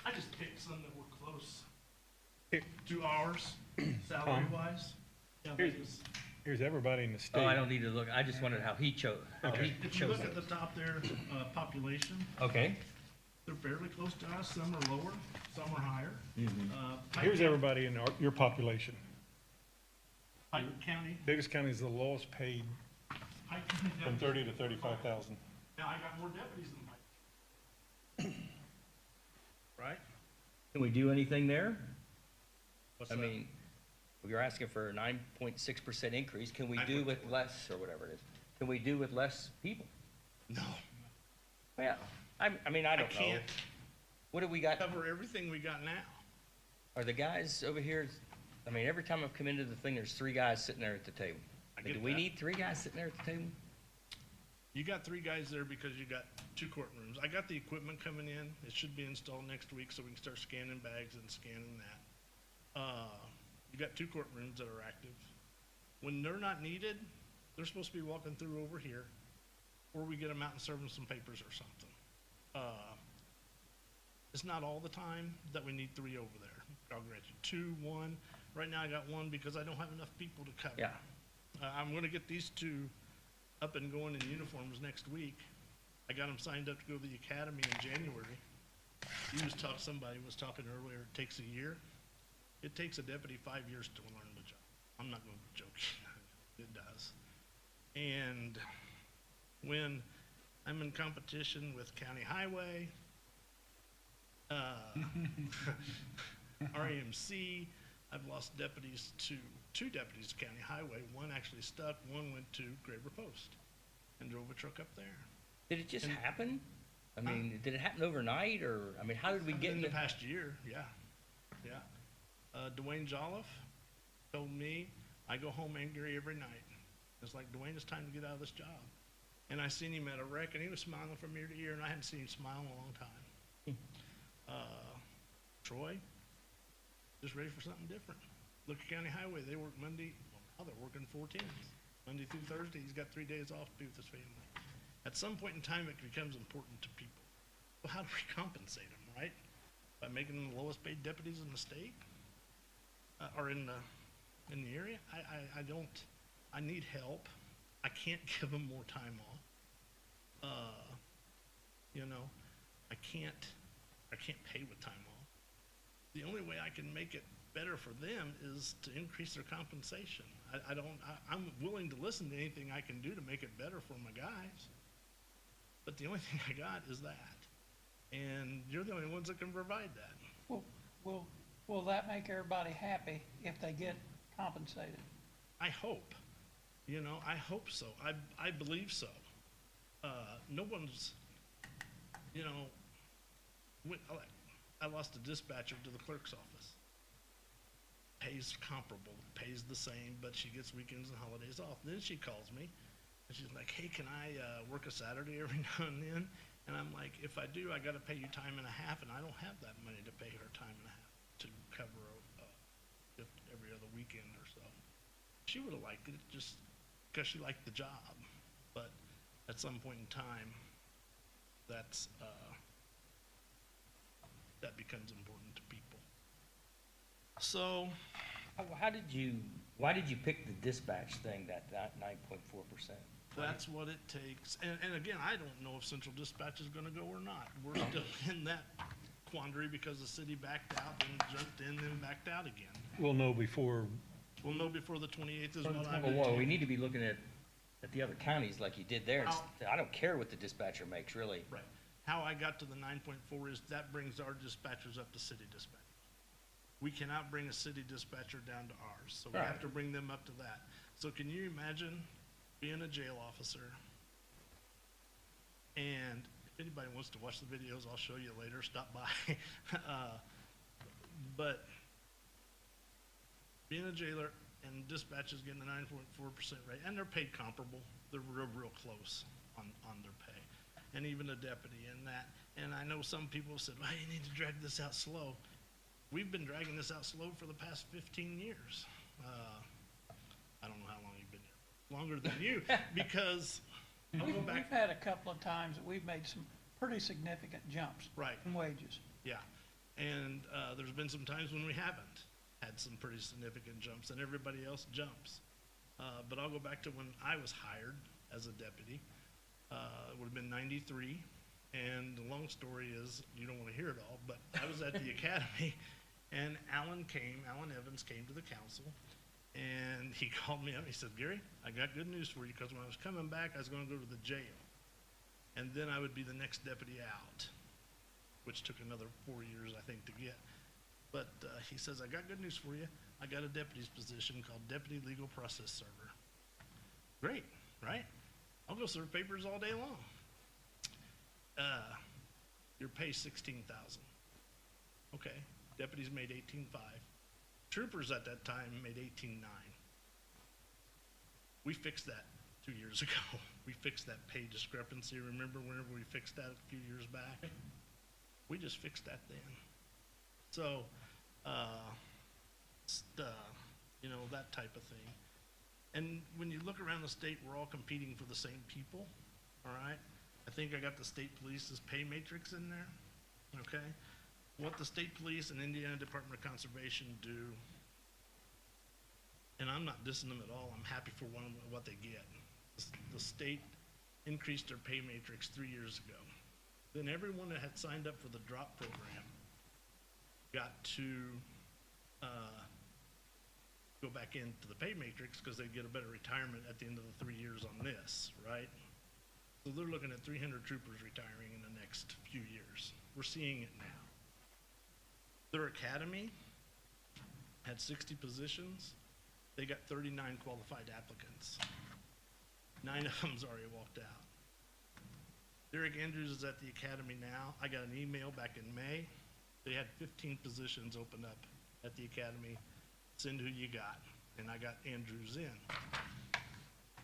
I just picked some that were close to ours, salary-wise. Yeah, Here's everybody in the state. oh, I don't need to look, I just wondered how he chose, If you look at the top there, population, Okay. they're fairly close to us. Some are lower, some are higher. Here's everybody in your population. Pike County, Daviess County is the lowest paid, Pike County from deputies. 30 to 35,000. Now, I got more deputies than Pike. Right? Can we do anything there? What's I that? mean, we were asking for a 9.6% increase, can we do with less, or whatever it is? Can we do with less people? No, Well, I mean, I I don't know. can't What do we got? cover everything we got now. Are the guys over here, I mean, every time I've come into the thing, there's 3 guys sitting there at the table. I Do get we that. need 3 guys sitting there at the table? You got 3 guys there because you got 2 courtrooms. I got the equipment coming in. It should be installed next week, so we can start scanning bags and scanning that. You got 2 courtrooms that are active. When they're not needed, they're supposed to be walking through over here, or we get them out and serve them some papers or something. It's not all the time that we need 3 over there. I'll grant you 2, 1. Right now I got 1 because I don't have enough people to cover. Yeah. I'm gonna get these 2 up and going in uniforms next week. I got them signed up to go to the academy in January. Somebody was talking earlier, it takes a year. It takes a deputy 5 years to learn the job. I'm not gonna joke, it does. And when I'm in competition with county highway, REMC, I've lost deputies to 2 deputies to county highway. 1 actually stuck, 1 went to Graver Post and drove a truck up there. Did it just happen? I mean, did it happen overnight, or, I mean, how did we get In in the past year, yeah. Dwayne Jolliffe told me, I go home angry every night. It's like, Dwayne, it's time to get out of this job. And I seen him at a wreck, and he was smiling from ear to ear, and I hadn't seen him smile in a long time. Troy, just ready for something different. Look at County Highway, they work Monday, now they're working 4 10s. Monday through Thursday, he's got 3 days off to be with his family. At some point in time, it becomes important to people. Well, how do we compensate them, right? By making them the lowest paid deputies in the state? Or in the area? I need help. I can't give them more time off. I can't pay with time off. The only way I can make it better for them is to increase their compensation. I'm willing to listen to anything I can do to make it better for my guys. But the only thing I got is that. And you're the only ones that can provide that. Will that make everybody happy if they get compensated? I hope. I hope so. I believe so. No one's, I lost a dispatcher to the clerk's office. Pays comparable, pays the same, but she gets weekends and holidays off. Then she calls me, and she's like, hey, can I work a Saturday every now and then? And I'm like, if I do, I gotta pay you time and a half, and I don't have that money to pay her time and a half to cover just every other weekend or so. She would've liked it just because she liked the job, but at some point in time, that becomes important to people. So, why did you pick the dispatch thing, that 9.4%? That's what it takes. And again, I don't know if central dispatch is gonna go or not. We're still in that quandary because the city backed out, then jumped in, then backed out again. We'll know before, We'll know before the 28th is what I'm. Well, we need to be looking at the other counties like you did there. I don't care what the dispatcher makes, really. Right. How I got to the 9.4 is that brings our dispatchers up to city dispatch. We cannot bring a city dispatcher down to ours, so we have to bring them up to that. So can you imagine being a jail officer? And if anybody wants to watch the videos, I'll show you later, stop by. But being a jailer and dispatch is getting a 9.4% rate, and they're paid comparable. They're real close on their pay. And even a deputy and that. And I know some people said, well, you need to drag this out slow. We've been dragging this out slow for the past 15 years. I don't know how long you've been here. Longer than you, because I'll go back. We've had a couple of times that we've made some pretty significant jumps. Right. In wages. Yeah, and there's been some times when we haven't had some pretty significant jumps, and everybody else jumps. But I'll go back to when I was hired as a deputy. It would have been 93, and the long story is, you don't want to hear it all, but I was at the academy, and Alan Evans came to the council, and he called me up. He said, Gary, I got good news for you, because when I was coming back, I was going to go to the jail, and then I would be the next deputy out, which took another 4 years, I think, to get. But he says, I got good news for you. I got a deputy's position called Deputy Legal Process Server. Great, right? I'll go serve papers all day long. Your pay's $16,000. Okay, deputies made $18,500. Troopers at that time made $18,900. We fixed that 2 years ago. We fixed that pay discrepancy. Remember whenever we fixed that a few years back? We just fixed that then. So, you know, that type of thing. And when you look around the state, we're all competing for the same people, all right? I think I got the state police's pay matrix in there, okay? What the state police and Indiana Department of Conservation do, and I'm not dissing them at all, I'm happy for what they get. The state increased their pay matrix 3 years ago. Then everyone that had signed up for the drop program got to go back into the pay matrix because they'd get a better retirement at the end of the 3 years on this, right? So they're looking at 300 troopers retiring in the next few years. We're seeing it now. Their academy had 60 positions. They got 39 qualified applicants. 9 of them's already walked out. Derek Andrews is at the academy now. I got an email back in May. They had 15 positions open up at the academy. Send who you got. And I got Andrews in.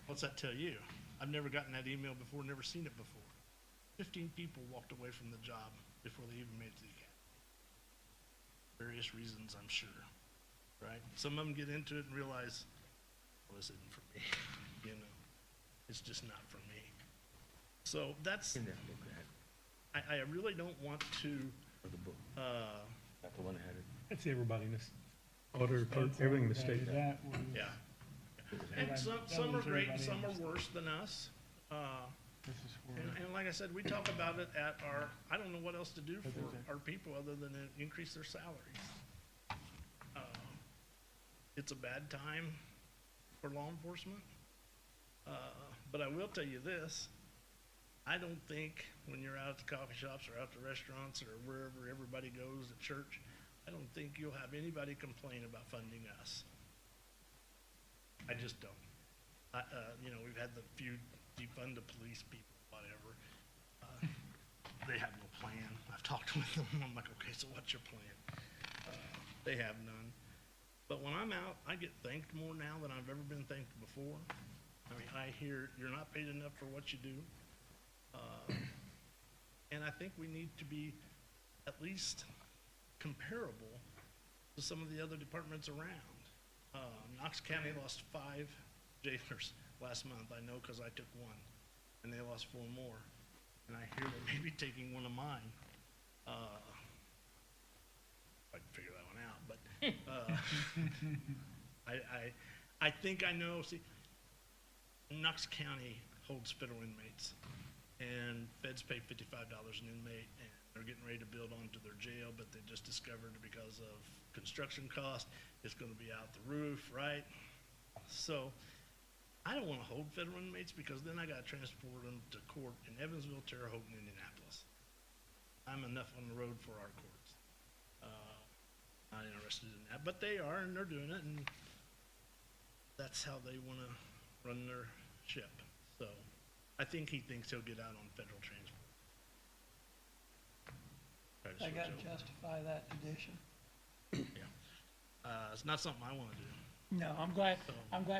What's that tell you? I've never gotten that email before, never seen it before. 15 people walked away from the job before they even made it to the academy. Various reasons, I'm sure, right? Some of them get into it and realize, well, this isn't for me, you know. It's just not for me. So that's, I really don't want to, Not the one that had it. that's everybody in this, auditor, clerk, everything in the state. That was, yeah. And some are great and some are worse than us. this is for, And like I said, we talk about it at our, I don't know what else to do for our people other than increase their salaries. It's a bad time for law enforcement. But I will tell you this, I don't think when you're out at the coffee shops or out at the restaurants or wherever everybody goes at church, I don't think you'll have anybody complain about funding us. I just don't. You know, we've had the few defund the police people, whatever. They have no plan. I've talked with them. I'm like, okay, so what's your plan? They have none. But when I'm out, I get thanked more now than I've ever been thanked before. I mean, I hear you're not paid enough for what you do. And I think we need to be at least comparable to some of the other departments around. Knox County lost 5 jailers last month, I know, because I took one, and they lost 4 more. And I hear they may be taking one of mine. I can figure that one out, but I think I know. See, Knox County holds federal inmates. And feds pay $55 an inmate, and they're getting ready to build onto their jail, but they just discovered because of construction cost, it's gonna be out the roof, right? So, I don't wanna hold federal inmates, because then I gotta transport them to court in Evansville, Terre Haute, and Indianapolis. I'm enough on the road for our courts. Not interested in that, but they are, and they're doing it, and that's how they wanna run their ship. So, I think he thinks he'll get out on federal transport. Try to They switch gotta over. justify that addition. It's not something I wanna do. No, I'm glad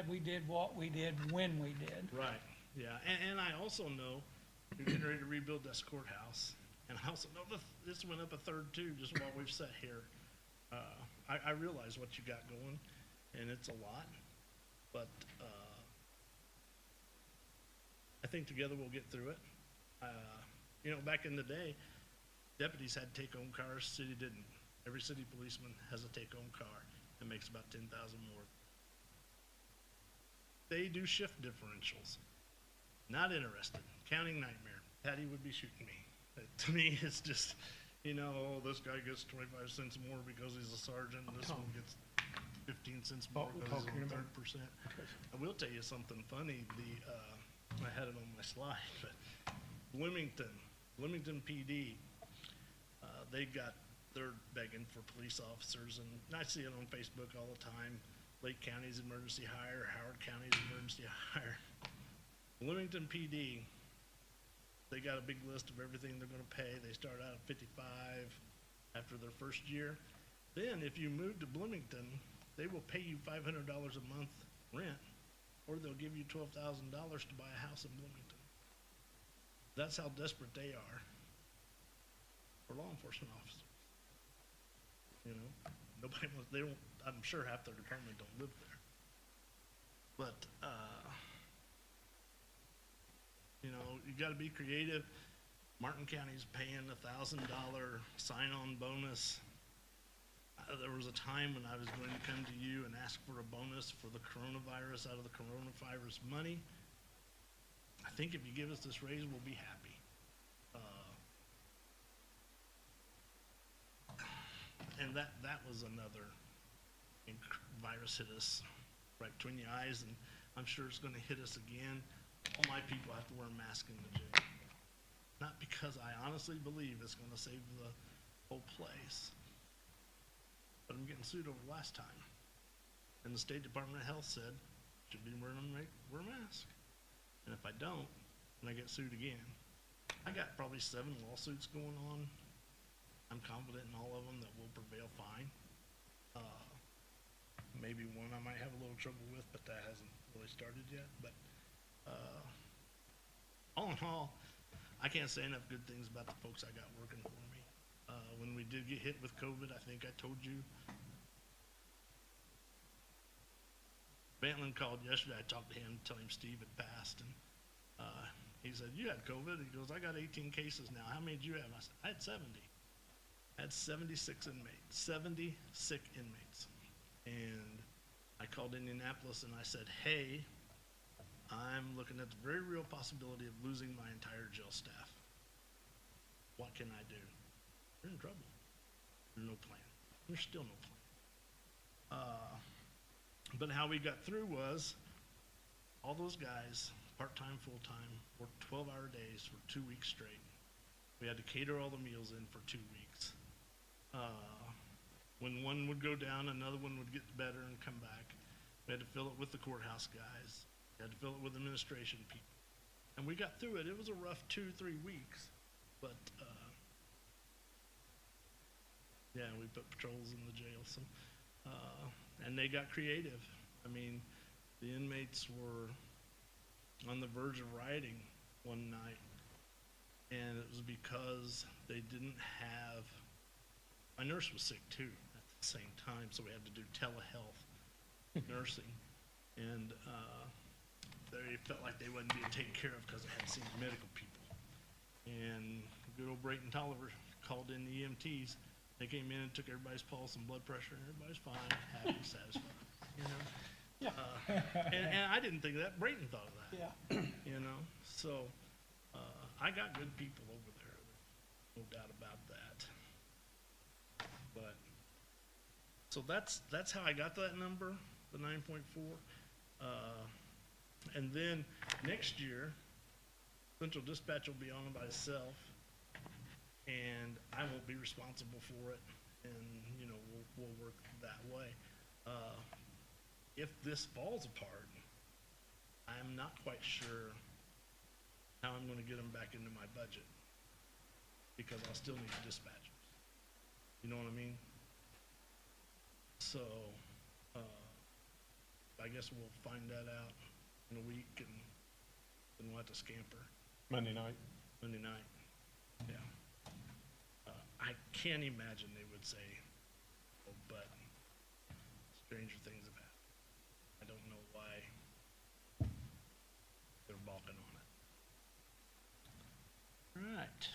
we did what we did when we did. Right, yeah, and I also know you're getting ready to rebuild this courthouse, and I also know this went up a third too, just while we've sat here. I realize what you got going, and it's a lot, but, I think together we'll get through it. You know, back in the day, deputies had take-home cars, city didn't. Every city policeman has a take-home car, and makes about 10,000 more. They do shift differentials. Not interested. Counting nightmare. Patty would be shooting me. To me, it's just, you know, oh, this guy gets 25 cents more because he's a sergeant, and this one gets 15 cents more because he's on 3rd%. I will tell you something funny. I had it on my slide, but Bloomington PD, they're begging for police officers, and I see it on Facebook all the time. Lake County's emergency hire, Howard County's emergency hire. Bloomington PD, they got a big list of everything they're gonna pay. They start out at 55 after their first year. Then if you move to Bloomington, they will pay you $500 a month rent, or they'll give you $12,000 to buy a house in Bloomington. That's how desperate they are for law enforcement officers. You know, nobody wants, they don't, I'm sure half their department don't live there. But, you know, you gotta be creative. Martin County's paying $1,000 sign-on bonus. There was a time when I was going to come to you and ask for a bonus for the coronavirus out of the coronavirus money. I think if you give us this raise, we'll be happy. And that was another virus hit us right between the eyes, and I'm sure it's gonna hit us again. All my people have to wear a mask in the jail. Not because I honestly believe it's gonna save the whole place, but I'm getting sued over last time. And the State Department of Health said, should be wear a mask. And if I don't, then I get sued again. I got probably 7 lawsuits going on. I'm confident in all of them that we'll prevail fine. Maybe one I might have a little trouble with, but that hasn't really started yet. But all in all, I can't say enough good things about the folks I got working for me. When we did get hit with COVID, I think I told you, Bentlin called yesterday. I talked to him, tell him Steve had passed, and he said, you had COVID? He goes, I got 18 cases now. How many did you have? I said, I had 70. I had 76 inmates, 70 sick inmates. And I called Indianapolis and I said, hey, I'm looking at the very real possibility of losing my entire jail staff. What can I do? You're in trouble. There's no plan. There's still no plan. But how we got through was all those guys, part-time, full-time, worked 12-hour days for 2 weeks straight. We had to cater all the meals in for 2 weeks. When one would go down, another one would get better and come back. We had to fill it with the courthouse guys. We had to fill it with administration people. And we got through it. It was a rough 2-3 weeks, but yeah, we put patrols in the jail. So, and they got creative. I mean, the inmates were on the verge of rioting one night, and it was because they didn't have, my nurse was sick too at the same time, so we had to do telehealth nursing, and they felt like they wasn't being taken care of because they hadn't seen the medical people. And good old Brayton Tolliver called in the EMTs. They came in and took everybody's pulse and blood pressure, and everybody's fine, happy, satisfied, you know. Yeah. And I didn't think of that, Brayton thought of that. Yeah. You know, so, I got good people over there, no doubt about that. But, so that's how I got that number, the 9.4. And then next year, Central Dispatch will be on by itself, and I won't be responsible for it, and, you know, we'll work that way. If this falls apart, I'm not quite sure how I'm gonna get them back into my budget, because I'll still need dispatchers. You know what I mean? So, I guess we'll find that out in a week, and then we'll have to scamper Monday night. Monday night. Yeah. I can't imagine they would say, oh, but stranger things have happened. I don't know why they're balking on it. Right.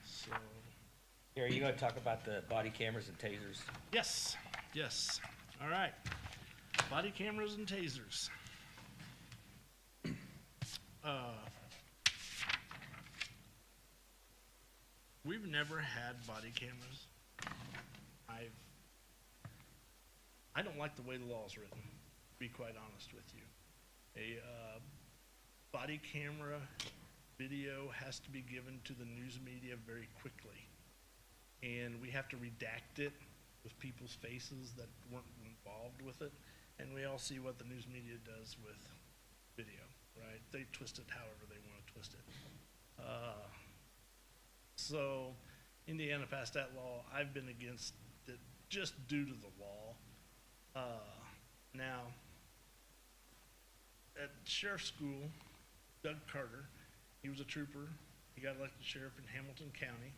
So, Here, are you gonna talk about the body cameras and tasers? yes, yes. All right. Body cameras and tasers. We've never had body cameras. I don't like the way the law is written, to be quite honest with you. A body camera video has to be given to the news media very quickly. And we have to redact it with people's faces that weren't involved with it. And we all see what the news media does with video, right? They twist it however they want to twist it. So Indiana passed that law. I've been against it just due to the law. Now, at sheriff's school, Doug Carter, he was a trooper. He got elected sheriff in Hamilton County,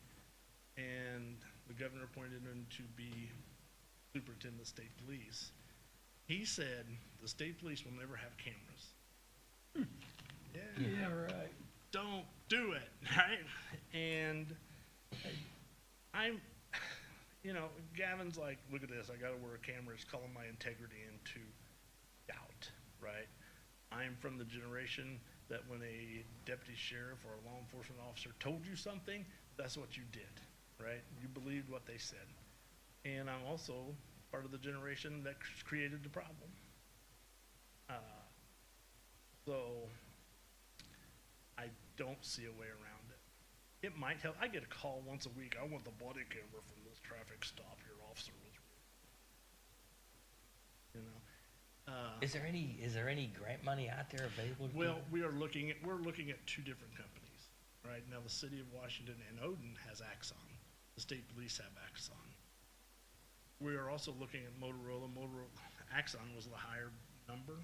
and the governor appointed him to be superintendent of state police. He said the state police will never have cameras. Yeah, right. Don't do it, right? And I'm, you know, Gavin's like, look at this, I gotta wear a camera, it's calling my integrity into doubt, right? I'm from the generation that when a deputy sheriff or a law enforcement officer told you something, that's what you did, right? You believed what they said. And I'm also part of the generation that created the problem. So I don't see a way around it. It might help. I get a call once a week. I want the body camera from this traffic stop your officer was. You know. Is there any grant money out there available? Well, we're looking at two different companies, right? Now, the city of Washington and Odin has Axon. The state police have Axon. We are also looking at Motorola. Axon was the higher number.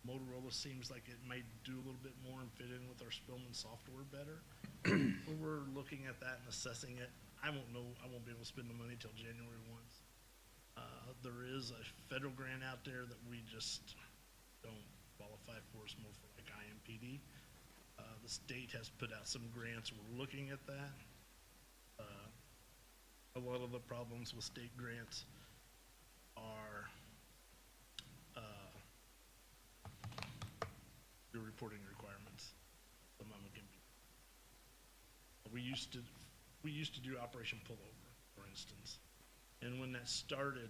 Motorola seems like it might do a little bit more and fit in with our Spillman software better. But we're looking at that and assessing it. I won't know. I won't be able to spend the money till January 1. There is a federal grant out there that we just don't qualify for. It's more for like IMPD. The state has put out some grants. We're looking at that. A lot of the problems with state grants are your reporting requirements. Some of them can be. We used to do Operation Pullover, for instance, and when that started,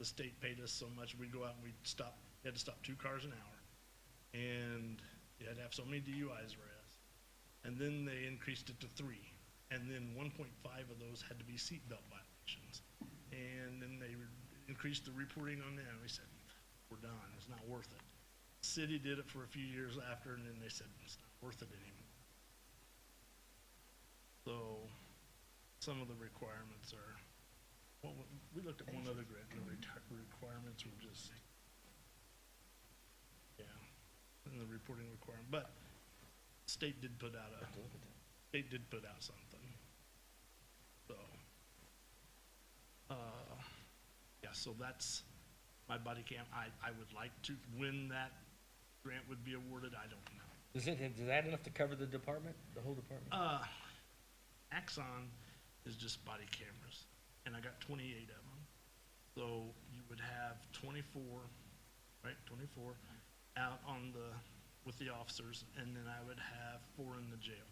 the state paid us so much. We'd go out and we had to stop 2 cars an hour, and you had to have so many DUIs arrests, and then they increased it to 3, and then 1.5 of those had to be seatbelt violations, and then they increased the reporting on that. And we said, we're done. It's not worth it. City did it for a few years after, and then they said it's not worth it anymore. So some of the requirements are, well, we looked at one other grant, and the requirements were just, yeah, and the reporting requirement, but state did put out something. So, yeah, so that's my body cam. I would like to, when that grant would be awarded, I don't know. Is that enough to cover the department, the whole department? Axon is just body cameras, and I got 28 of them. So you would have 24, right, 24 out on the, with the officers, and then I would have 4 in the jail.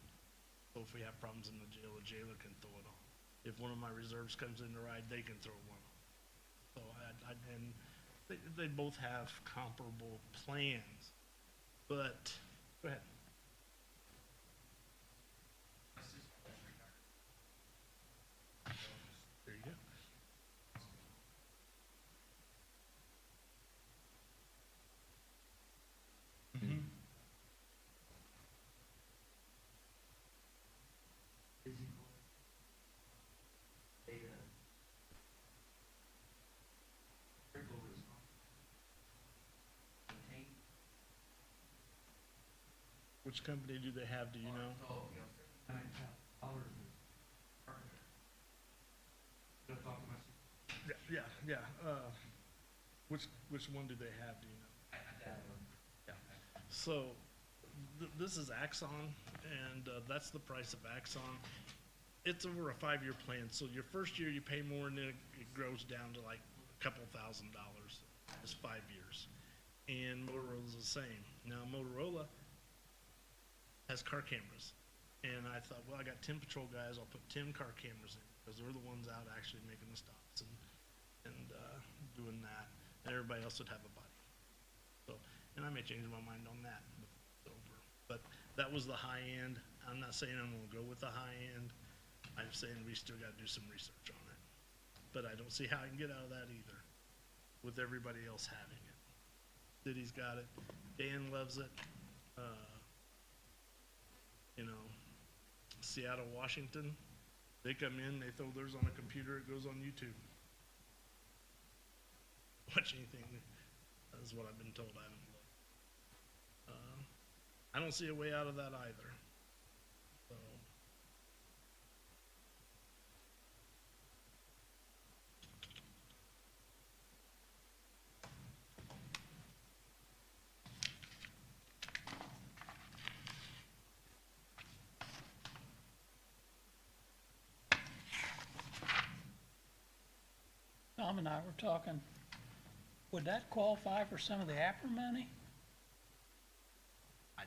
So if we have problems in the jailer can throw it on. If one of my reserves comes in to ride, they can throw one on. So and they both have comparable plans, but, go ahead. There you go. Which company do they have, do you know? Yeah, which one do they have, do you know? Yeah. So, this is Axon, and, that's the price of Axon. It's over a 5-year plan, so your first year you pay more, and then it grows down to like a couple $1,000. It's 5 years. And Motorola's the same. Now, Motorola has car cameras. And I thought, well, I got 10 patrol guys, I'll put 10 car cameras in, because they're the ones out actually making the stops and doing that. And everybody else would have a body. So, and I may change my mind on that before it's over. But that was the high end. I'm not saying I'm gonna go with the high end. I'm saying we still gotta do some research on it. But I don't see how I can get out of that either, with everybody else having it. City's got it, Dan loves it, you know, Seattle, Washington, they come in, they throw theirs on a computer, it goes on YouTube. Watch anything, that's what I've been told, I haven't looked. I don't see a way out of that either, so. Tom and I were talking, would that qualify for some of the APRA money? I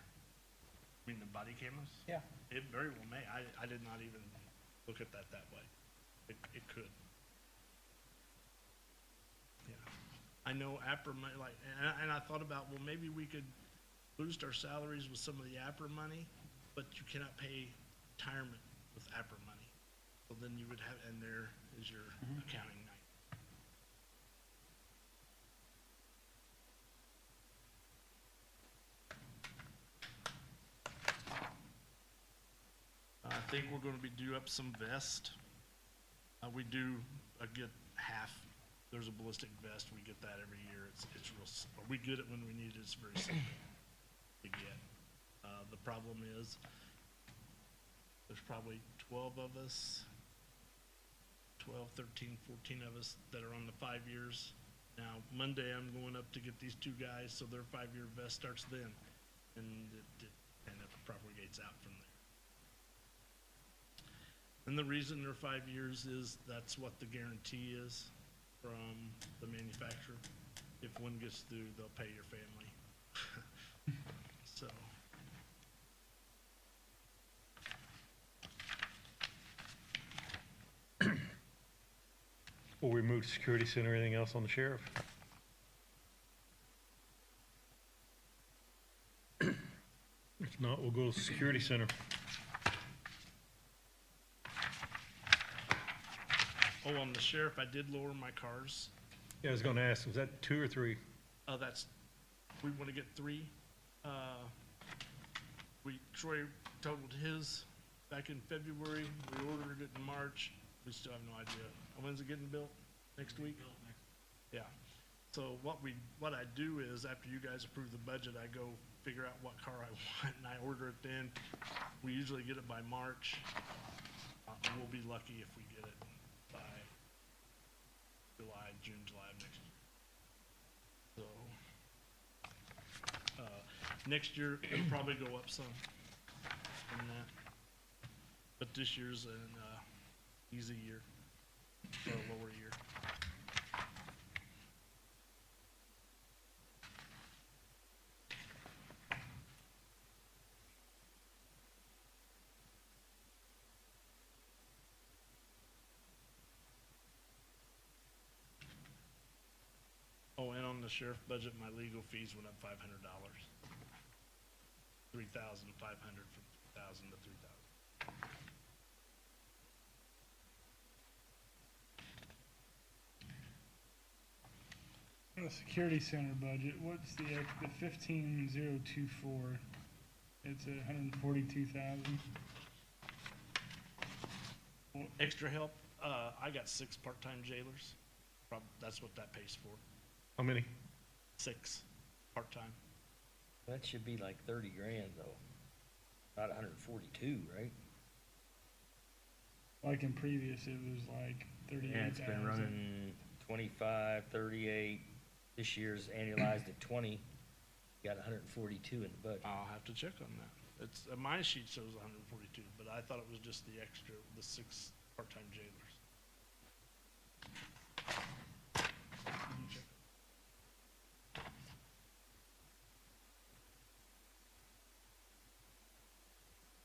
mean the body cameras? Yeah. It very well may, I did not even look at that way. It could. Yeah, I know APRA money, like, and I thought about, well, maybe we could boost our salaries with some of the APRA money, but you cannot pay retirement with APRA money. So then you would have, and there is your accounting night. I think we're gonna be due up some vest. We do get half, there's a ballistic vest, we get that every year, it's real, we get it when we need it, it's very simple to get. The problem is, there's probably 12 of us, 12, 13, 14 of us that are on the 5 years. Now, Monday I'm going up to get these 2 guys, so their 5-year vest starts then, and it propagates out from there. And the reason they're 5 years is that's what the guarantee is from the manufacturer. If one gets through, they'll pay your family. So. Before we move to security center, anything else on the sheriff? If not, we'll go to security center. Oh, on the sheriff, I did lower my cars. Yeah, I was gonna ask, was that 2 or 3? We wanna get 3. Troy totaled his back in February, we ordered it in March, we still have no idea. When's it getting built? Next week? Yeah. So what I do is, after you guys approve the budget, I go figure out what car I want, and I order it then. We usually get it by March. We'll be lucky if we get it by June, July of next year. So, next year, it'll probably go up some from that. But this year's an easy year, or a lower year. sheriff budget, my legal fees went up $500. 3,500 from 3,000 to 3,000. The security center budget, what's the 15,024? It's 142,000. Extra help, I got 6 part-time jailers. That's what that pays for. How many? 6 part-time. That should be like 30 grand though. Not 142, right? Like in previous, it was like Yeah, 38,000. it's been running 25, 38. This year's annualized at 20. You got 142 in the budget. I'll have to check on that. It's, my sheet shows 142, but I thought it was just the extra, the 6 part-time jailers. Can you check?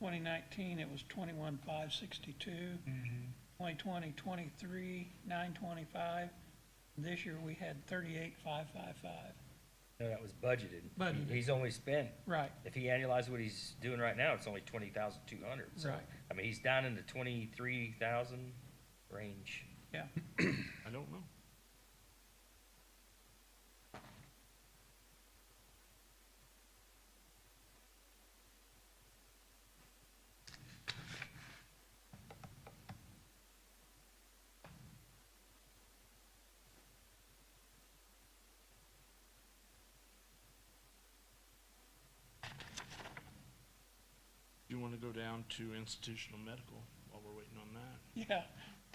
2019, it was 21,562. 2020, 23,925. This year, we had 38,555. No, that was budgeted. Budgeted. He's only spent, Right, if he annualized what he's doing right now, it's only 20,200. So, Right. I mean, he's down in the 23,000 range. yeah. I don't know. You want to go down to institutional medical while we're waiting on that? Yeah,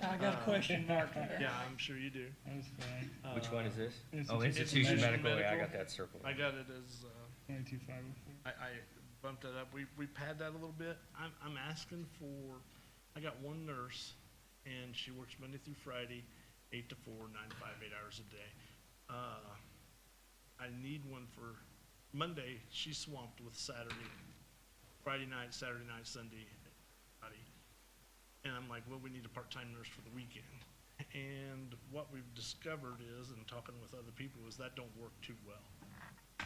I got a question mark there. Yeah, I'm sure you do. That's fine. Which one is this? Oh, Institution institution medical. medical, yeah, I got that circled. I got it as, 22,504. I bumped that up. We pad that a little bit. I'm asking for, I got one nurse, and she works Monday through Friday, 8 to 4, 9 to 5, 8 hours a day. I need one for Monday. She's swamped with Saturday, Friday night, Saturday night, Sunday, Friday. And I'm like, well, we need a part-time nurse for the weekend. And what we've discovered is, and talking with other people, is that don't work too well.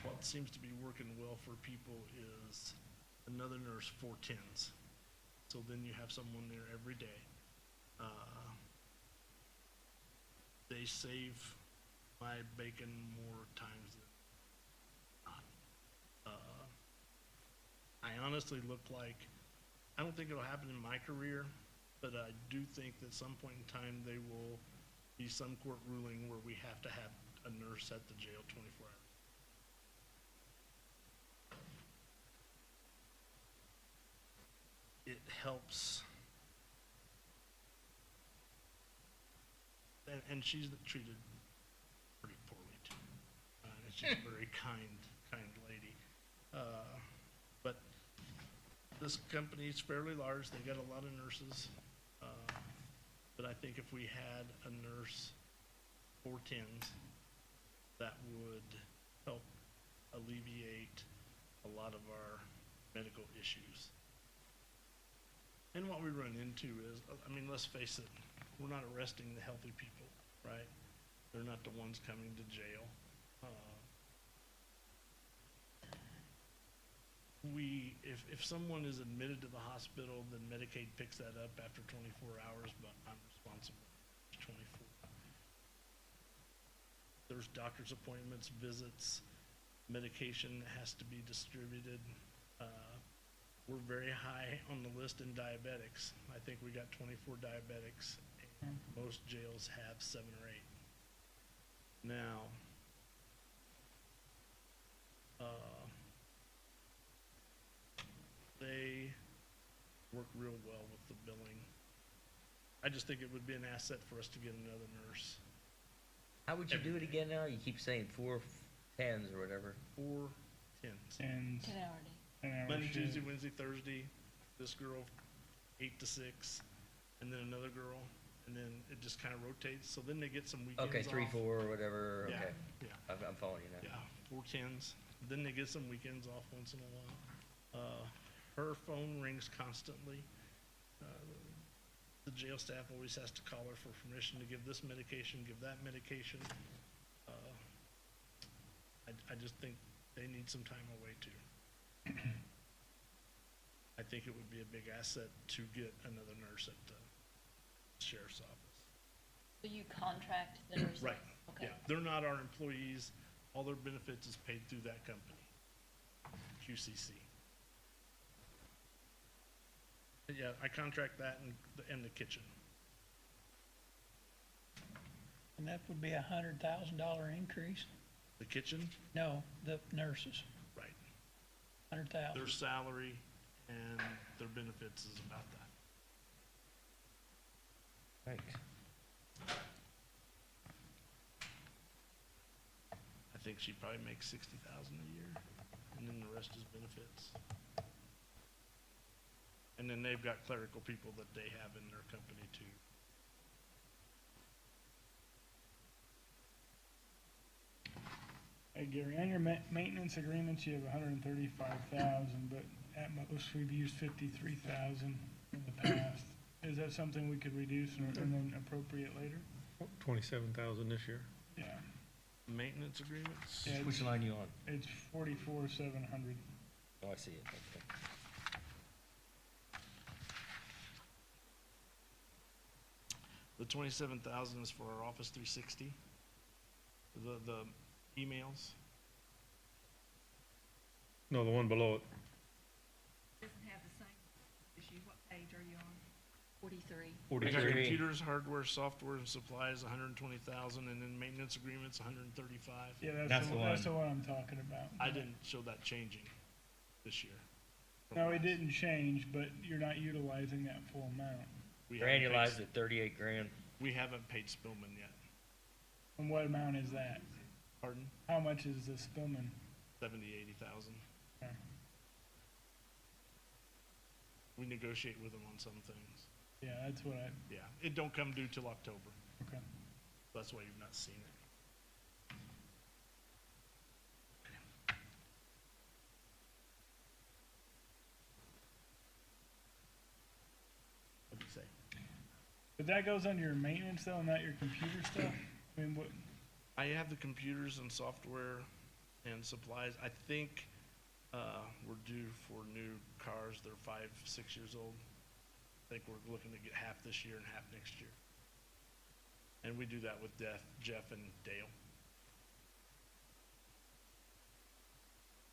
What seems to be working well for people is another nurse, 4 10s. So then you have someone there every day. They save my bacon more times than not. I honestly look like, I don't think it'll happen in my career, but I do think that some point in time they will be some court ruling where we have to have a nurse at the jail 24 hours. It helps, and she's treated pretty poorly too. And she's a very kind lady. But this company is fairly large. They got a lot of nurses. But I think if we had a nurse, 4 10s, that would help alleviate a lot of our medical issues. And what we run into is, I mean, let's face it, we're not arresting the healthy people, right? They're not the ones coming to jail. If someone is admitted to the hospital, then Medicaid picks that up after 24 hours, but I'm responsible for 24. There's doctor's appointments, visits, medication has to be distributed. We're very high on the list in diabetics. I think we got 24 diabetics, and most jails have 7 or 8. Now, they work real well with the billing. I just think it would be an asset for us to get another nurse. How would you do it again now? You keep saying 4 10s or whatever. 4 10s. And 10-hour day. Monday, shift. Tuesday, Wednesday, Thursday, this girl, 8 to 6, and then another girl, and then it just kind of rotates, so then they get some weekends Okay, 3, off. 4 or whatever, Yeah, okay. yeah. I'm following you now. Yeah, 4 10s, then they get some weekends off once in a while. Her phone rings constantly. The jail staff always has to call her for permission to give this medication, give that medication. I just think they need some time away too. I think it would be a big asset to get another nurse at the sheriff's office. So you contract the nurses? Right, Okay. yeah, they're not our employees, all their benefits is paid through that company, QCC. Yeah, I contract that in the kitchen. And that would be $100,000 increase? The kitchen, No, the nurses, right, 100,000. their salary and their benefits is about that. Right. I think she probably makes 60,000 a year, and then the rest is benefits. And then they've got clerical people that they have in their company too. Hey Gary, on your maintenance agreements, you have 135,000, but at most we've used 53,000 in the past. Is that something we could reduce and then appropriate later? 27,000 this year. Yeah, Maintenance agreements? Yeah, Which line you on? it's 44,700. Oh, I see it, okay. The 27,000 is for our Office 360, the emails. No, the one below it. Doesn't have the same issue. What page are you on? 43. We got 43. computers, hardware, software, and supplies, 120,000, and then maintenance agreements, 135. Yeah, That's the that's the one. one I'm talking about. I didn't show that changing this year. No, it didn't change, but you're not utilizing that full amount. We haven't paid- Annualized at 38 grand. We haven't paid Spillman yet. And what amount is that? Pardon? How much is the Spillman? 80,000. Okay. We negotiate with them on some things. Yeah, that's what I, Yeah, it don't come due till October. okay. That's why you've not seen it. What'd you say? But that goes under your maintenance though, not your computer stuff? I mean, what, I have the computers and software and supplies. I think, we're due for new cars. They're 5, 6 years old. I think we're looking to get half this year and half next year. And we do that with Jeff and Dale.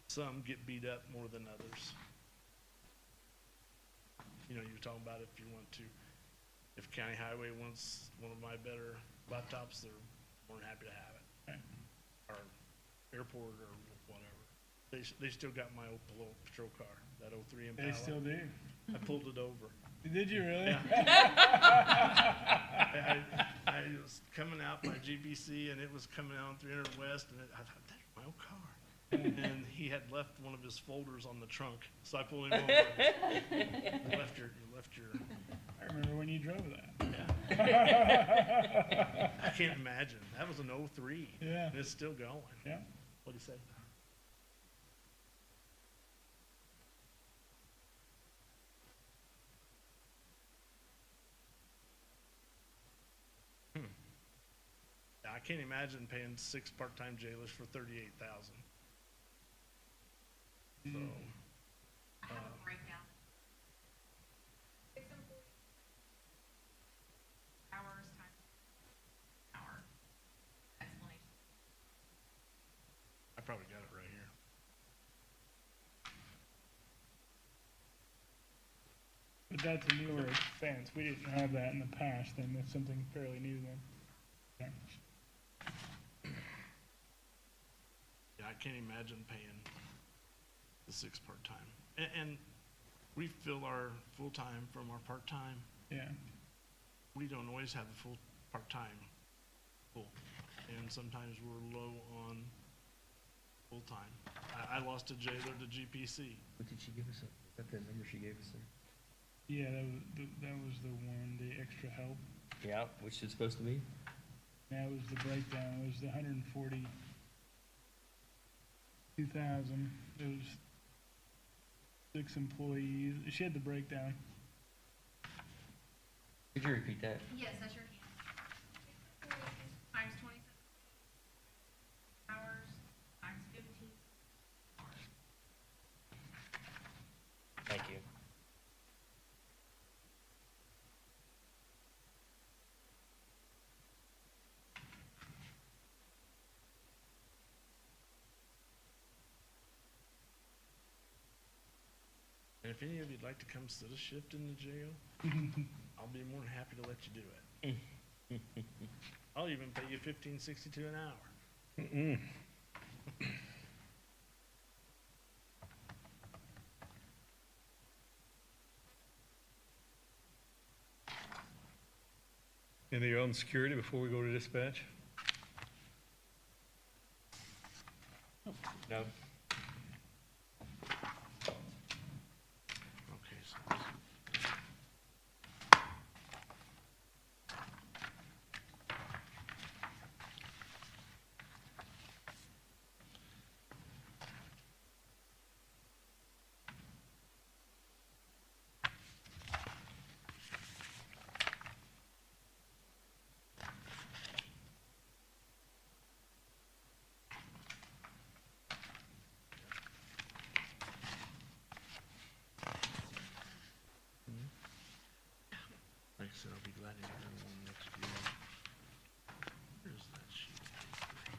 Some get beat up more than others. You know, you were talking about if you want to, if County Highway wants one of my better laptops, they're more than happy to have it. Okay. Or airport or whatever. They still got my old patrol car, that 03 Impala. they still do? I pulled it over. Did you really? I was coming out my GPC and it was coming out on 300 West and I thought, that's my old car. And he had left one of his folders on the trunk, so I pulled him over. You left your. I remember when you drove that. Yeah. I can't imagine. That was an 03. Yeah. And it's still going. Yeah. What'd he say? I can't imagine paying 6 part-time jailers for 38,000. So, I have a breakdown. 6 employees, hours times hour. Explanation. I probably got it right here. But that's a newer expense. We didn't have that in the past, and that's something fairly new then. Okay. Yeah, I can't imagine paying the 6 part-time. And we fill our full-time from our part-time. Yeah. We don't always have the full part-time full. And sometimes we're low on full-time. I lost a jailer to GPC. What did she give us? Is that the number she gave us there? Yeah, that was the one, the extra help. Yeah, which is supposed to be? That was the breakdown. It was the 142,000. It was 6 employees. She had the breakdown. Could you repeat that? Yes, I sure can. Times 27 hours, times 50. if any of you'd like to come sit a shift in the jail, I'll be more than happy to let you do it. I'll even pay you $15.62 an hour. Any on security before we go to dispatch? No? Okay, so like I said, I'll be glad to have one next year. Where's that sheet of paper?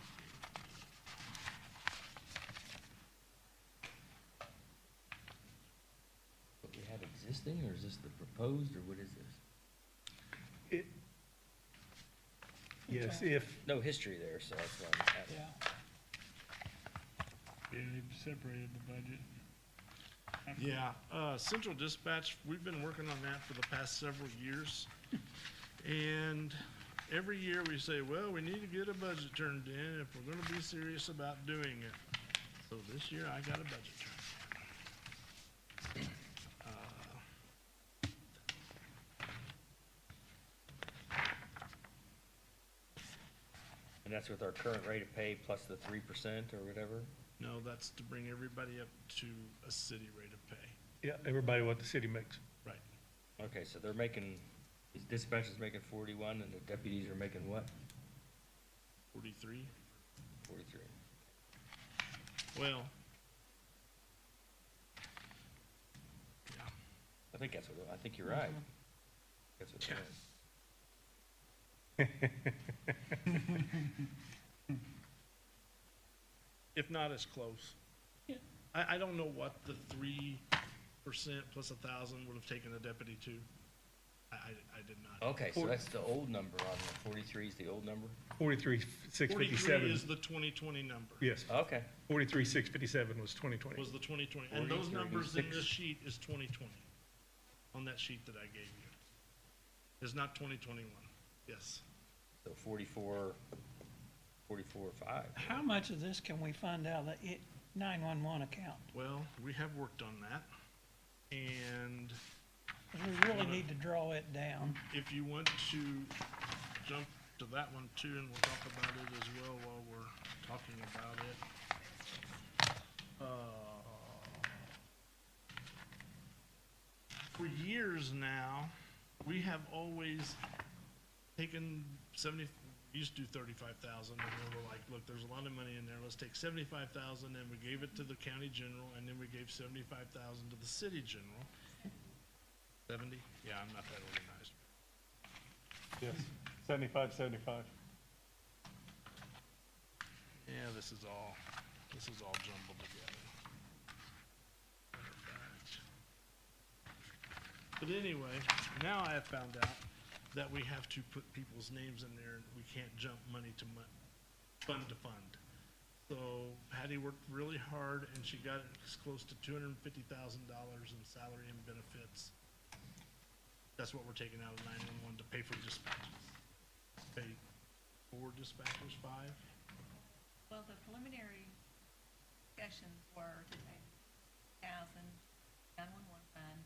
What we have existing, or is this the proposed, or what is this? Yes, if, No history there, so that's why I'm asking. Yeah. Yeah, they've separated the budget. Yeah, central dispatch, we've been working on that for the past several years. And every year we say, well, we need to get a budget turned in if we're gonna be serious about doing it. So this year I got a budget turned in. And that's with our current rate of pay plus the 3% or whatever? No, that's to bring everybody up to a city rate of pay. yeah, everybody what the city makes. Right. Okay, so they're making, these dispatchers making 41 and the deputies are making what? 43? 43. Well. Yeah. I think that's what, I think you're right. That's what it is. If not as close. Yeah. I don't know what the 3% plus 1,000 would have taken a deputy to. I did not. Okay, so that's the old number on the 43 is the old number? 43 43,657. is the 2020 number. Yes, Okay. 43,657 was 2020. Was the 2020, and those 43, numbers in 6. this sheet is 2020, on that sheet that I gave you. It's not 2021, yes. So 44, 5. How much of this can we find out that 911 account? Well, we have worked on that, and 'Cause we really need to draw it down. if you want to jump to that one too, and we'll talk about it as well while we're talking about it. For years now, we have always taken 70, we used to do 35,000, and then we're like, look, there's a lot of money in there, let's take 75,000, and we gave it to the county general, and then we gave 75,000 to the city general. 70? Yeah, I'm not that organized. Yes, 75, 75. Yeah, this is all jumbled together. But anyway, now I have found out that we have to put people's names in there, and we can't jump money to fund to fund. So Patty worked really hard, and she got as close to $250,000 in salary and benefits. That's what we're taking out of 911 to pay for dispatches. Pay 4 dispatchers, 5? Well, the preliminary discussions were to take 1,000 911 fund,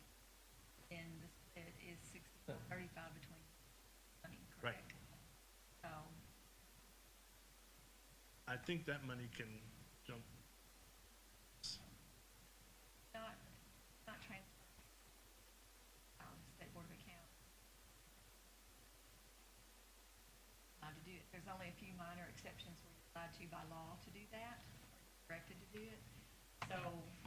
and the split is 60-35 between money, Right. correct? So, I think that money can jump. not transferred, State Board of Accounts. To do it, there's only a few minor exceptions where you're allowed to by law to do that, or directed to do it. So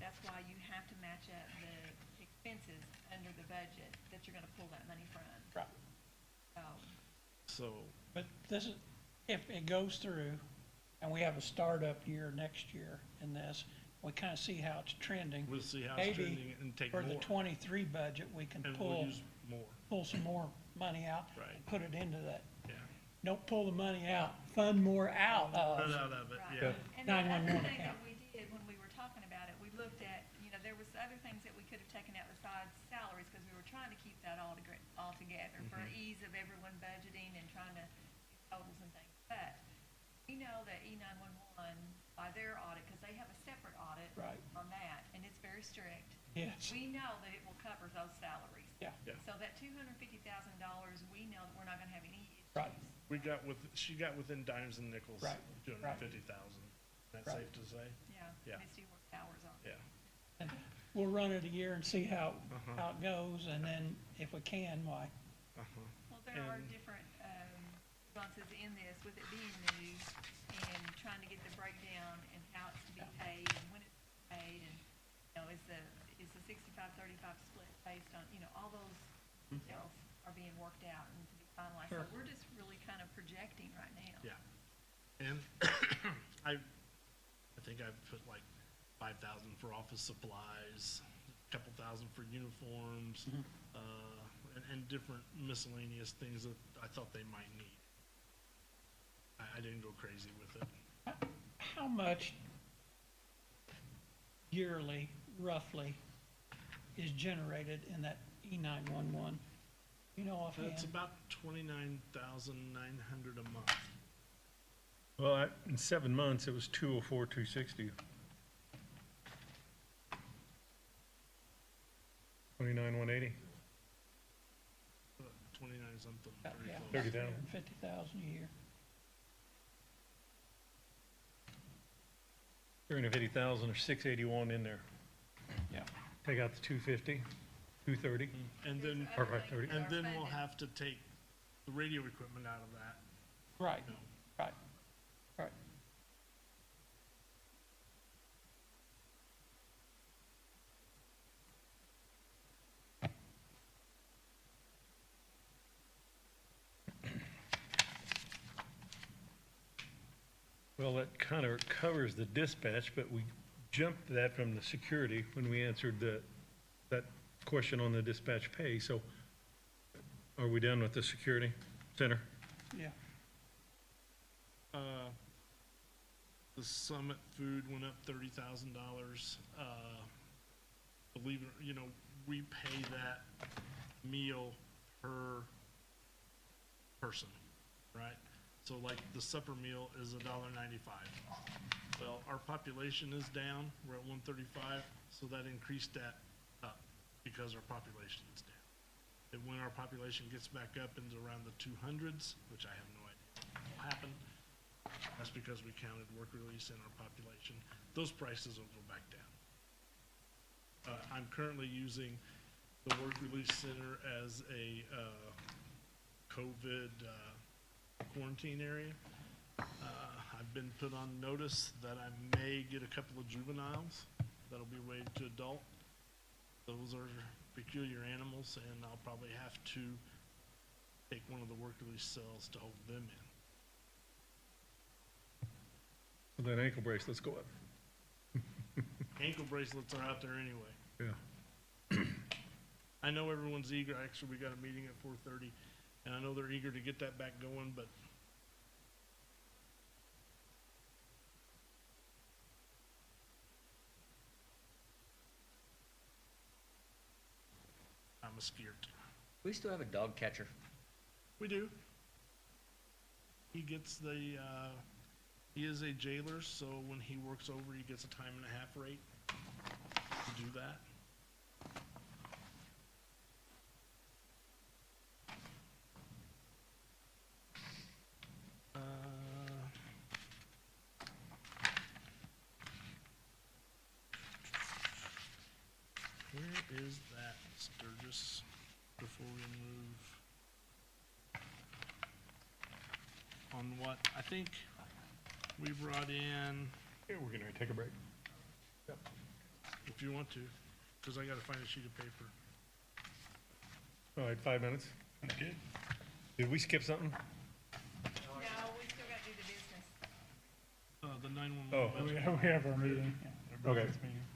that's why you have to match up the expenses under the budget that you're gonna pull that money from. Right. So, But this is, if it goes through and we have a startup year next year in this, we kind of see how it's trending. We'll see how it's Maybe trending and take for more. the '23 budget, we can And we'll pull use more, some more money out Right. and put it into that. yeah. Don't pull the money out, fund more out Run of. out of it, Right. yeah. And the other 911 thing account. that we did when we were talking about it, we looked at, there was other things that we could have taken out besides salaries, because we were trying to keep that all together for ease of everyone budgeting and trying to do totals and things. But we know that E911, by their audit, because they have a separate audit Right. on that, and it's very strict. Yes, We know that it will cover those salaries. yeah, Yeah. So that $250,000, we know that we're not gonna have any issues. right. She got within dimes and nickels, Right, 250,000. That's Right. safe to say? Yeah, Yeah. Misty worked hours on it. Yeah. And we'll run it a year and see how Uh-huh. it goes, and then if we can, why? Uh-huh. Well, there are And- different nuances in this, with it being new, and trying to get the breakdown and how it's to be paid, and when it's paid, and, is the 65-35 split based on, all those details are being worked out and to be finalized. So Sure. we're just really kind of projecting right now. Yeah. And I think I've put like 5,000 for office supplies, a couple thousand for uniforms, and different miscellaneous things that I thought they might need. I didn't go crazy with it. How much yearly, roughly, is generated in that E911? Offhand? It's about 29,900 a month. Well, in 7 months, it was 204, 260. 29,180, 29 something, About, yeah, 30,000. 150,000 a year. 350,000 or 681 in there. Yeah. Take out the 250, 230, And then, There's or other things 530. that and are then we'll funded. have to take the radio equipment out of that. Right, right, right. Well, that kind of covers the dispatch, but we jumped that from the security when we answered that question on the dispatch pay. So are we done with the security center? Yeah. The Summit food went up $30,000. Believe it, we pay that meal per person, right? So like the supper meal is $1.95. Well, our population is down, we're at 135, so that increased that up because our population is down. And when our population gets back up into around the 200s, which I have no idea will happen, that's because we counted work release in our population. Those prices will go back down. I'm currently using the work release center as a COVID quarantine area. I've been put on notice that I may get a couple of juveniles that'll be raised to adult. Those are peculiar animals, and I'll probably have to take one of the work release cells to hold them in. So then ankle bracelets go up. Ankle bracelets are out there anyway. Yeah. I know everyone's eager. Actually, we got a meeting at 4:30, and I know they're eager to get that back going, but I'm scared. We still have a dog catcher. We do. He gets he is a jailer, so when he works over, he gets a time and a half rate to do that. Where is that, Sturgis, before we move? On what, I think we brought in, Yeah, we're gonna take a break. if you want to, because I gotta find a sheet of paper. All right, 5 minutes. Good. Did we skip something? No, we still gotta do the business. The 911. Oh. We have our meeting. Yeah, Okay. business meeting.